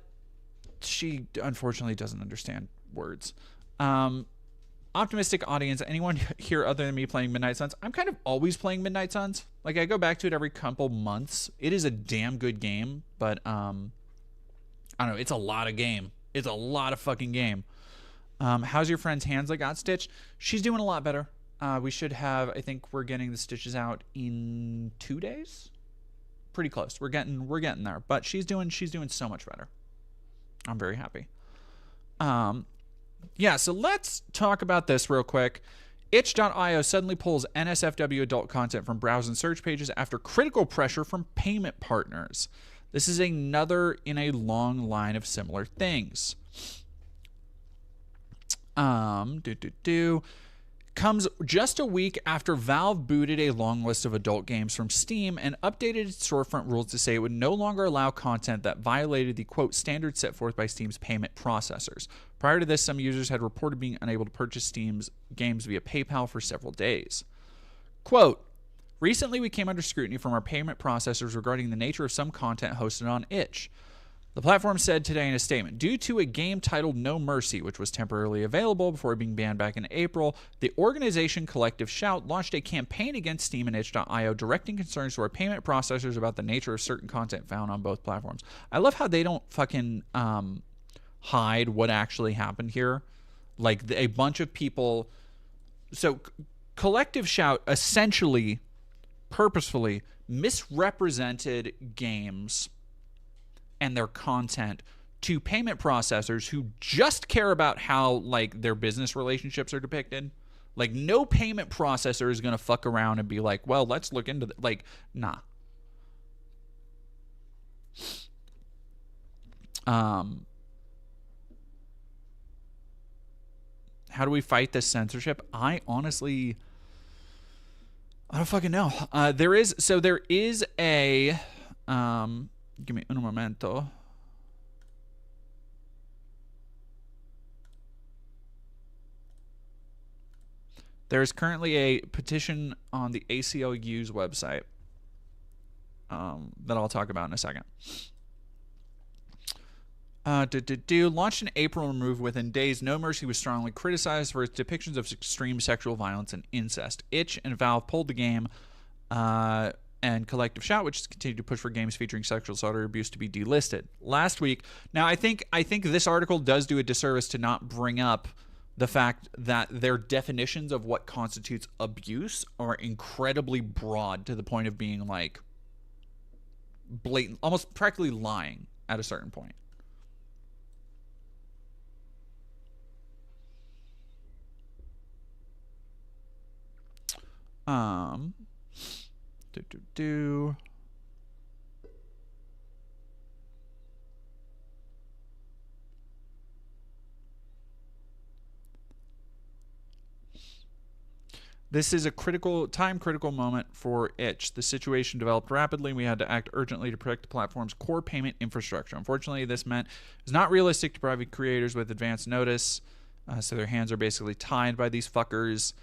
she unfortunately doesn't understand words. Optimistic audience, anyone here other than me playing Midnight Suns? I'm kind of always playing Midnight Suns. Like I go back to it every couple months. It is a damn good game, but I don't know, it's a lot of game. It's a lot of fucking game. How's your friend's hands that got stitched? She's doing a lot better. We should have, I think we're getting the stitches out in 2 days. Pretty close. We're getting there, but she's doing so much better. I'm very happy. Yeah, so let's talk about this real quick. Itch.io suddenly pulls NSFW adult content from browse and search pages after critical pressure from payment partners. This is another in a long line of similar things. Comes just a week after Valve booted a long list of adult games from Steam and updated its storefront rules to say it would no longer allow content that violated the, quote, standards set forth by Steam's payment processors. Prior to this, some users had reported being unable to purchase Steam's games via PayPal for several days. Quote, recently we came under scrutiny from our payment processors regarding the nature of some content hosted on Itch. The platform said today in a statement, due to a game titled No Mercy, which was temporarily available before being banned back in April, the organization Collective Shout launched a campaign against Steam and itch.io directing concerns to our payment processors about the nature of certain content found on both platforms. I love how they don't fucking hide what actually happened here. Like a bunch of people... So Collective Shout essentially, purposefully misrepresented games and their content to payment processors who just care about how like their business relationships are depicted. Like no payment processor is gonna fuck around and be like, well, let's look into like, nah. How do we fight this censorship? I honestly, I don't fucking know. There is a give me un momento. There is currently a petition on the ACLU's website that I'll talk about in a second. Launched in April and removed within days, No Mercy was strongly criticized for its depictions of extreme sexual violence and incest. Itch and Valve pulled the game, and Collective Shout, which has continued to push for games featuring sexual assault or abuse, to be delisted. Last week, now I think this article does do a disservice to not bring up the fact that their definitions of what constitutes abuse are incredibly broad to the point of being like blatant, almost practically lying at a certain point. This is a critical moment for itch. The situation developed rapidly, and we had to act urgently to protect the platform's core payment infrastructure. Unfortunately, this meant it was not realistic to provide creators with advance notice, so their hands are basically tied by these fuckers.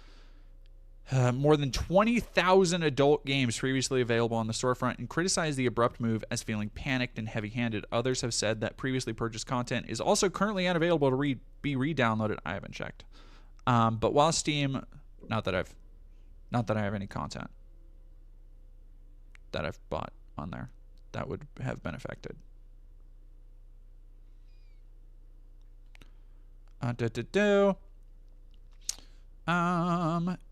More than 20,000 adult games previously available on the storefront, and criticized the abrupt move as feeling panicked and heavy-handed. Others have said that previously purchased content is also currently unavailable to be re-downloaded. I haven't checked. But while Steam, not that I have any content that I've bought on there that would have been affected.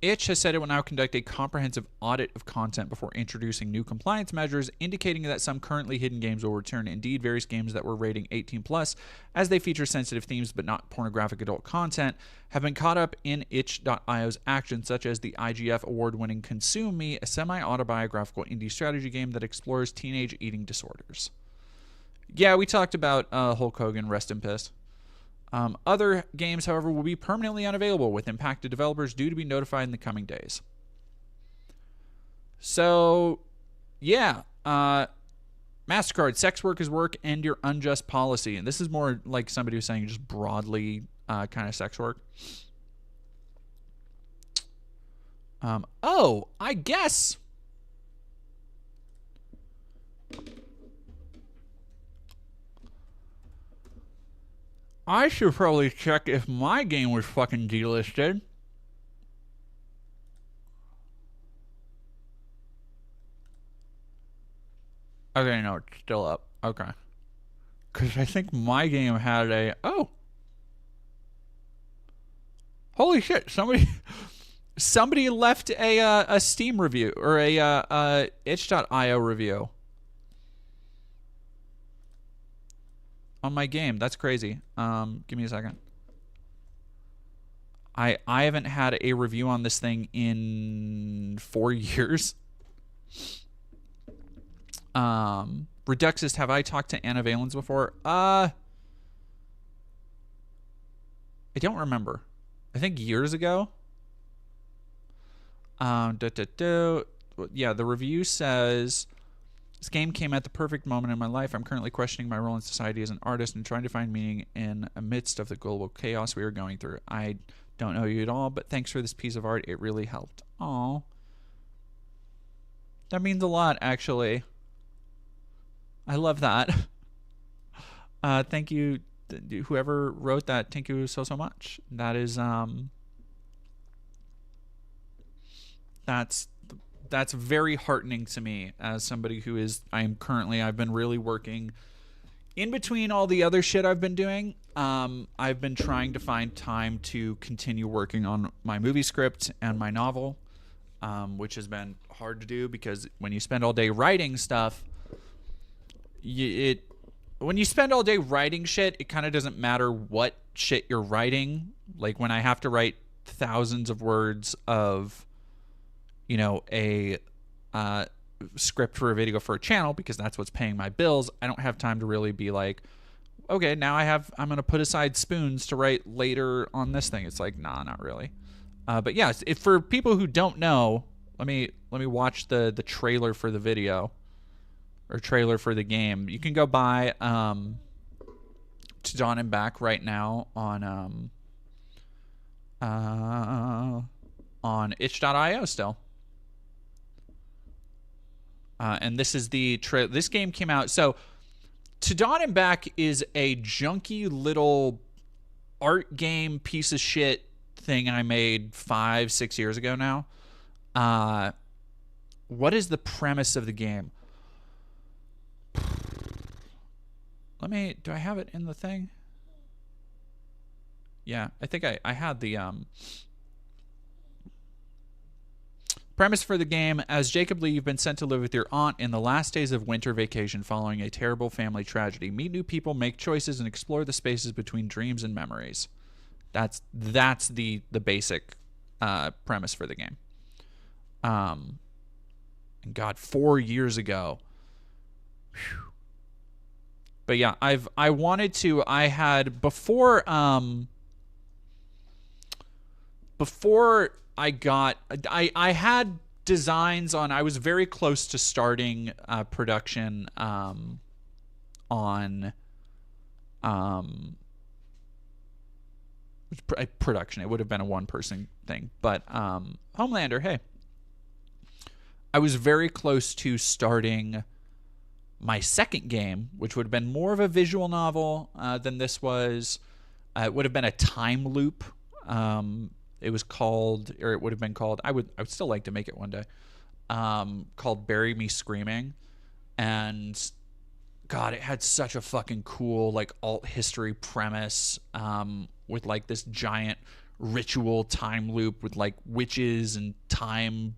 Itch has said it will now conduct a comprehensive audit of content before introducing new compliance measures, indicating that some currently hidden games will return. Indeed, various games that were rating 18+, as they feature sensitive themes but not pornographic adult content, have been caught up in itch.io's actions, such as the IGF award-winning Consume Me, a semi-autobiographical indie strategy game that explores teenage eating disorders. Yeah, we talked about Hulk Hogan, rest in piss. Other games, however, will be permanently unavailable, with impacted developers due to be notified in the coming days. So, yeah. MasterCard, sex work is work, and your unjust policy. And this is more like somebody was saying just broadly kind of sex work. I guess... I should probably check if my game was fucking delisted. Okay, no, it's still up. Okay. Because I think my game had a... Oh! Holy shit, somebody left a Steam review, or a itch.io review on my game. That's crazy. Give me a second. I haven't had a review on this thing in 4 years. Reduxist, have I talked to Anna Valens before? I don't remember. I think years ago. Yeah, the review says... This game came at the perfect moment in my life. I'm currently questioning my role in society as an artist and trying to find meaning in amidst of the global chaos we are going through. I don't know you at all, but thanks for this piece of art. It really helped. Aw. That means a lot, actually. I love that. Thank you, whoever wrote that. Thank you so much. That is, that's very heartening to me as somebody who is, I've been really working in between all the other shit I've been doing. I've been trying to find time to continue working on my movie script and my novel, which has been hard to do because when you spend all day writing stuff, when you spend all day writing shit, it kind of doesn't matter what shit you're writing. Like when I have to write thousands of words of, you know, a script for a video for a channel because that's what's paying my bills, I don't have time to really be like, okay, now I'm going to put aside spoons to write later on this thing. It's like, nah, not really. But yeah, if for people who don't know, let me watch the trailer for the video or trailer for the game. You can go buy To Dawn and Back right now on itch.io still. And this is this game came out. So To Dawn and Back is a junky little art game piece of shit thing I made 5-6 years ago now. What is the premise of the game? Do I have it in the thing? Yeah, I think I had the premise for the game. As Jacob Lee, you've been sent to live with your aunt in the last days of winter vacation following a terrible family tragedy. Meet new people, make choices, and explore the spaces between dreams and memories. That's the basic premise for the game. And God, 4 years ago. Whew. But yeah, I had before I had designs on. I was very close to starting production on production. It would have been a one-person thing, but Homelander, hey, I was very close to starting my second game, which would have been more of a visual novel than this was. It would have been a time loop. It was called, or it would have been called, I would still like to make it one day, called Bury Me Screaming. And God, it had such a fucking cool, like, alt history premise, with like this giant ritual time loop with like witches and time,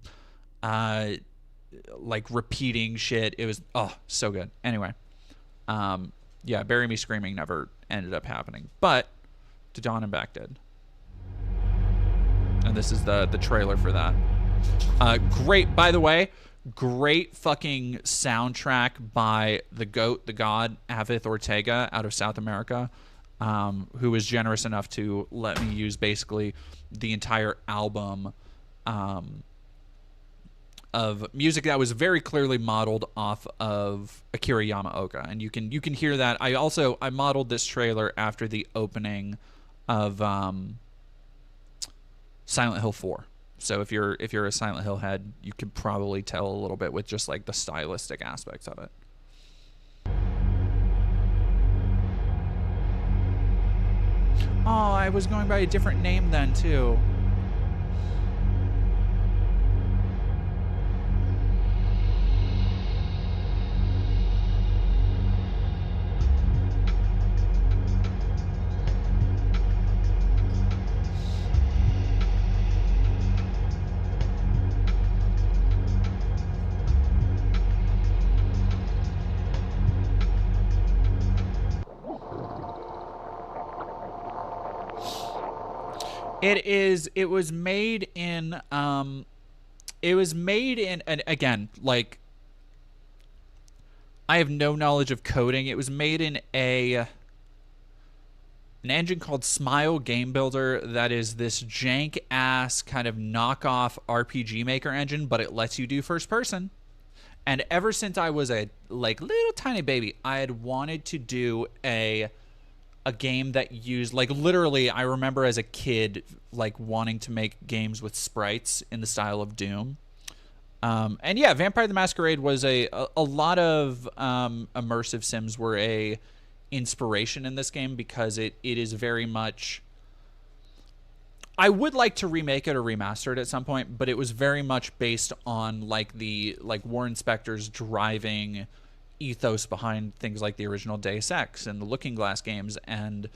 like repeating shit. It was, so good. Anyway, yeah, Bury Me Screaming never ended up happening, but To Dawn and Back did. And this is the trailer for that. Great, by the way, great fucking soundtrack by the GOAT, the God, Avith Ortega out of South America, who was generous enough to let me use basically the entire album of music that was very clearly modeled off of Akira Yamaoka. And you can hear that. I modeled this trailer after the opening of Silent Hill 4. So if you're a Silent Hill head, you can probably tell a little bit with just like the stylistic aspects of it. Oh, I was going by a different name then too. It was made in and again, like, I have no knowledge of coding. It was made in an engine called Smile Game Builder that is this jank ass kind of knockoff RPG Maker engine, but it lets you do first person. And ever since I was a like little tiny baby, I had wanted to do a game that used, like, literally, I remember as a kid like wanting to make games with sprites in the style of Doom. And yeah, Vampire the Masquerade was a lot of immersive sims were a inspiration in this game because it is very much, I would like to remake it or remaster it at some point, but it was very much based on like the Warren Spector's driving ethos behind things like the original Deus Ex and the Looking Glass games, and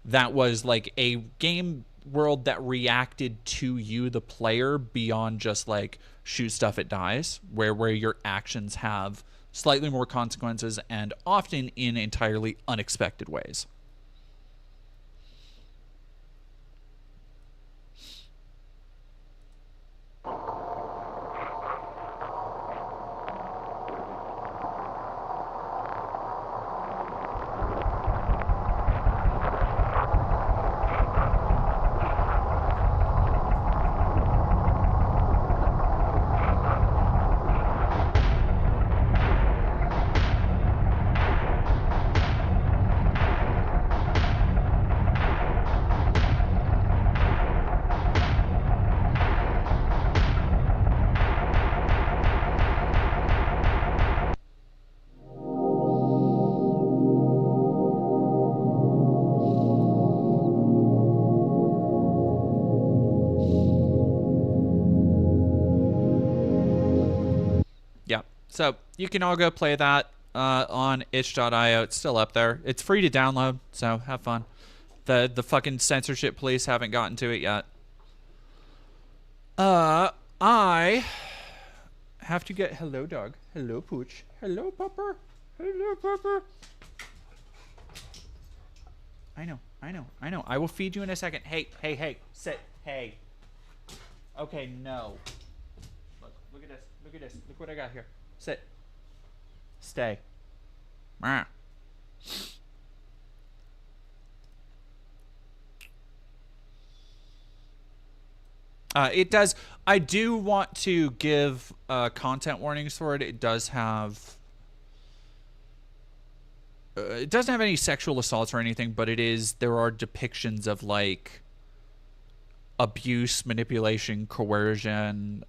that was like a game world that reacted to you, the player, beyond just like shoot stuff, it dies, where your actions have slightly more consequences and often in entirely unexpected ways. So you can all go play that on itch.io. It's still up there. It's free to download, so have fun. The fucking censorship police haven't gotten to it yet. I have to get... Hello, dog. Hello, Pooch. Hello, Pupper. Hello, Pupper. I know. I will feed you in a second. Hey. Sit. Hey. Okay, no. Look at this. Look what I got here. Sit. Stay. I It does. I do want to give content warnings for it. It does have. It doesn't have any sexual assaults or anything, but it is. There are depictions of like abuse, manipulation, coercion,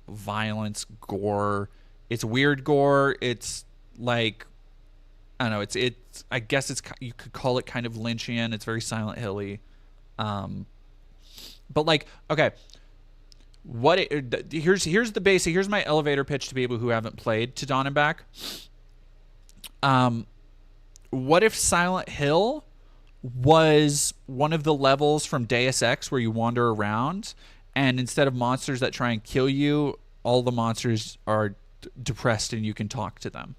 violence, gore. It's weird gore. It's like I don't know. It's. I guess it's. You could call it kind of Lynchian. It's very Silent Hilly. But like, okay, here's the basic. Here's my elevator pitch to people who haven't played To Dawn and Back. What if Silent Hill was one of the levels from Deus Ex where you wander around, and instead of monsters that try and kill you, all the monsters are depressed and you can talk to them.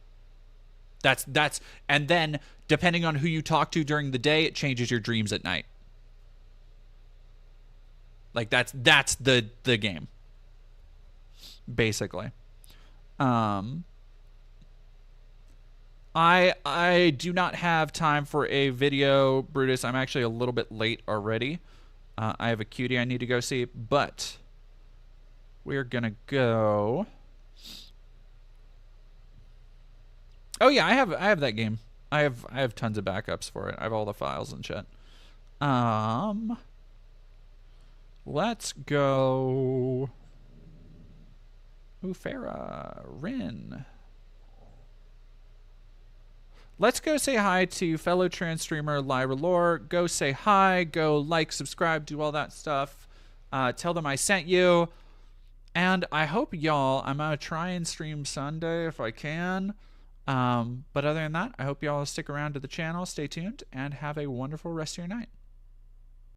That's and then depending on who you talk to during the day, it changes your dreams at night. Like that's the game, basically. I do not have time for a video, Brutus. I'm actually a little bit late already. I have a cutie I need to go see, but we're gonna go. Oh yeah, I have that game. I have tons of backups for it. I have all the files and shit. Let's go. Ooh, Farah, Rin. Let's go say hi to fellow trans streamer Lyra Lore. Go say hi. Go like, subscribe, do all that stuff. Tell them I sent you. And I hope y'all. I'm gonna try and stream Sunday if I can. But other than that, I hope y'all stick around to the channel, stay tuned, and have a wonderful rest of your night.